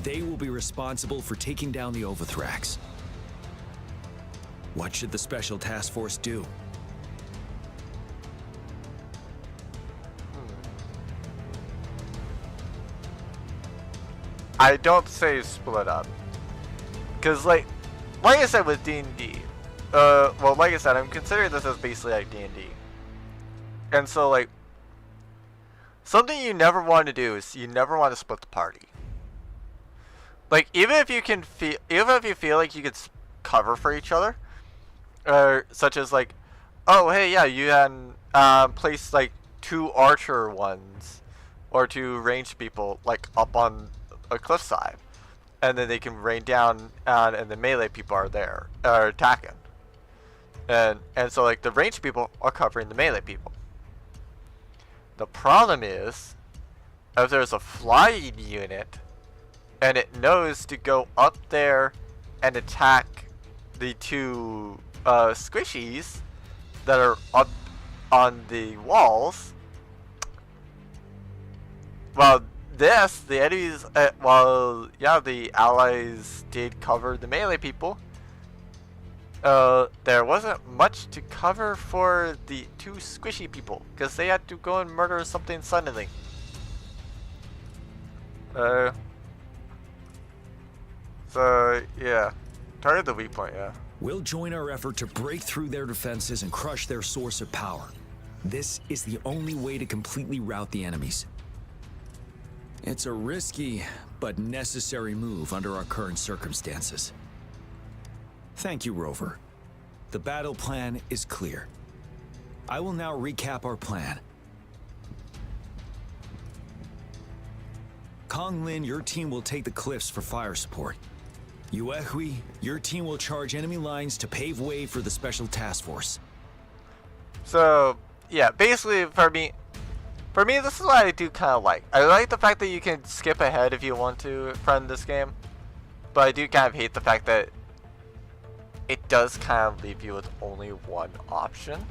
they will be responsible for taking down the Overthrax. What should the Special Task Force do? I don't say split up, because like I said with D&D, well, like I said, I'm considering this as basically like D&D. And so, like, something you never want to do is you never want to split the party. Like, even if you feel like you could cover for each other, such as like, oh hey, yeah, you had placed like 2 archer ones or 2 ranged people like up on a cliffside, and then they can rain down, and the melee people are there, are attacking, and so like the ranged people are covering the melee people. The problem is, if there's a flying unit, and it knows to go up there and attack the 2 squishies that are up on the walls, well, the enemies, the allies did cover the melee people, there wasn't much to cover for the 2 squishy people, because they had to go and murder something suddenly. So, yeah. Target the weak point, yeah. We'll join our effort to break through their defenses and crush their source of power. This is the only way to completely rout the enemies. It's a risky, but necessary move under our current circumstances. Thank you, Rover. The battle plan is clear. I will now recap our plan. Kong Lin, your team will take the cliffs for fire support. Yuehui, your team will charge enemy lines to pave way for the special task force. So, yeah, basically for me, this is what I do kind of like. I like the fact that you can skip ahead if you want to from this game, but I do kind of hate the fact that it does kind of leave you with only one option.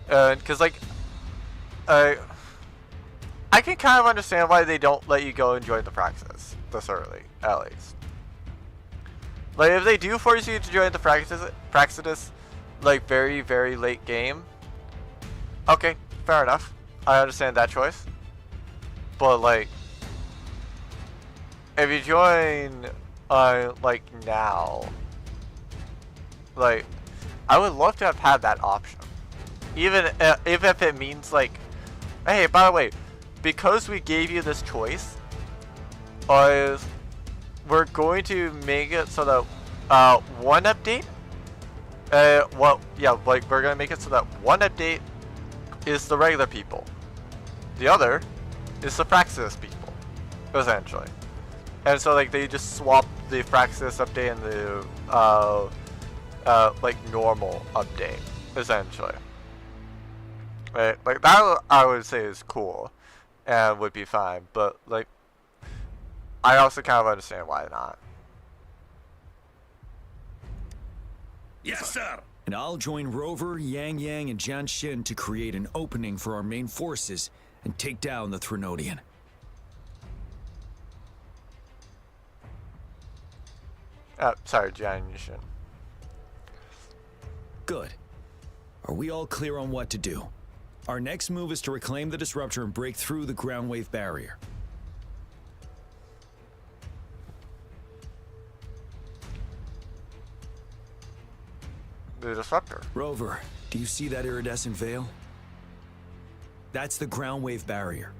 Because, like, I can kind of understand why they don't let you go and join the practice this early, at least. Like, if they do force you to join the practice, like, very, very late game, okay, fair enough. I understand that choice. But, like, if you join, like, now, like, I would love to have had that option. Even if it means, like, hey, by the way, because we gave you this choice, we're going to make it so that one update, we're gonna make it so that one update is the regular people, the other is the Praxis people, essentially. And so, like, they just swap the Praxis update and the like normal update, essentially. Right? Like, that I would say is cool and would be fine, but, like, I also kind of understand why not. Yes, sir. And I'll join Rover, Yang Yang, and Jian Xin to create an opening for our main forces and take down the Threnodian. Sorry, Jian Xin. Good. Are we all clear on what to do? Our next move is to reclaim the disruptor and break through the ground wave barrier. The disruptor. Rover, do you see that iridescent veil? That's the ground wave barrier.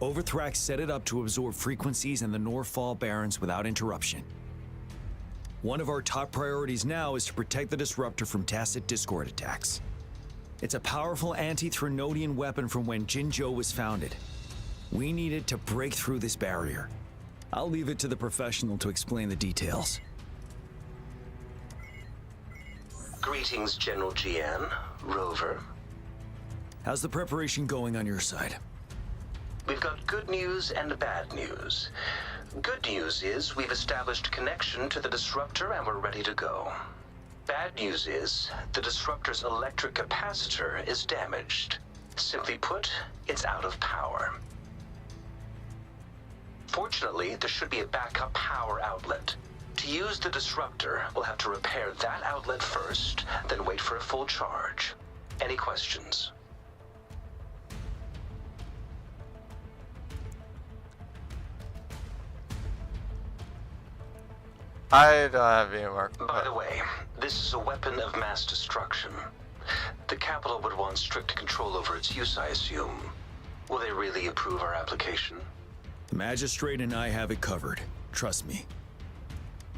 Overthrax set it up to absorb frequencies in the Norfall Barrens without interruption. One of our top priorities now is to protect the disruptor from tacit Discord attacks. It's a powerful anti-Threnodian weapon from when Jinzhou was founded. We need it to break through this barrier. I'll leave it to the professional to explain the details. Greetings, General Jian, Rover. How's the preparation going on your side? We've got good news and bad news. Good news is we've established connection to the disruptor and we're ready to go. Bad news is the disruptor's electric capacitor is damaged. Simply put, it's out of power. Fortunately, there should be a backup power outlet. To use the disruptor, we'll have to repair that outlet first, then wait for a full charge. Any questions? I don't have any more. By the way, this is a weapon of mass destruction. The capital would want strict control over its use, I assume. Will they really approve our application? The magistrate and I have it covered. Trust me.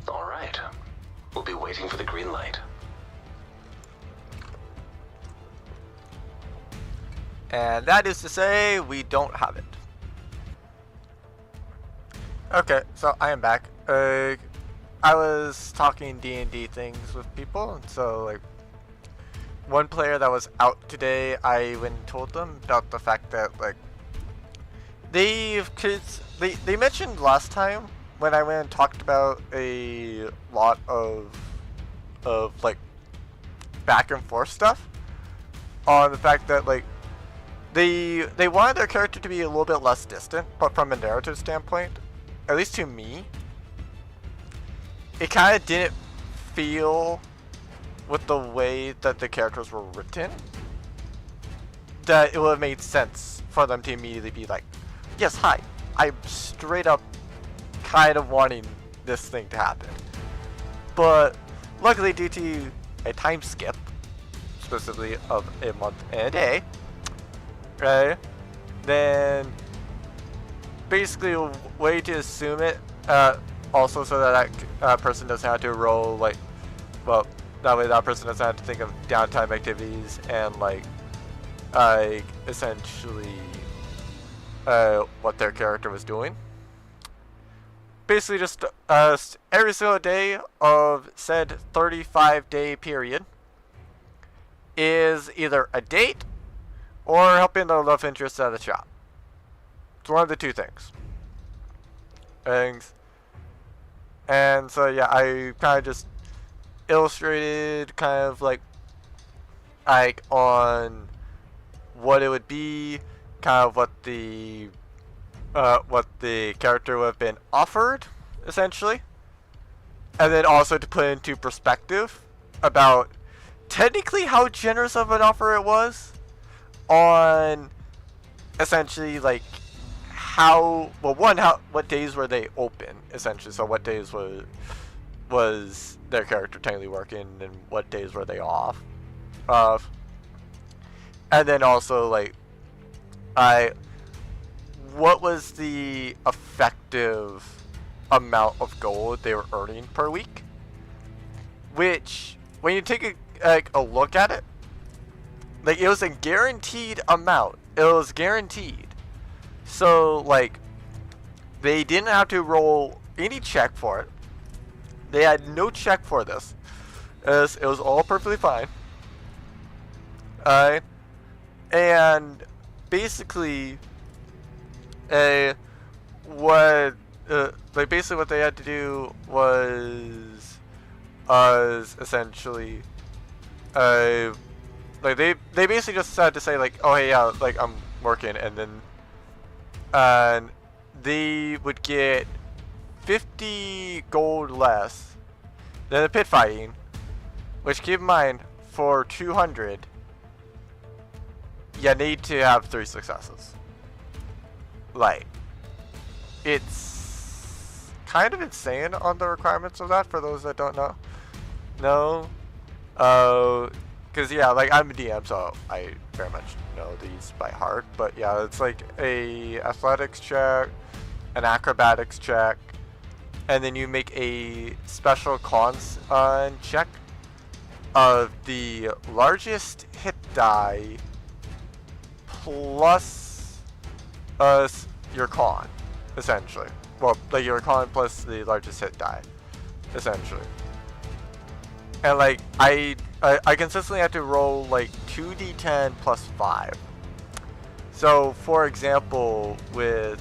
All right. We'll be waiting for the green light. And that is to say, we don't have it. Okay, so I am back. I was talking D&D things with people, and so like one player that was out today, I went and told them about the fact that like they mentioned last time when I went and talked about a lot of like back and forth stuff on the fact that like they wanted their character to be a little bit less distant, but from a narrative standpoint, at least to me, it kind of didn't feel with the way that the characters were written that it would have made sense for them to immediately be like, yes, hi, I'm straight up kind of wanting this thing to happen. But luckily, due to a time skip, specifically of a month and a day, right, then basically a way to assume it, also so that that person doesn't have to roll, like, well, that way that person doesn't have to think of downtime activities and like essentially what their character was doing. Basically just every single day of said 35-day period is either a date or helping the love interest at the shop. It's one of the two things. And so yeah, I kind of just illustrated kind of like on what it would be, kind of what the character would have been offered, essentially, and then also to put into perspective about technically how generous of an offer it was on essentially like what days were they open, essentially, so what days was their character technically working and what days were they off of, and then also like what was the effective amount of gold they were earning per week, which when you take a look at it, like it was a guaranteed amount. It was guaranteed. So like they didn't have to roll any check for it. They had no check for this. It was all perfectly fine. And basically, what they had to do was essentially, like they basically just had to say like, oh hey, yeah, like I'm working, and then they would get 50 gold less than the pit fighting, which, keep in mind, for 200 you need to have 3 successes. Like, it's kind of insane on the requirements of that, for those that don't know. Because yeah, like I'm a DM, so I very much know these by heart, but yeah, it's like a athletics check, an acrobatics check, and then you make a special cons check of the largest hit die plus your con, essentially. Well, like your con plus the largest hit die, essentially. And like I consistently have to roll like 2d10 plus 5. So for example, with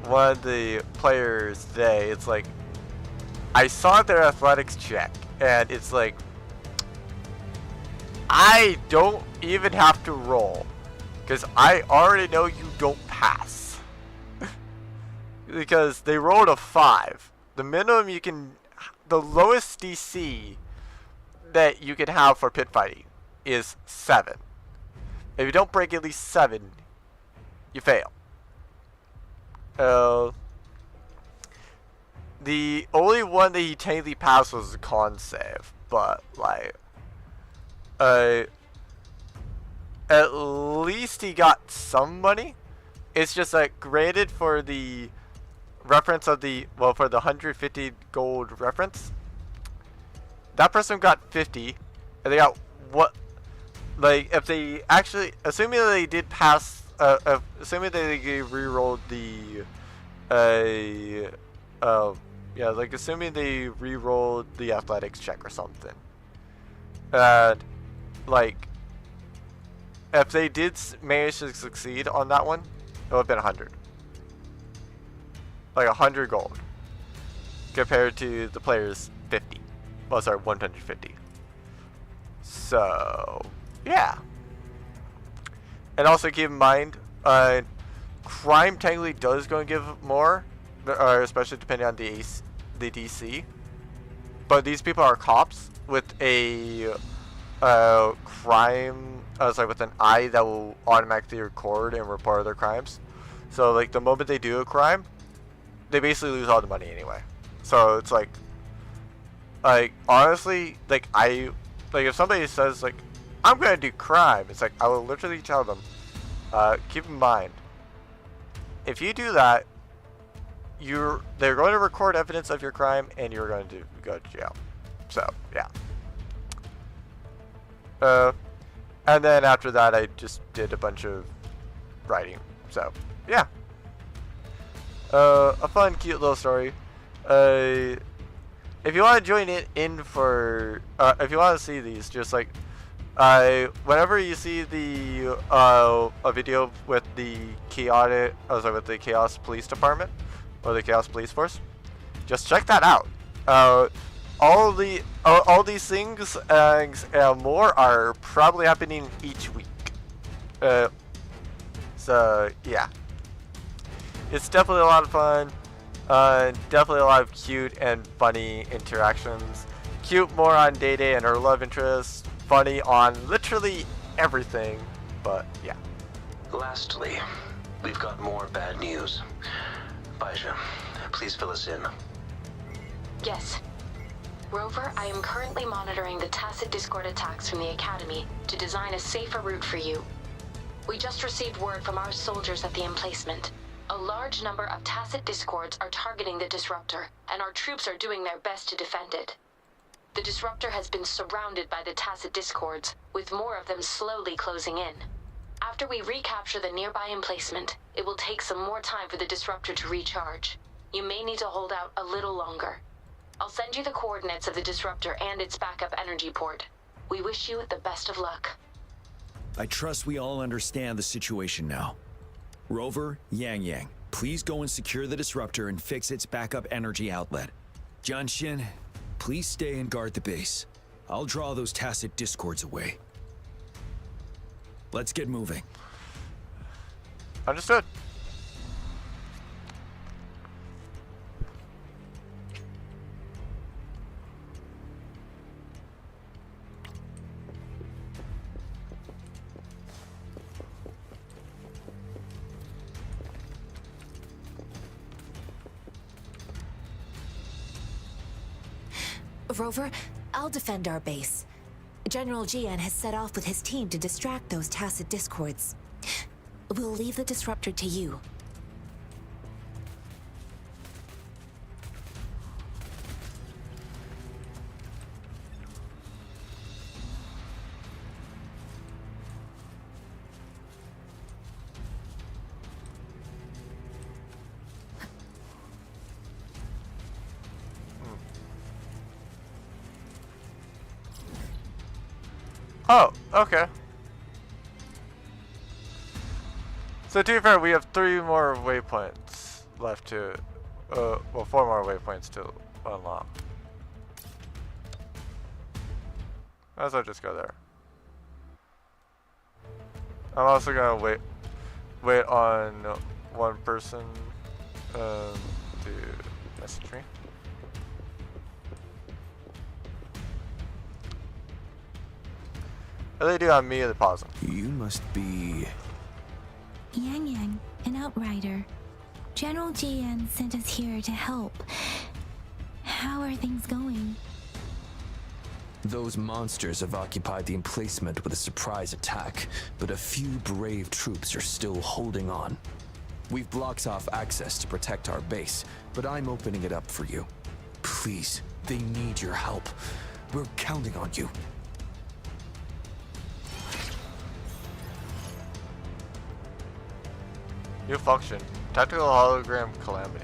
one of the players today, it's like I saw their athletics check and it's like I don't even have to roll because I already know you don't pass. Because they rolled a 5. The minimum you can, the lowest DC that you can have for pit fighting is 7. If you don't break at least 7, the only one that he technically passed was the con save, but like, at least he got some money. It's just like graded for the reference of the, well, for the 150 gold reference. That person got 50, and they got what, like, if they actually, assuming they did pass, assuming they re-rolled the, yeah, like assuming they re-rolled the athletics check or something, and like, if they did manage to succeed on that one, it would have been 100. Like 100 gold. Compared to the player's 50. Well, sorry, 150. So, yeah. And also keep in mind, crime technically does go and give more, especially depending on the DC. But these people are cops with a crime, with an eye that will automatically record and report their crimes. So like the moment they do a crime, they basically lose all the money anyway. So it's like honestly, like if somebody says like, I'm gonna do crime, it's like I will literally tell them, keep in mind, if you do that, they're going to record evidence of your crime and you're going to go to jail. So yeah. And then after that, I just did a bunch of writing. So yeah. A fun, cute little story. If you want to join it in for, if you want to see these, just like, whenever you see the a video with the with the Chaos Police Department or the Chaos Police Force, just check that out. All these things and more are probably happening each week. So yeah. It's definitely a lot of fun. Definitely a lot of cute and funny interactions. Cute more on Day and her love interest. Funny on literally everything. But yeah. Lastly, we've got more bad news. Baija, please fill us in. Yes. Rover, I am currently monitoring the tacit Discord attacks from the Academy to design a safer route for you. We just received word from our soldiers at the emplacement. A large number of tacit discords are targeting the disruptor, and our troops are doing their best to defend it. The disruptor has been surrounded by the tacit discords, with more of them slowly closing in. After we recapture the nearby emplacement, it will take some more time for the disruptor to recharge. You may need to hold out a little longer. I'll send you the coordinates of the disruptor and its backup energy port. We wish you the best of luck. I trust we all understand the situation now. Rover, Yang, please go and secure the disruptor and fix its backup energy outlet. Jianxin, please stay and guard the base. I'll draw those tacit discords away. Let's get moving. Understood. Rover, I'll defend our base. General Jian has set off with his team to distract those tacit discords. We'll leave the disruptor to you. Oh, okay. So to be fair, we have 3 more waypoints left to, well, 4 more waypoints to unlock. Might as well just go there. I'm also gonna wait on one person to message me. What do they do on me or the pause them? You must be... Yang, an outrider. General Jian sent us here to help. How are things going? Those monsters have occupied the emplacement with a surprise attack, but a few brave troops are still holding on. We've blocked off access to protect our base, but I'm opening it up for you. Please, they need your help. We're counting on you. New function. Tactical hologram calamity.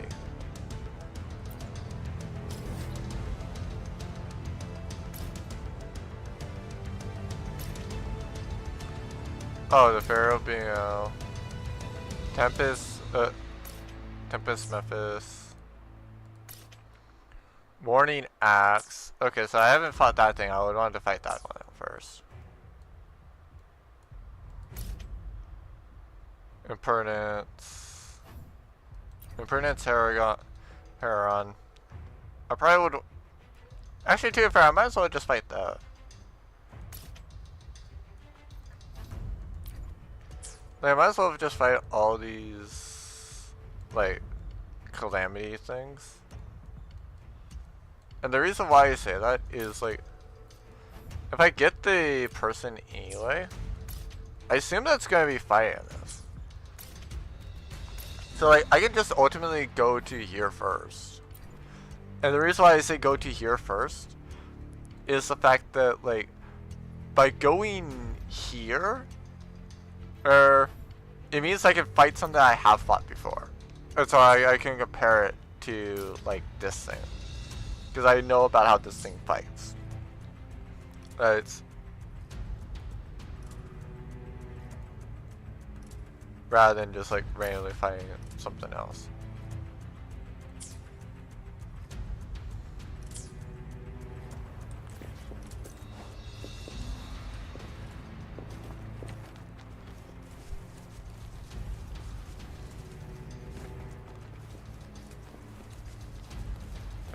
Oh, the Pharaoh being Tempest, Memphis. Morning Axe. Okay, so I haven't fought that thing. I would want to fight that one first. Impertinence. Impertinence Heron. I probably would. Actually, to be fair, I might as well just fight that. Like, I might as well just fight all these, like, calamity things. And the reason why I say that is, like, if I get the person anyway, I assume that's going to be fighting this. So, like, I can just ultimately go to here first. And the reason why I say go to here first is the fact that, like, by going here, it means I can fight something I have fought before. And so I can compare it to, like, this thing. Because I know about how this thing fights. Rather than just, like, randomly fighting something else.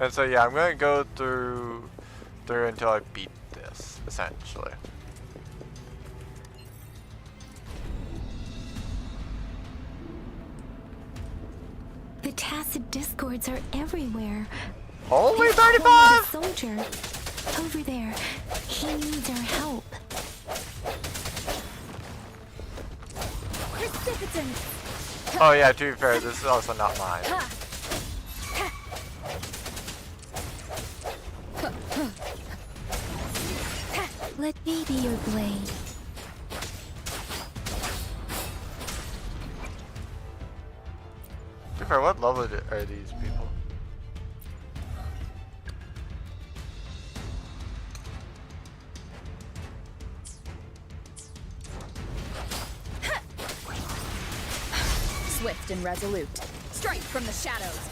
And so yeah, I'm gonna go through until I beat this, essentially. The tacit discords are everywhere. Only 35? A soldier over there. He needs our help. Precipitant! Oh yeah, to be fair, this is also not mine. Let me be your blade. To be fair, what level are these people? Swift and resolute. Strike from the shadows.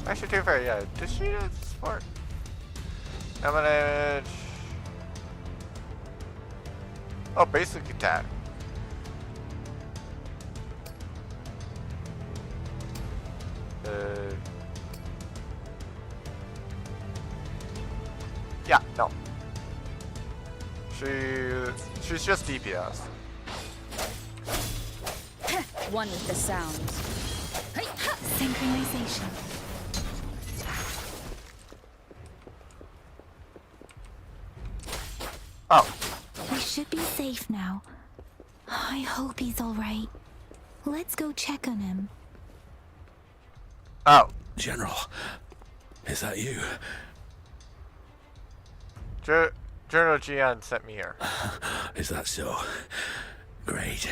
Actually, to be fair, yeah. Does she do sport? Emanage. Oh, basic attack. Yeah, no. She's just DPS. One with the sound. Synchronization. Oh. We should be safe now. I hope he's all right. Let's go check on him. Oh. General, is that you? General Jian sent me here. Is that so? Great.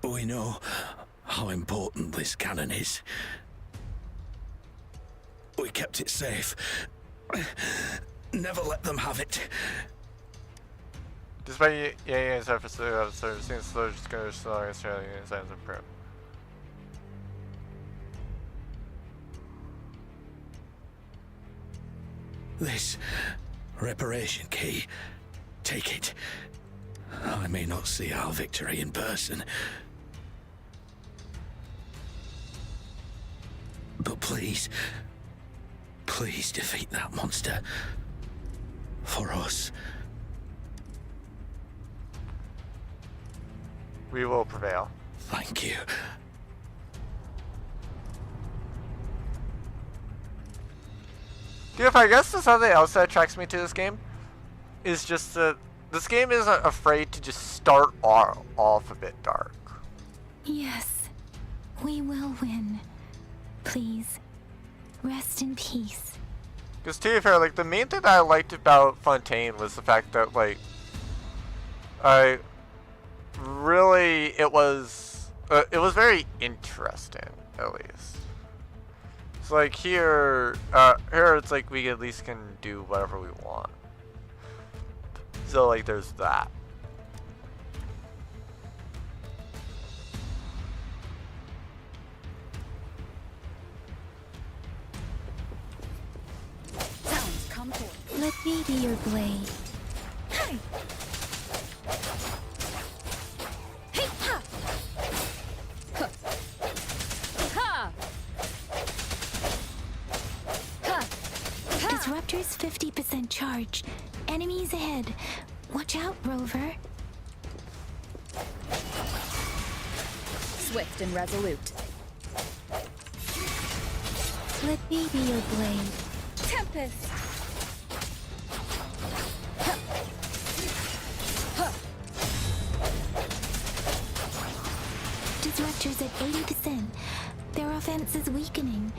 We know how important this cannon is. We kept it safe. Never let them have it. Despite Yang's efforts to servicing slow, just going to slow against Australian signs of prep. This reparation key. Take it. I may not see our victory in person. But please, please defeat that monster. For us. We will prevail. Thank you. Dude, I guess there's something else that attracts me to this game is just that this game isn't afraid to just start off a bit dark. Yes, we will win. Please, rest in peace. Because to be fair, like, the main thing that I liked about Fontaine was the fact that, like, it was very interesting, at least. It's like here it's like we at least can do whatever we want. So, like, there's that. Sounds come forth. Let me be your blade. Hey! Hey! Ha! Huh. Ha! Disruptor's 50% charged. Enemies ahead. Watch out, Rover. Swift and resolute. Let me be your blade. Tempest! Disruptor's at 80%. Their offense is weakening.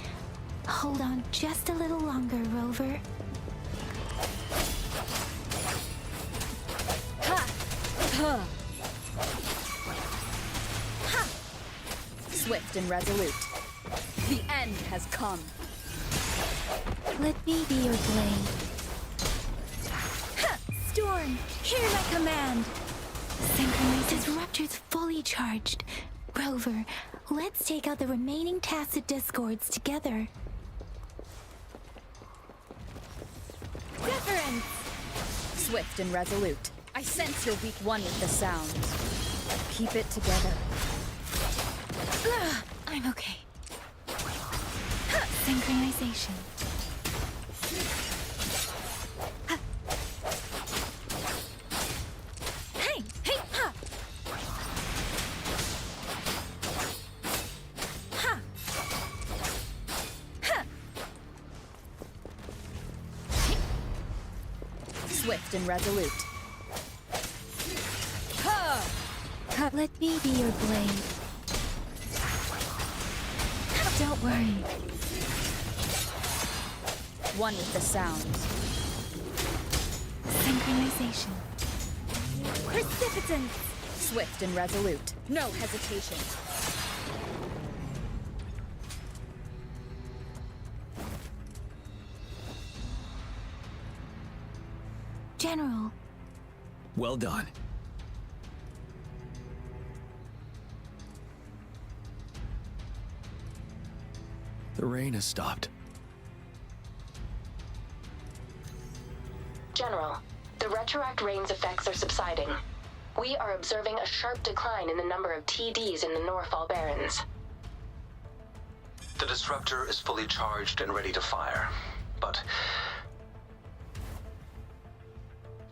Hold on just a little longer, Rover. Huh. Ha! Swift and resolute. The end has come. Let me be your blade. Ha! Storm, hear my command. Synchronized. Disruptor's fully charged. Rover, let's take out the remaining tacit discords together. Deference! Swift and resolute. I sense you're weak one with the sound. Keep it together. I'm okay. Synchronization. Hey! Hey! Ha! Ha! Ha! Swift and resolute. Let me be your blade. Don't worry. One with the sound. Synchronization. Precipitance! Swift and resolute. No hesitation. General. Well done. The rain has stopped. General, the retroact rain's effects are subsiding. We are observing a sharp decline in the number of TDs in the Norfall Barrens. The disruptor is fully charged and ready to fire, but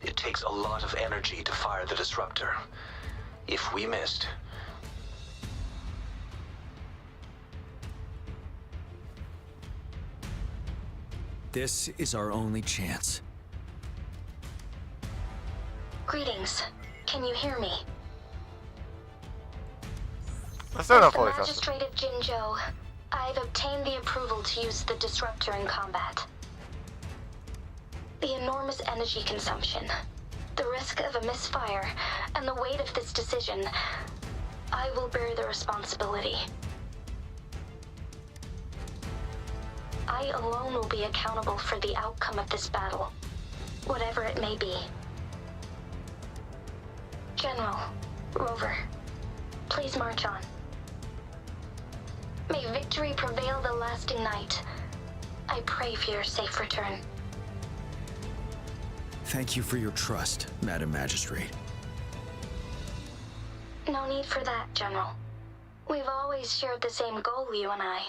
it takes a lot of energy to fire the disruptor. If we missed, this is our only chance. Greetings. Can you hear me? I still don't As the fully trust magistrate of Jinzhou, I've obtained the approval to use the disruptor in combat. The enormous energy consumption, the risk of a misfire, and the weight of this decision, I will bear the responsibility. I alone will be accountable for the outcome of this battle, whatever it may be. General, Rover, please march on. May victory prevail the lasting night. I pray for your safe return. Thank you for your trust, Madam Magistrate. No need for that, General. We've always shared the same goal, you and I.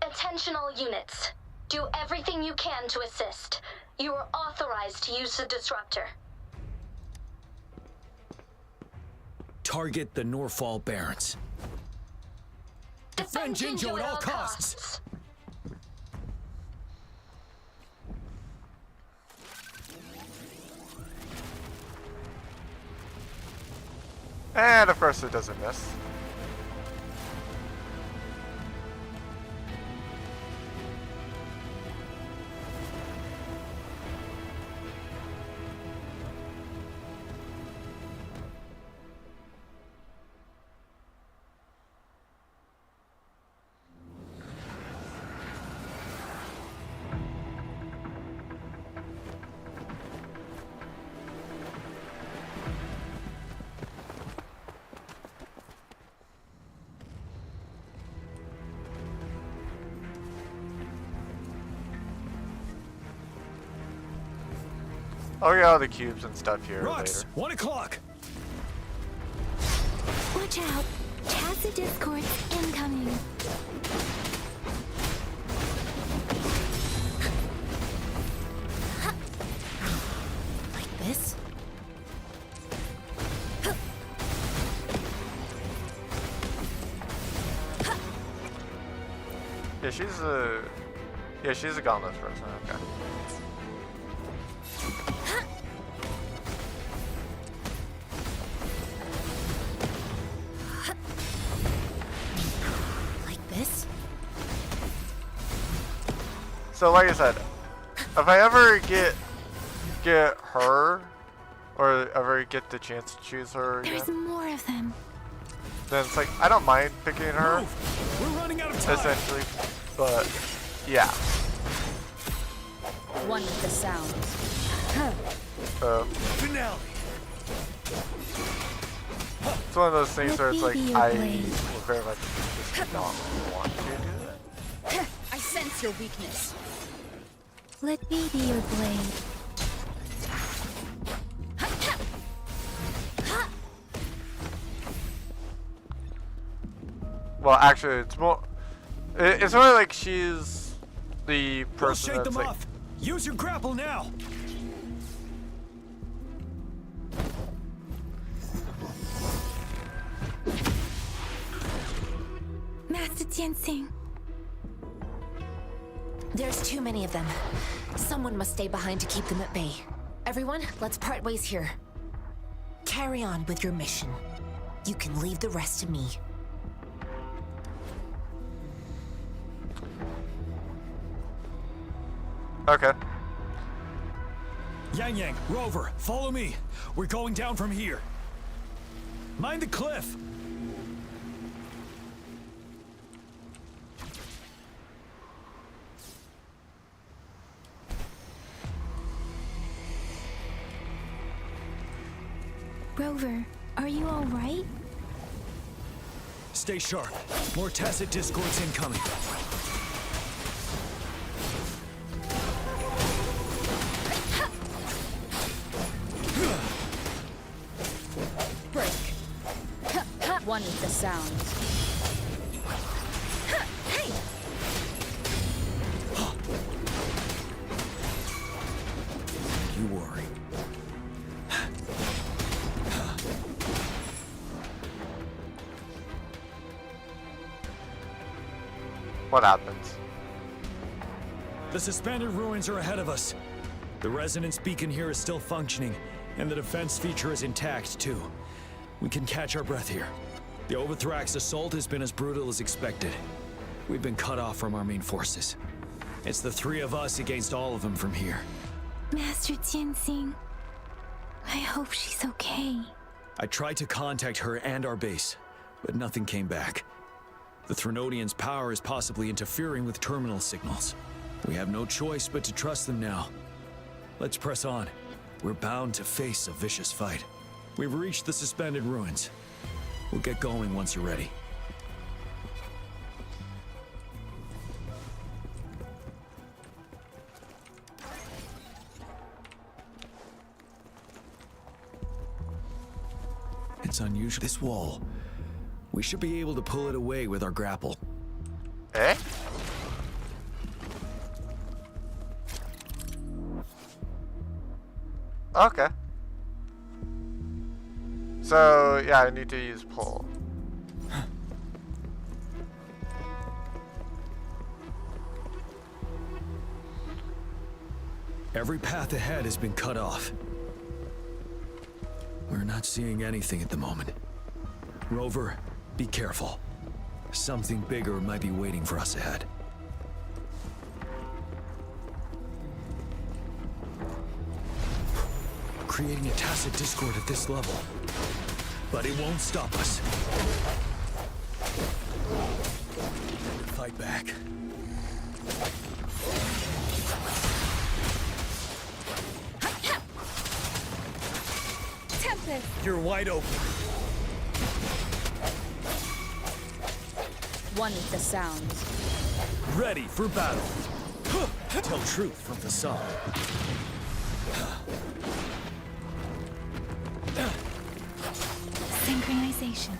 Attention all units. Do everything you can to assist. You are authorized to use the disruptor. Target the Norfall Barrens. Defend Jinjo at all costs! And of course it doesn't miss. I'll get all the cubes and stuff here Rocks, later. 1 o'clock. Watch out. Tacit discords incoming. Like this? She's a gauntlet person, okay. Like this? So like I said, if I ever get her, or ever get the chance to choose her again, There's more of them. then it's like, I don't mind picking her, We're running out of time. essentially, but yeah. One with the sound. Finale. It's one of those things where it's like, Maybe I your blade. would very much just not want to do that. I sense your weakness. Let me be your blade. Well, actually, it's more, it's more like she's the We'll person shake that's them like, off. Use your grapple now. Master Jinsing. There's too many of them. Someone must stay behind to keep them at bay. Everyone, let's part ways here. Carry on with your mission. You can leave the rest to me. okay. Yang Yang, Rover, follow me. We're going down from here. Mind the cliff. Rover, are you all right? Stay sharp. More tacit discords incoming. Break. One with the sound. You worry. What happens? The suspended ruins are ahead of us. The resonance beacon here is still functioning, and the defense feature is intact, too. We can catch our breath here. The Overthrax assault has been as brutal as expected. We've been cut off from our main forces. It's the three of us against all of them from here. Master Jinsing. I hope she's okay. I tried to contact her and our base, but nothing came back. The Threnodians' power is possibly interfering with terminal signals. We have no choice but to trust them now. Let's press on. We're bound to face a vicious fight. We've reached the suspended ruins. We'll get going once you're ready. It's unusual. This wall. We should be able to pull it away with our grapple. Eh? Okay. So, yeah, I need to use pull. Every path ahead has been cut off. We're not seeing anything at the moment. Rover, be careful. Something bigger might be waiting for us ahead. Creating a tacit discord at this level. But it won't stop us. Fight back. Tempest! You're wide open. One with the sounds. Ready for battle. Tell truth from the sun. Synchronization.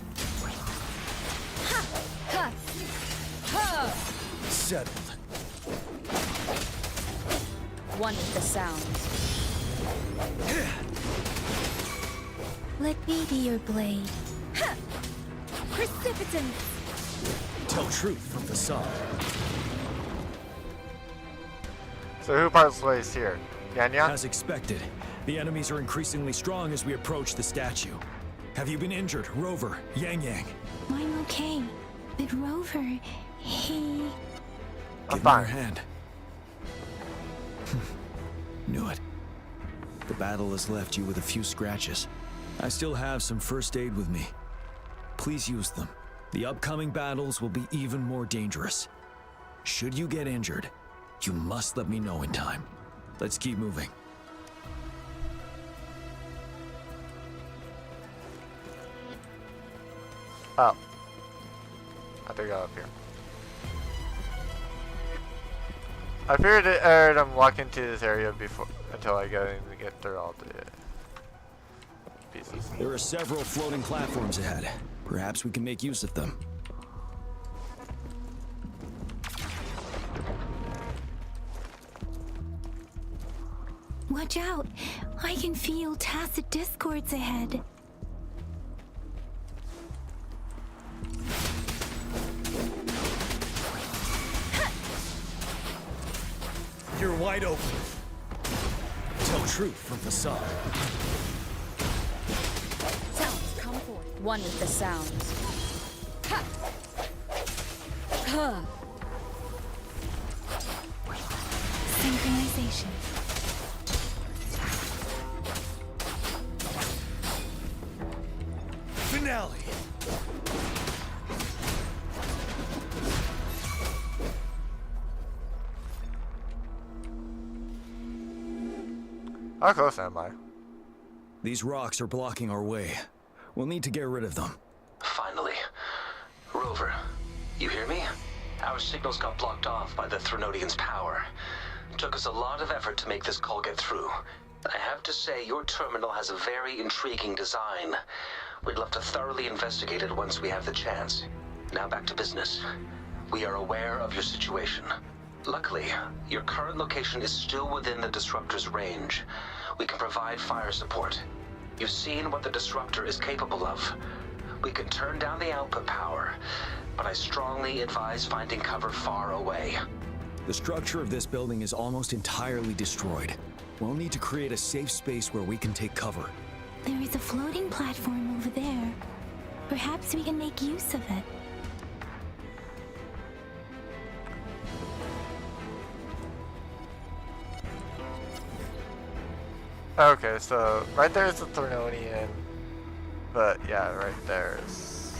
Ha! Ha! Ha! Settled. One with the sounds. Let me be your blade. Ha! Precipitance! Tell truth from the sun. So who parts ways here? Yanya? As expected, the enemies are increasingly strong as we approach the statue. Have you been injured, Rover, Yang Yang? I'm okay. But Rover, he... Give me your hand. Knew it. The battle has left you with a few scratches. I still have some first aid with me. Please use them. The upcoming battles will be even more dangerous. Should you get injured, you must let me know in time. Let's keep moving. Oh. I have to go up here. I figured it aired I'm walking to this area before until I get through all the pieces. There are several floating platforms ahead. Perhaps we can make use of them. Watch out! I can feel tacit discords ahead. You're wide open. Tell truth from the sun. Sounds come forth. One with the sounds. Ha! Ha! Synchronization. Finale. How close am I? These rocks are blocking our way. We'll need to get rid of them. Finally. Rover, you hear me? Our signals got blocked off by the Threnodian's power. Took us a lot of effort to make this call get through. I have to say, your terminal has a very intriguing design. We'd love to thoroughly investigate it once we have the chance. Now back to business. We are aware of your situation. Luckily, your current location is still within the Disruptor's range. We can provide fire support. You've seen what the Disruptor is capable of. We can turn down the output power, but I strongly advise finding cover far away. The structure of this building is almost entirely destroyed. We'll need to create a safe space where we can take cover. There is a floating platform over there. Perhaps we can make use of it. Okay, so right there is the Threnodian, but yeah, right there's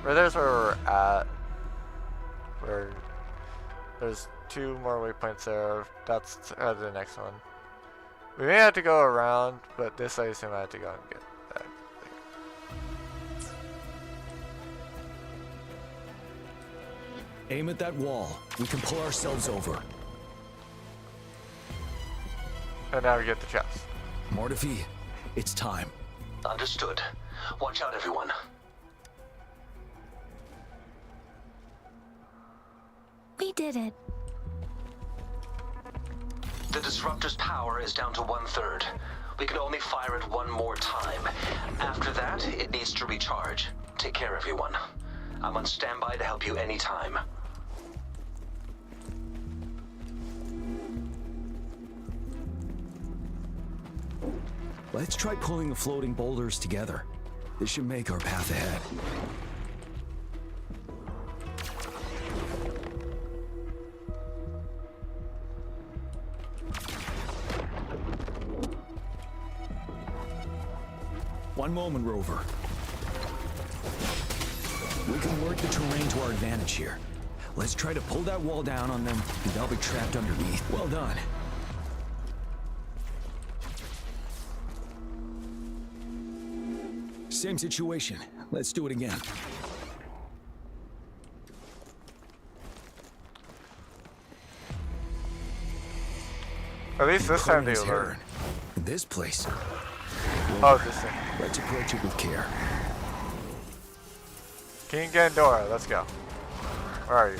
where we're at. Where there's 2 more waypoints there. That's the next one. We may have to go around, but this I assume I have to go and get that. Aim at that wall. We can pull ourselves over. And now we get the chest. Mortefi, it's time. Understood. Watch out, everyone. We did it. The Disruptor's power is down to 1/3. We can only fire it one more time. After that, it needs to recharge. Take care, everyone. I'm on standby to help you anytime. Let's try pulling the floating boulders together. This should make our path ahead. One moment, Rover. We can work the terrain to our advantage here. Let's try to pull that wall down on them, and they'll be trapped underneath. Well done. Same situation. Let's do it again. At least this time they learn. This place. Oh, this thing. Let's approach it with care. King Gandora, let's go. Where are you?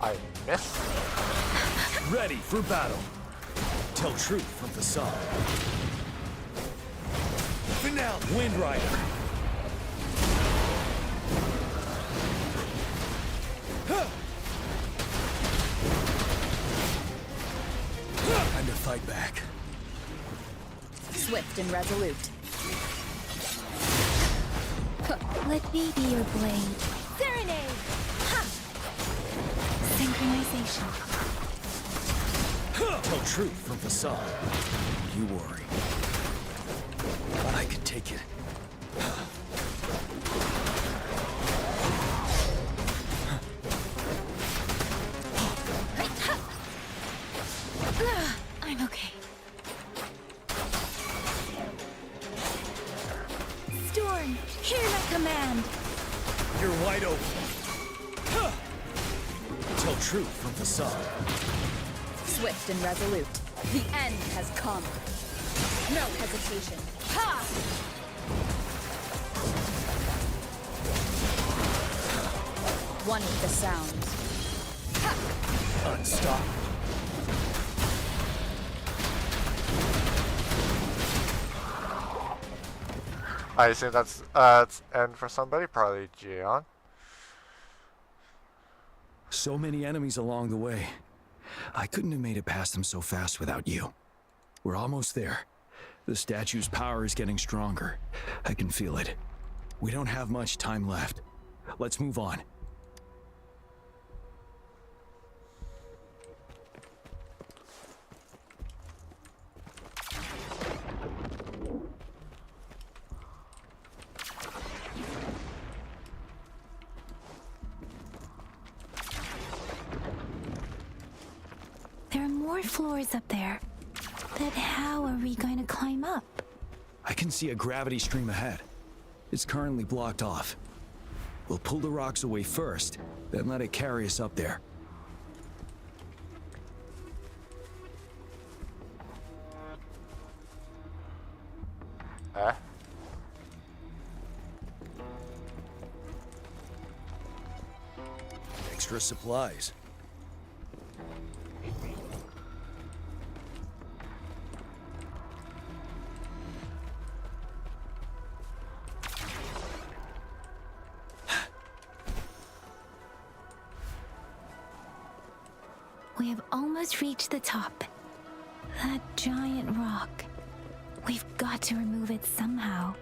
I missed. Ready for battle. Tell truth from facade. Finale. Wind Rider. Time to fight back. Swift and resolute. Let me be your blade. Serenade! Ha! Synchronization. Tell truth from facade. You worry. But I can take it. I'm okay. Storm, hear my command. You're wide open. Tell truth from facade. Swift and resolute. The end has come. No hesitation. Ha! One with the sound. Ha! Unstoppable. I assume that's end for somebody, probably Gion. So many enemies along the way. I couldn't have made it past them so fast without you. We're almost there. The statue's power is getting stronger. I can feel it. We don't have much time left. Let's move on. There are more floors up there. But how are we going to climb up? I can see a gravity stream ahead. It's currently blocked off. We'll pull the rocks away first, then let it carry us up there. Eh? Extra supplies. We have almost reached the top. That giant rock. We've got to remove it somehow.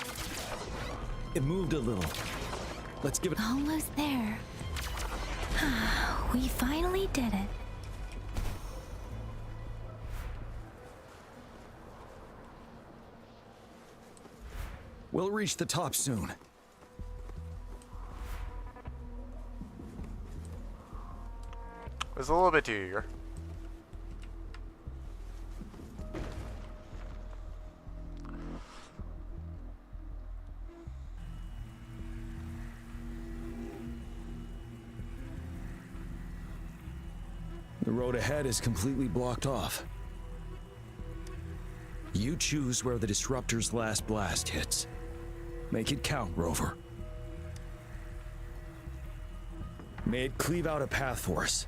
It moved a little. Let's give it... Almost there. We finally did it. We'll reach the top soon. It was a little bit too eager. The road ahead is completely blocked off. You choose where the disruptor's last blast hits. Make it count, Rover. May it cleave out a path for us.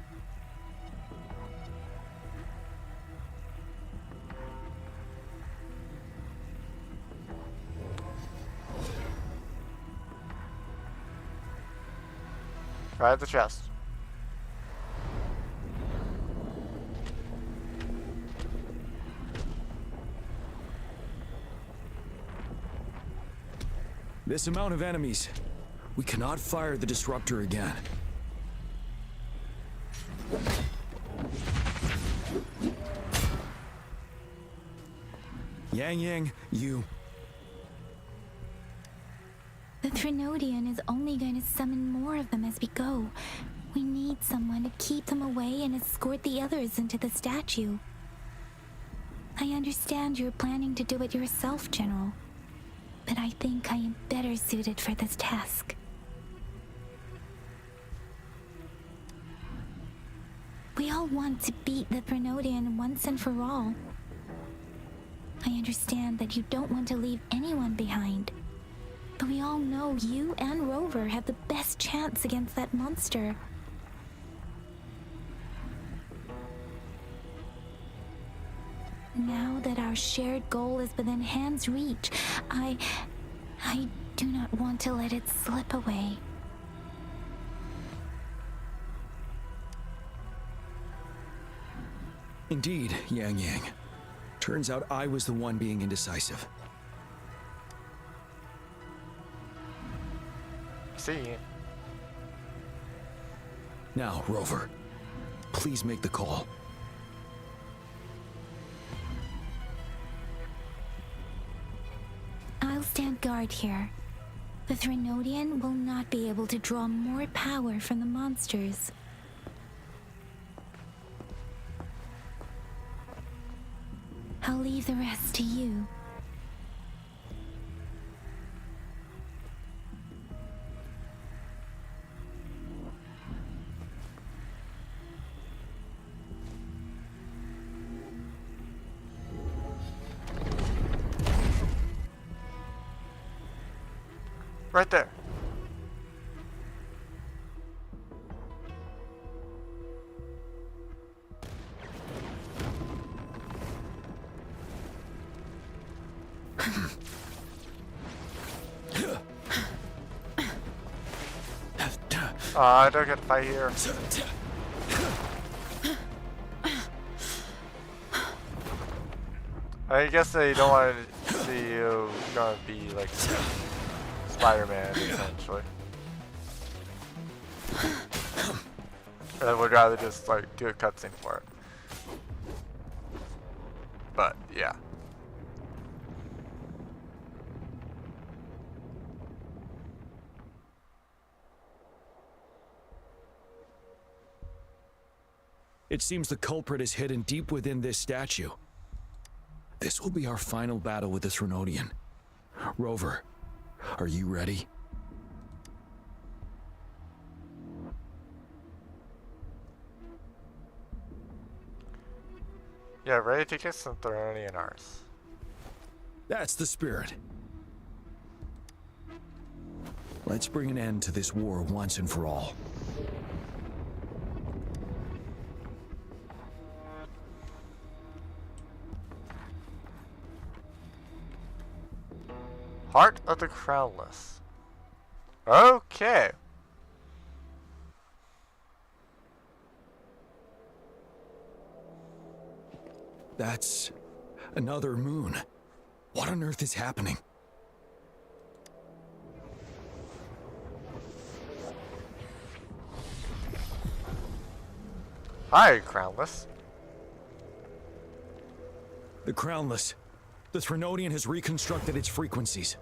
Right at the chest. This amount of enemies. We cannot fire the disruptor again. Yang, you... The Threnodian is only going to summon more of them as we go. We need someone to keep them away and escort the others into the statue. I understand you're planning to do it yourself, General. But I think I am better suited for this task. We all want to beat the Threnodian once and for all. I understand that you don't want to leave anyone behind. But we all know you and Rover have the best chance against that monster. Now that our shared goal is within hand's reach, I do not want to let it slip away. Indeed, Yang. Turns out I was the one being indecisive. See. Now, Rover, please make the call. I'll stand guard here. The Threnodian will not be able to draw more power from the monsters. I'll leave the rest to you. Right there. I don't get to fight here. I guess they don't want to see you gonna be like Spider-Man, essentially. And I would rather just like do a cutscene for it. But yeah. It seems the culprit is hidden deep within this statue. This will be our final battle with the Threnodian. Rover, are you ready? Yeah, ready to get some Threnodian ours. That's the spirit. Let's bring an end to this war once and for all. Heart of the Crownless. Okay. That's another moon. What on earth is happening? Hi, Crownless. The Crownless. The Threnodian has reconstructed its frequencies.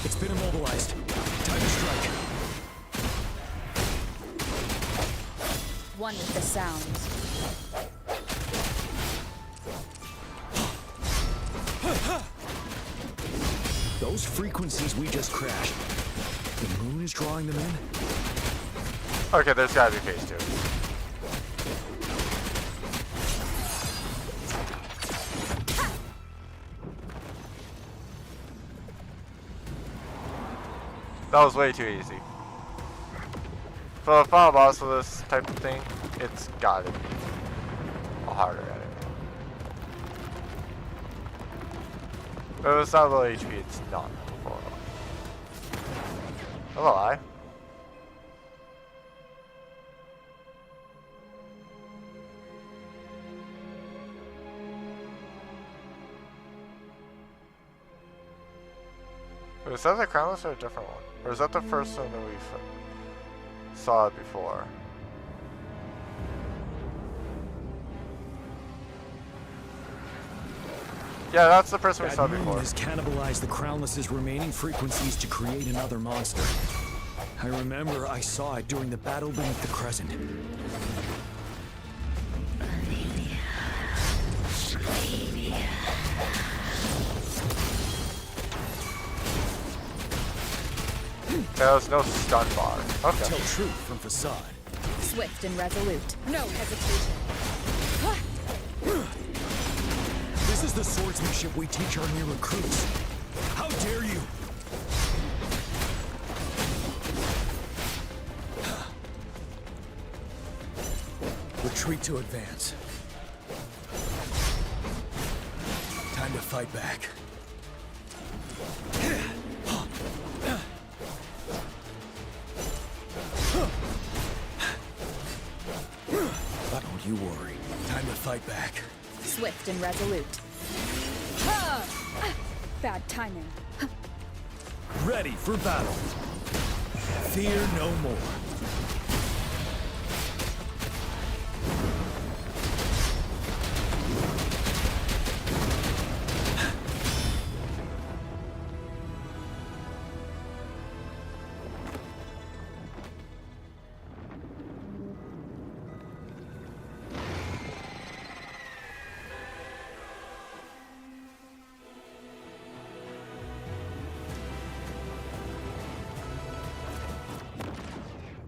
It's been immobilized. Time to strike. One with the sound. Those frequencies we just crashed. The moon is drawing them in? Okay, there's gotta be phase 2. That was way too easy. For the final boss of this type of thing, it's gotta be. harder at it. But if it's not low HP, it's not vulnerable. Hello, I. Wait, is that the crownless or a different one? Or is that the first one that we saw before? Yeah, that's the person we saw That moon before. has cannibalized the Crownless's remaining frequencies to create another monster. I remember I saw it during the battle beneath the crescent. There was no stun bar. Okay. Tell truth from facade. Swift and resolute. No hesitation. This is the swordsmanship we teach our new recruits. How dare you! Retreat to advance. Time to fight back. Don't you worry. Time to fight back. Swift and resolute. Bad timing. Ready for battle. Fear no more.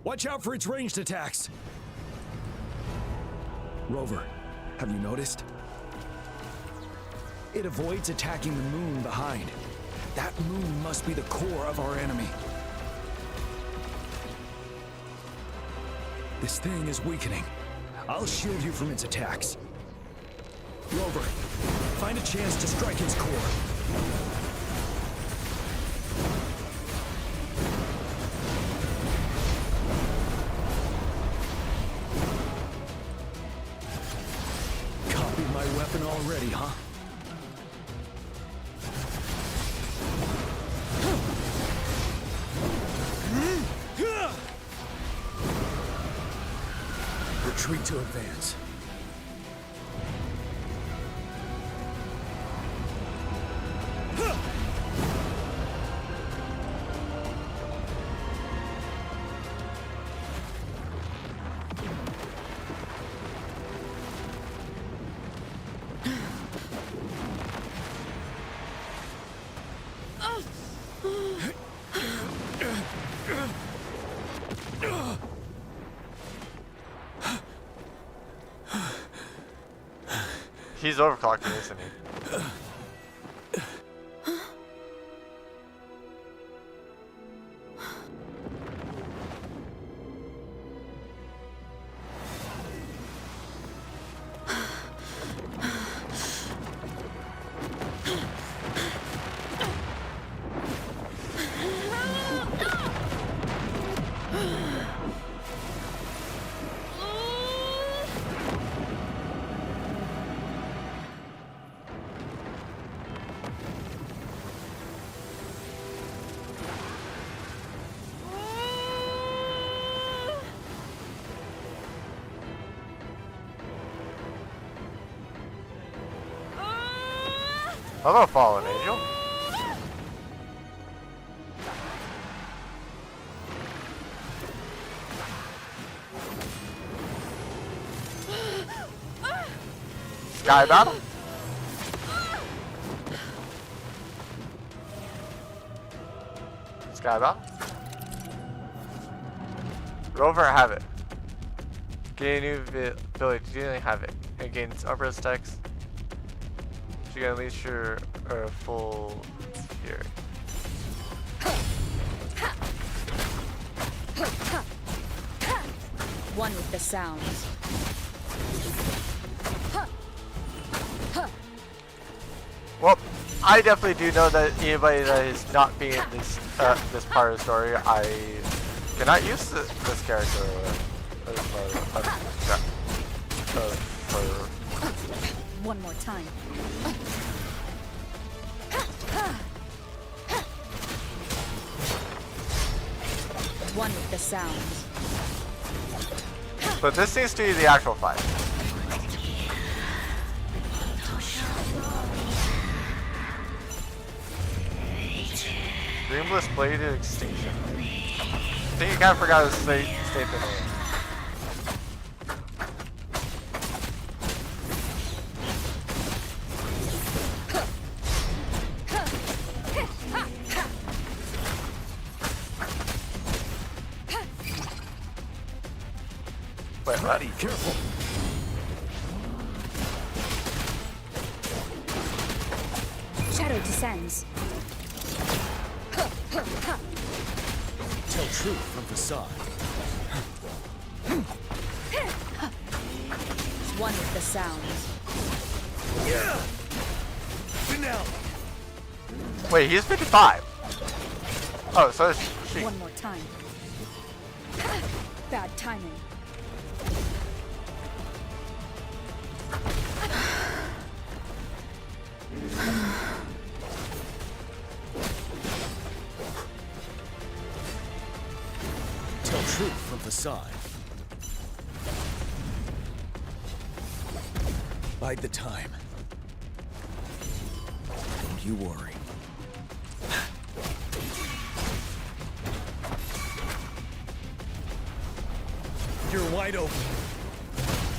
Watch out for its ranged attacks. Rover, have you noticed? It avoids attacking the moon behind. That moon must be the core of our enemy. This thing is weakening. I'll shield you from its attacks. Rover, find a chance to strike its core. Already, huh? Retreat to advance. He's overclocking, isn't he? Hello, fallen angel. Sky battle? Sky battle? Rover, have it. Gain a new ability to dealing have it. It gains upper stacks. You can unleash your full fury. One with the sounds. I definitely do know that anybody that is not being this this part of the story, I cannot use this character One more time. One with the sounds. But this seems to be the actual fight. Dreamless Bladed Extinction. I think you kind of forgot to state the name. Wait, Ready, careful. Shadow descends. Tell truth from facade. One with the sounds. Finale. Wait, he's 55. Oh, so is she. One more time. Bad timing. Tell truth from facade. Bide the time. Don't you worry. You're wide open.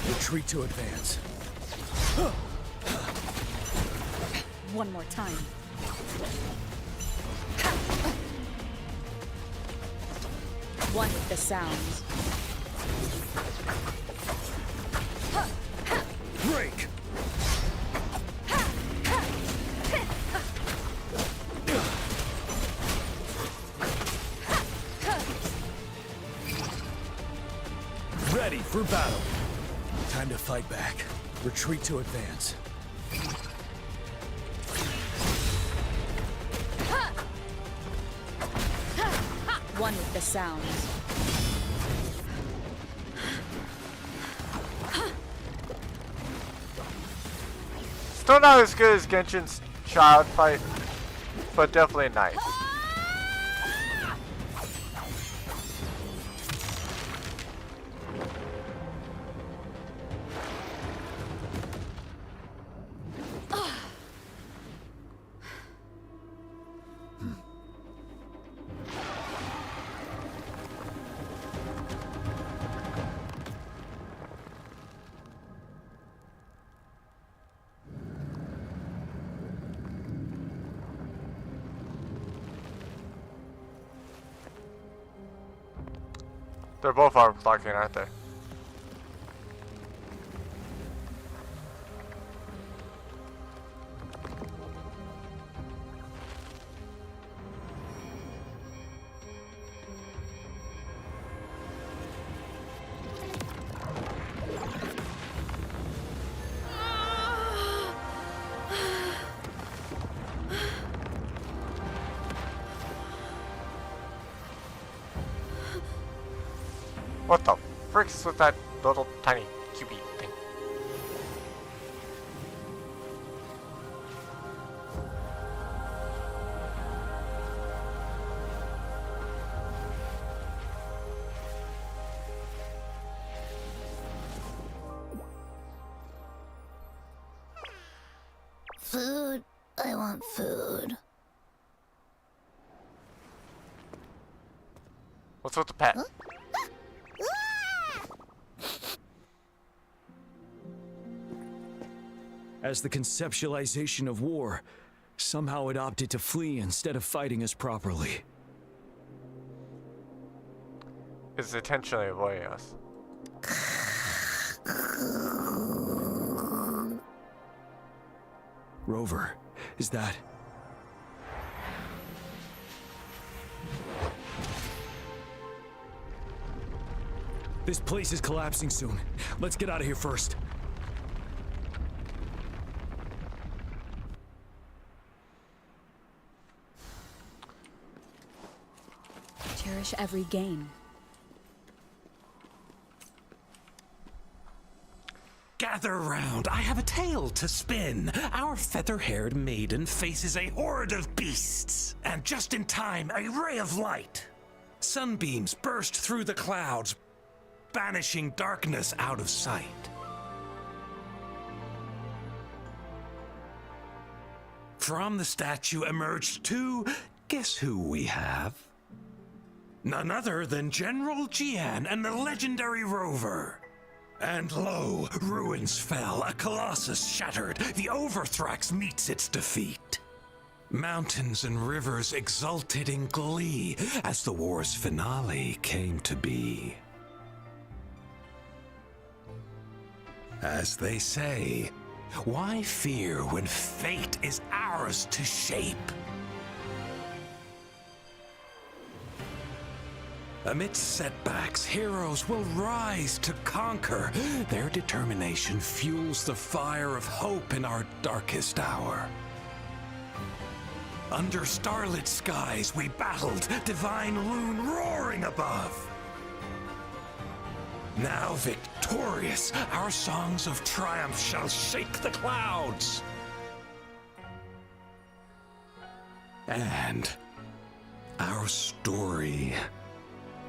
Retreat to advance. One more time. One with the sounds. Break! Ready for battle. Time to fight back. Retreat to advance. One with the sounds. Still not as good as Genshin's child fight, but definitely nice. They're both arm locking, aren't they? What the frick's with that little tiny cubey thing? Food. I want food. What's with the pet? Huh? As the conceptualization of war, somehow it opted to flee instead of fighting us properly. It's intentionally avoiding us. Rover, is that... This place is collapsing soon. Let's get out of here first. cherish every gain. Gather round, I have a tale to spin. Our feather-haired maiden faces a horde of beasts. And just in time, a ray of light. Sunbeams burst through the clouds, banishing darkness out of sight. From the statue emerged two. Guess who we have? None other than General Jian and the legendary Rover. And lo, ruins fell, a colossus shattered, the Overthrax meets its defeat. Mountains and rivers exulted in glee as the war's finale came to be. As they say, why fear when fate is ours to shape? Amidst setbacks, heroes will rise to conquer. Their determination fuels the fire of hope in our darkest hour. Under starlit skies we battled, divine loon roaring above. Now victorious, our songs of triumph shall shake the clouds. And our story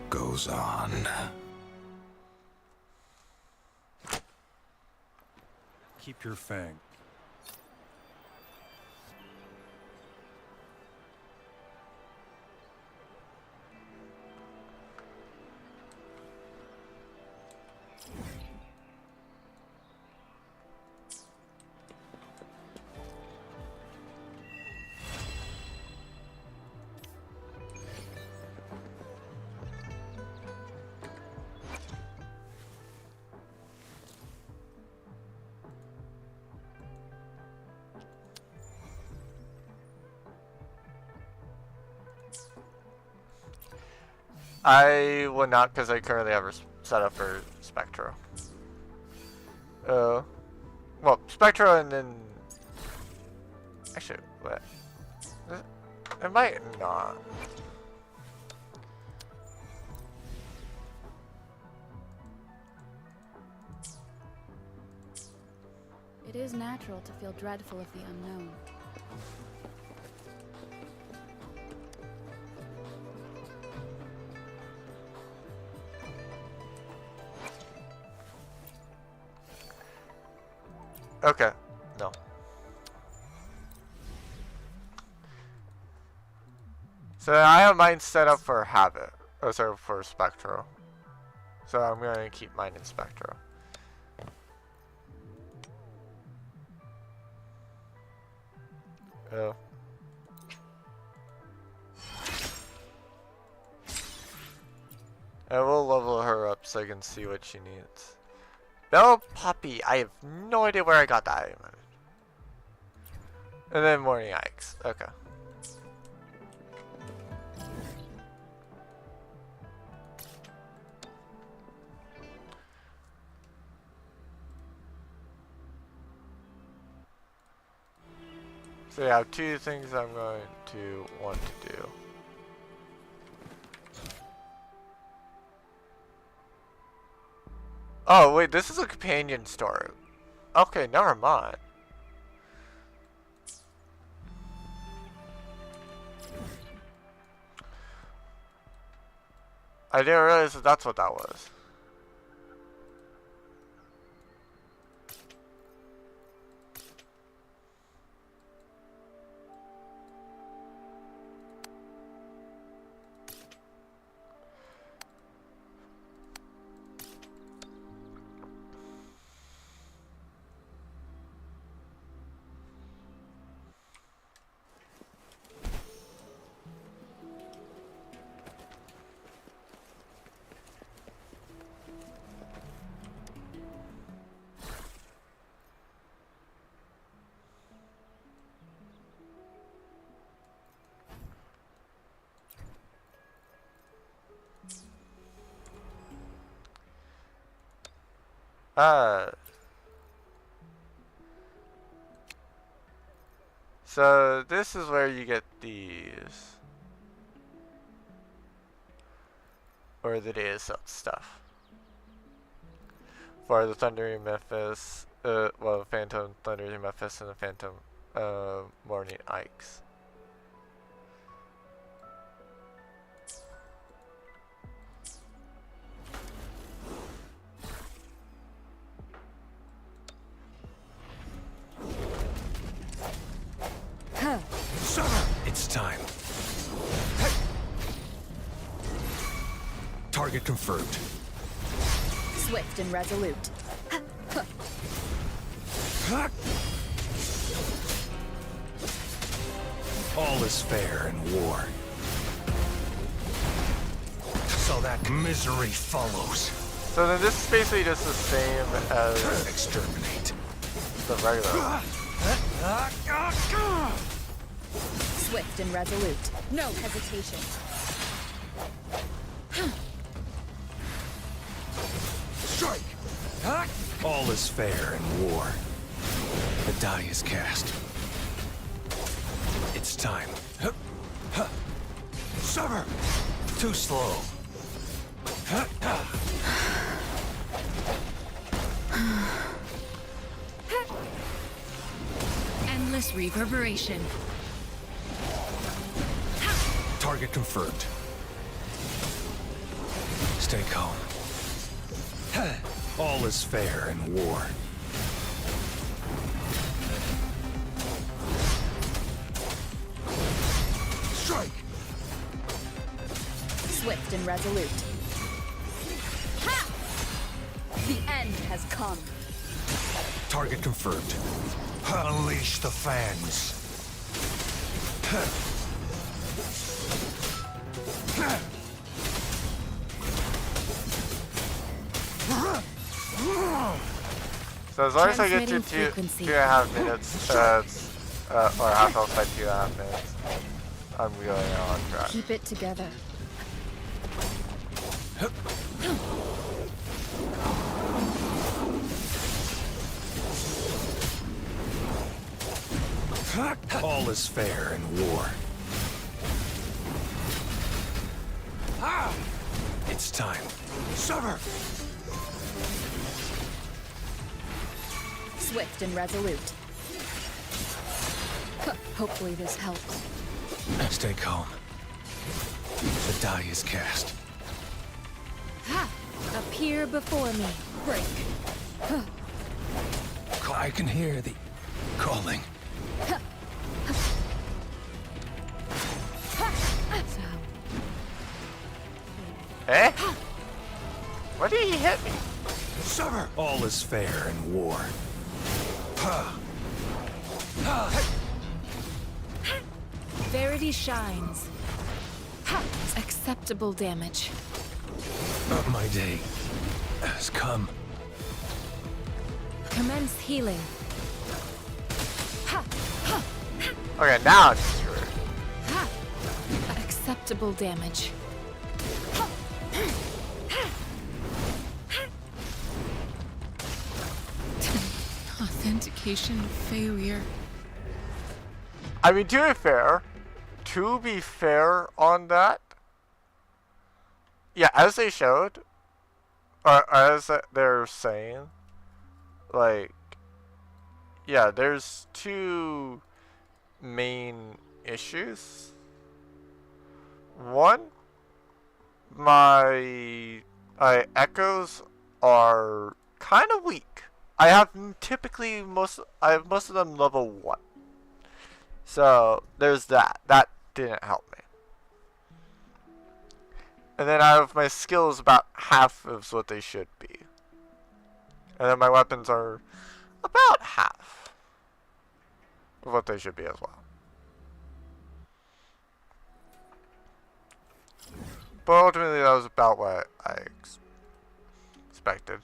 goes on. Keep your fang. I will not, because I currently have a set up for Spectro. Well, Spectro and then... Actually, what? It might not. It is natural to feel dreadful of the unknown. Okay, no. So I have mine set up for Habit, or sorry, for Spectro. So I'm going to keep mine in Spectro. Oh. I will level her up so I can see what she needs. Bell Poppy, I have no idea where I got that. And then Morning Ikes. Okay. So yeah, I have two things I'm going to want to do. Oh wait, this is a companion story. Okay, never mind. I didn't realize that that's what that was. So this is where you get these. or the day is stuff. For the Thundering Memphis, well, Phantom Thundering Memphis and the Phantom Morning Ikes. It's time. Target confirmed. Swift and resolute. All is fair in war. So that misery follows. So then this is basically just the same as exterminate the regular. Swift and resolute. No hesitation. Strike! All is fair in war. The die is cast. It's time. Sever! Too slow. Endless reverberation. Target confirmed. Stay calm. All is fair in war. Strike! Swift and resolute. Ha! The end has come. Target confirmed. Unleash the fangs. So as long as I get to 2.5 minutes, or half health by 2.5 minutes, I'm really on track. Keep it together. All is fair in war. It's time. Sever! Swift and resolute. Hopefully this helps. Stay calm. The die is cast. Ha! Appear before me. Break. I can hear the calling. Eh? Why did he hit me? Sever! All is fair in war. Verity shines. Acceptable damage. My day has come. Commence healing. Okay, now I'm screwed. Acceptable damage. Authentication failure. I mean, to be fair on that, yeah, as they showed, or as they're saying, like, yeah, there's two main issues. One, my echoes are kind of weak. I have most of them level 1. So there's that. That didn't help me. And then I have my skills about half of what they should be. And then my weapons are about half of what they should be as well. But ultimately that was about what I expected.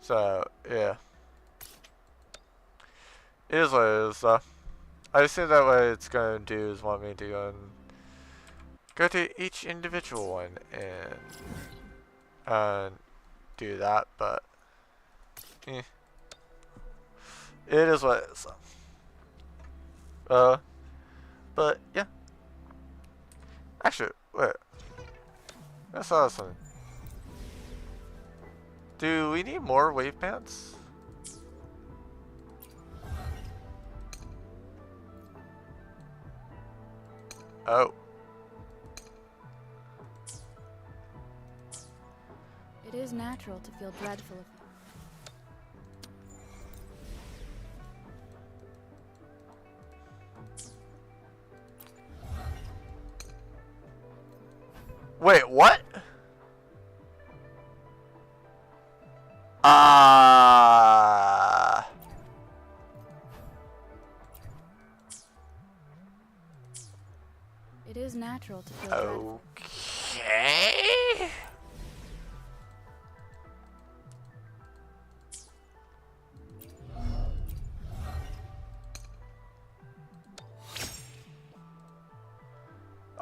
So, yeah. It is what it is, though. I assume that what it's going to do is want me to go to each individual one and do that, but it is what it is, though. But, yeah. Actually, wait. I saw something. Do we need more wave pants? Oh. It is natural to feel dreadful of Wait, what? Ah. It is natural to feel dreadful. Okay.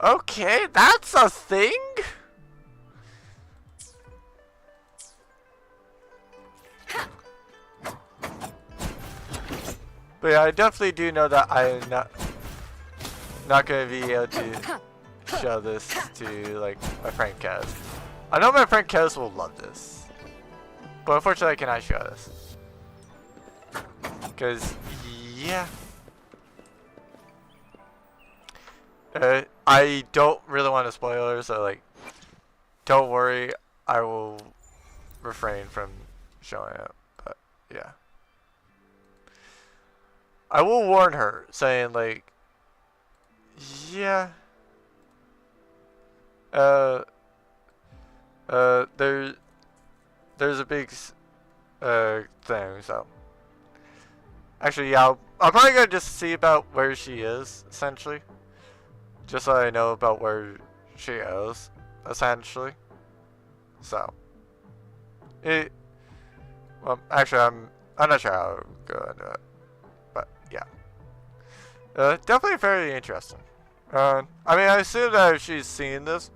Okay, that's a thing? But yeah, I definitely do know that I'm not gonna be able to show this to like my friend Kez. I know my friend Kez will love this, but unfortunately I cannot show this. Cause yeah, I don't really want to spoil her, so like, don't worry, I will refrain from showing it. But yeah. I will warn her, saying like, yeah, there's a big thing. So actually, yeah, I'm probably gonna just see about where she is, essentially, just so I know about where she is, essentially. So well, actually, I'm not sure how I'm gonna do it. But yeah, definitely very interesting. I mean, I assume that if she's seen this,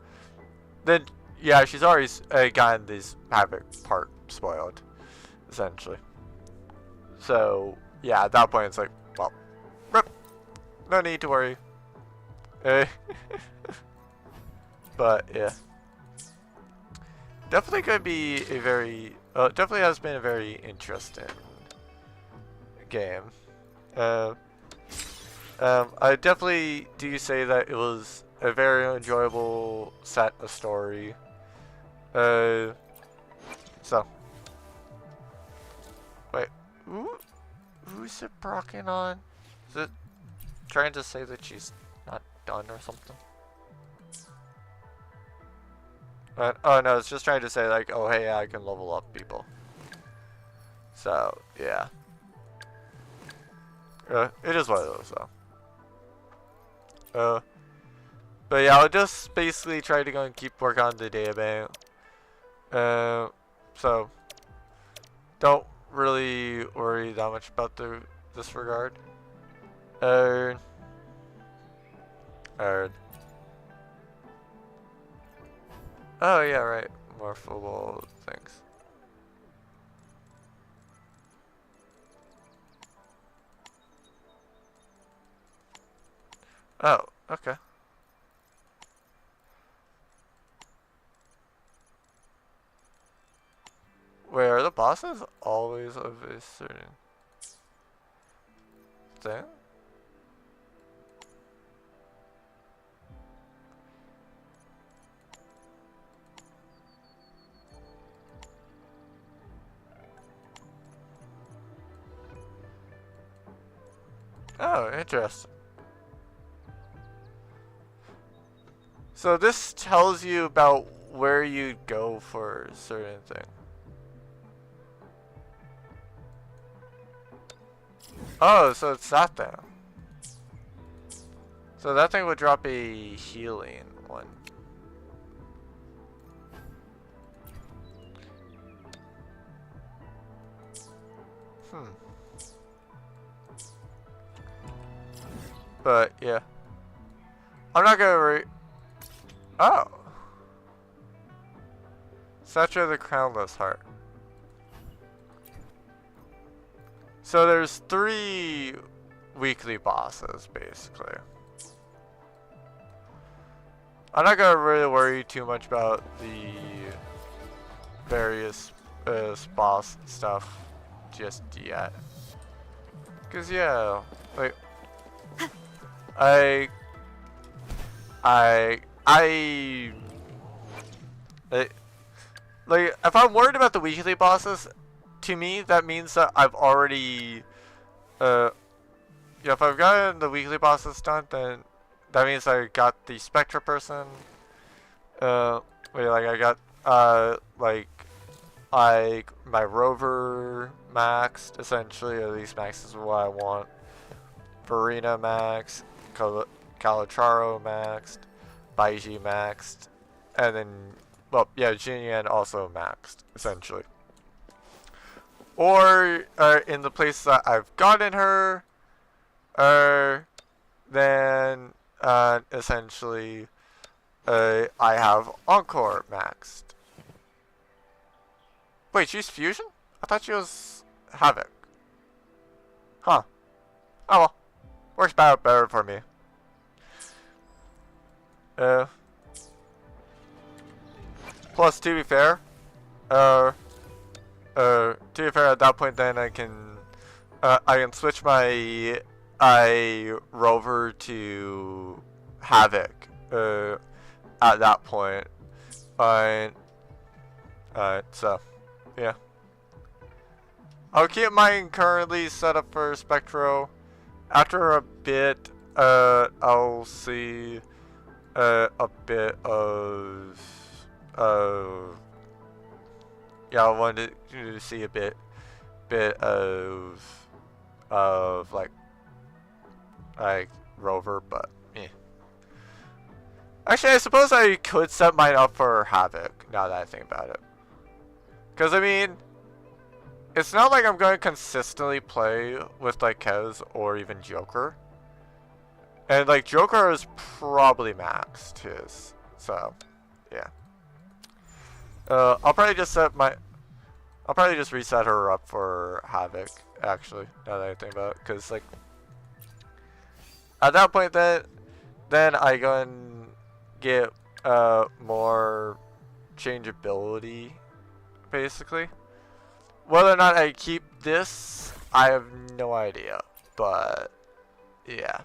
then yeah, she's already gotten this Havoc part spoiled, essentially. So yeah, at that point it's like, well, no need to worry. But yeah, definitely gonna be a very, definitely has been a very interesting game. I definitely do say that it was a very enjoyable set of story. So wait, who's it brocking on? Is it trying to say that she's not done or something? Oh no, it's just trying to say like, oh hey, I can level up people. So yeah. It is one of those though. But yeah, I'll just basically try to go and keep working on the databank. So don't really worry that much about this regard. Oh yeah, right. More football things. Oh, okay. Wait, are the bosses always of a certain thing? Oh, interesting. So this tells you about where you go for a certain thing. Oh, so it's that thing. So that thing would drop a healing one. But yeah, I'm not gonna Oh, Statue of the Crownless Heart. So there's 3 weekly bosses basically. I'm not gonna really worry too much about the various boss stuff just yet. Cause yeah, like I like if I'm worried about the weekly bosses, to me that means that I've already yeah, if I've gotten the weekly bosses done, then that means I got the Spectre person. Wait, like I got like my Rover maxed, essentially, at least max is what I want. Farina maxed, Calicharo maxed, Baiji maxed, and then, well, yeah, Jinyan also maxed, essentially. Or in the place that I've gotten her, then essentially I have Encore maxed. Wait, she's Fusion? I thought she was Havoc. Huh. Oh well. Works better for me. Plus, to be fair, at that point, then I can switch my Rover to Havoc. At that point, alright, so yeah, I'll keep mine currently set up for Spectro. After a bit, I'll see a bit of yeah, I wanted to see a bit of like Rover, but yeah. Actually, I suppose I could set mine up for Havoc, now that I think about it. Because, I mean, it's not like I'm going to consistently play with, like, Kez or even Joker. And, like, Joker is probably maxed his, so, yeah. I'll probably just reset her up for Havoc, actually, now that I think about it. Because, like, at that point, then I go and get more changeability, basically. Whether or not I keep this, I have no idea, but yeah.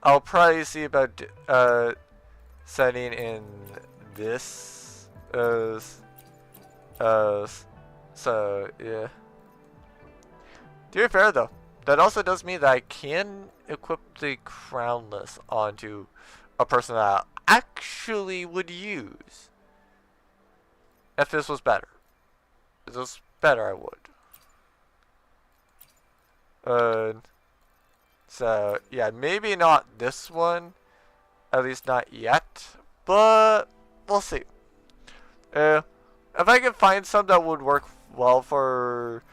I'll probably see about setting in this so yeah. To be fair though, that also does mean that I can equip the Crownless onto a person that I actually would use. If this was better. If this was better, I would. So, yeah, maybe not this one. At least not yet. But, we'll see. If I can find some that would work well for,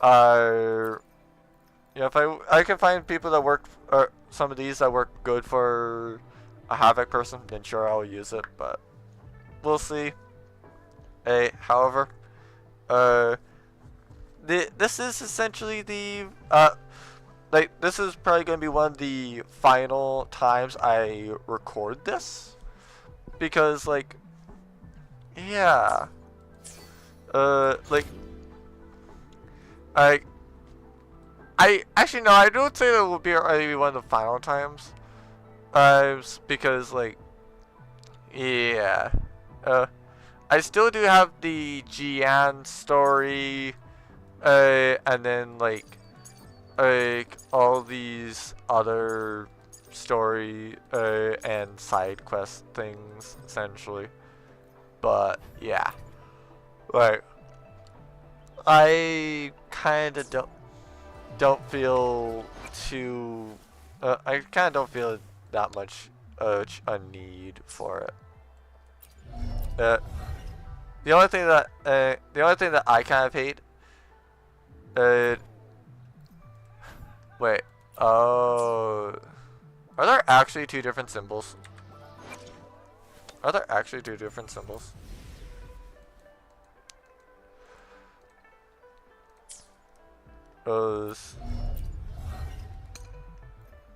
you know, if I can find people that work, or some of these that work good for a Havoc person, then sure, I'll use it, but we'll see. However, this is essentially the, like, this is probably going to be one of the final times I record this, because, like, yeah, like, I actually no, I don't say that will be maybe one of the final times, because, like, yeah, I still do have the Jian story, and then like all these other story and side quest things essentially, but yeah, like I kind of don't feel too. I kind of don't feel that much a need for it. The only thing that I kind of hate. Wait. Oh. Are there actually two different symbols? Are there actually two different symbols?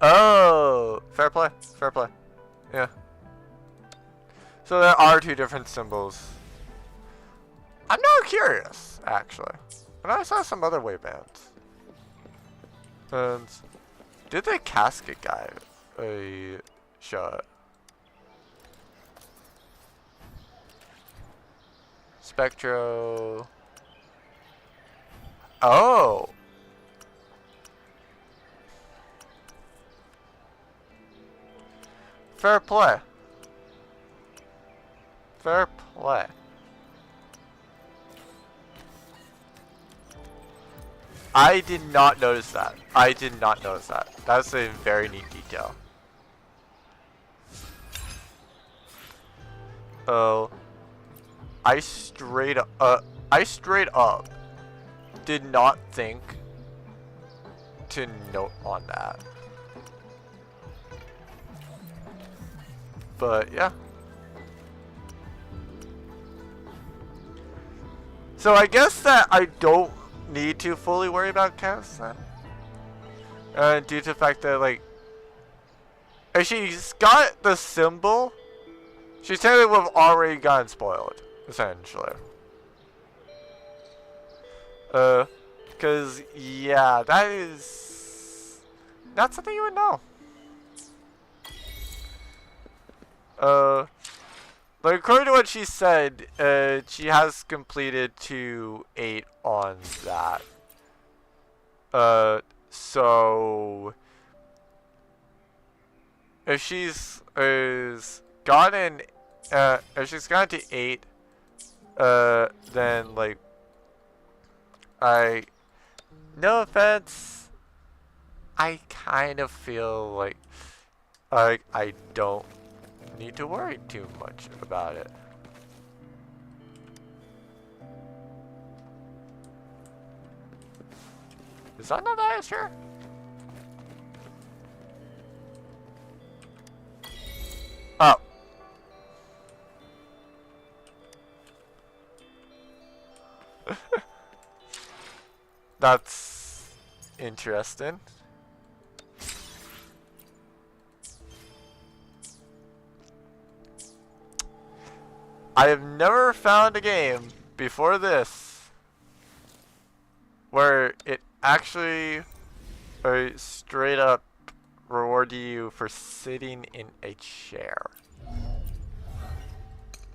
Oh, fair play, fair play. Yeah. So there are two different symbols. I'm now curious, actually. And I saw some other waybands. And did the casket guy show it? Spectro. Oh. Fair play. Fair play. I did not notice that. I did not notice that. That's a very neat detail. Oh. I straight up did not think to note on that. But yeah. So I guess that I don't need to fully worry about Cass then. Due to the fact that, like, if she's got the symbol, she technically would have already gotten spoiled, essentially. Because, yeah, that is not something you would know. But according to what she said, she has completed 2-8 on that. So if she's gotten to 8, then, like, no offense, I kind of feel like I don't need to worry too much about it. Is that not that sure? Oh. That's interesting. I have never found a game before this where it actually straight up reward you for sitting in a chair.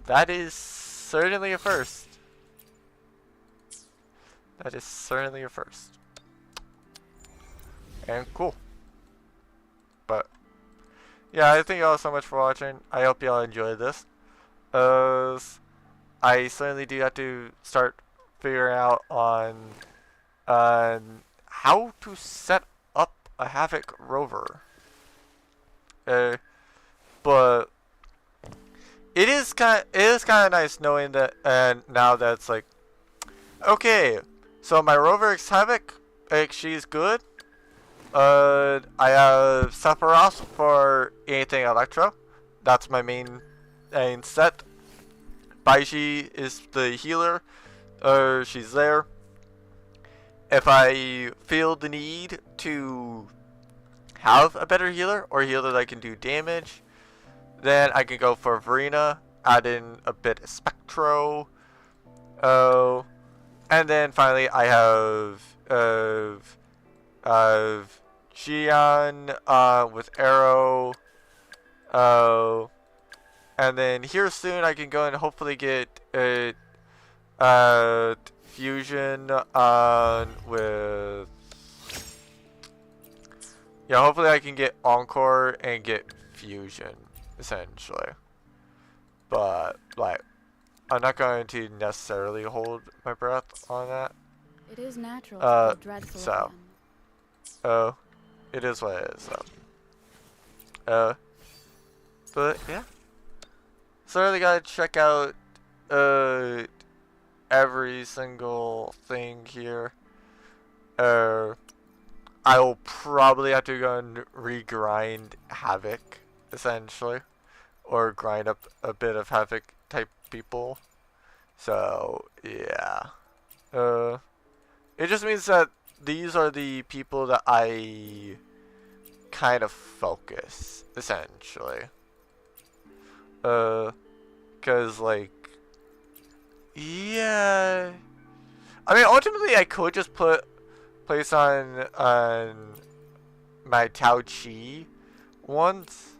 That is certainly a first. That is certainly a first. And cool. But yeah, I thank you all so much for watching. I hope you all enjoyed this. I certainly do have to start figuring out on how to set up a Havoc rover. But it is kind of nice knowing that, and now that it's like, okay, so my rover is Havoc, like, she's good. I have Sephiroth for anything Electro. That's my main set. Baiji is the healer. She's there. If I feel the need to have a better healer, or a healer that can do damage, then I can go for Verena, add in a bit of Spectro. And then finally I have Xian with Arrow. And then here soon I can go and hopefully get Fusion on with... Yeah, hopefully I can get Encore and get Fusion, essentially. But, like, I'm not going to necessarily hold my breath on that. It is natural to feel dreadful so. again. It is what it is, though. But, yeah. So really gotta check out every single thing here. I will probably have to go and regrind Havoc, essentially, or grind up a bit of Havoc type people. So yeah, it just means that these are the people that I kind of focus, essentially. Cause like, yeah. I mean, ultimately, I could just place on my Tao Chi ones,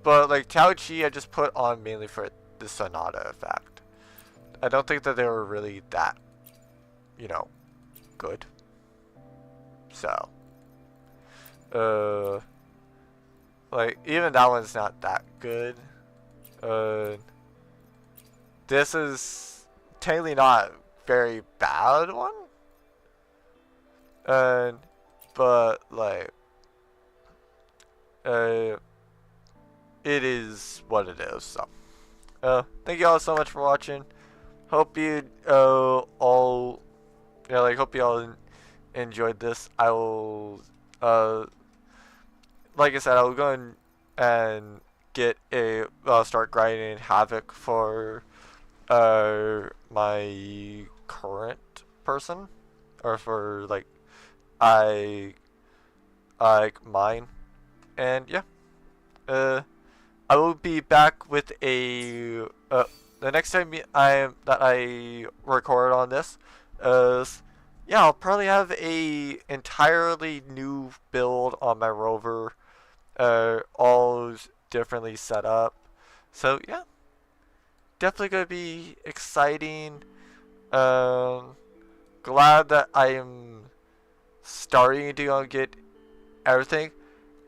but like Tao Chi, I just put on mainly for the Sonata effect. I don't think that they were really that, you know, good. So, like even that one's not that good. This is technically not a very bad one. But like, it is what it is. So, thank you all so much for watching. Hope you all, hope you all enjoyed this. I will, like I said, I will go and get start grinding Havoc for my current person, or for like mine, and yeah, I will be back with a the next time I record on this is, yeah, I'll probably have a entirely new build on my rover, all differently set up. So yeah, definitely gonna be exciting. Glad that I am starting to get everything.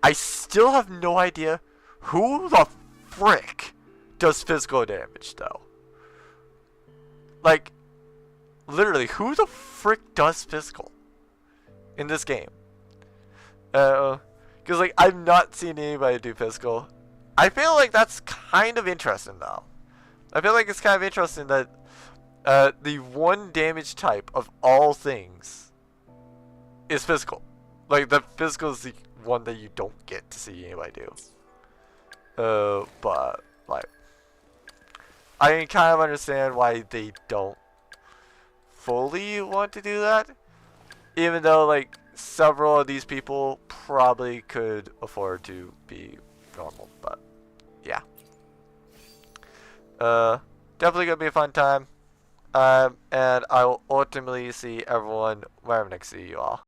I still have no idea who the frick does physical damage though. Like, literally, who the frick does physical in this game? Cause like I've not seen anybody do physical. I feel like that's kind of interesting though. I feel like it's kind of interesting that the one damage type of all things is physical. Like, the physical is the one that you don't get to see anybody do. But like, I can kind of understand why they don't fully want to do that, even though like several of these people probably could afford to be normal. But yeah, definitely gonna be a fun time. And I will ultimately see everyone where I'm next to you all.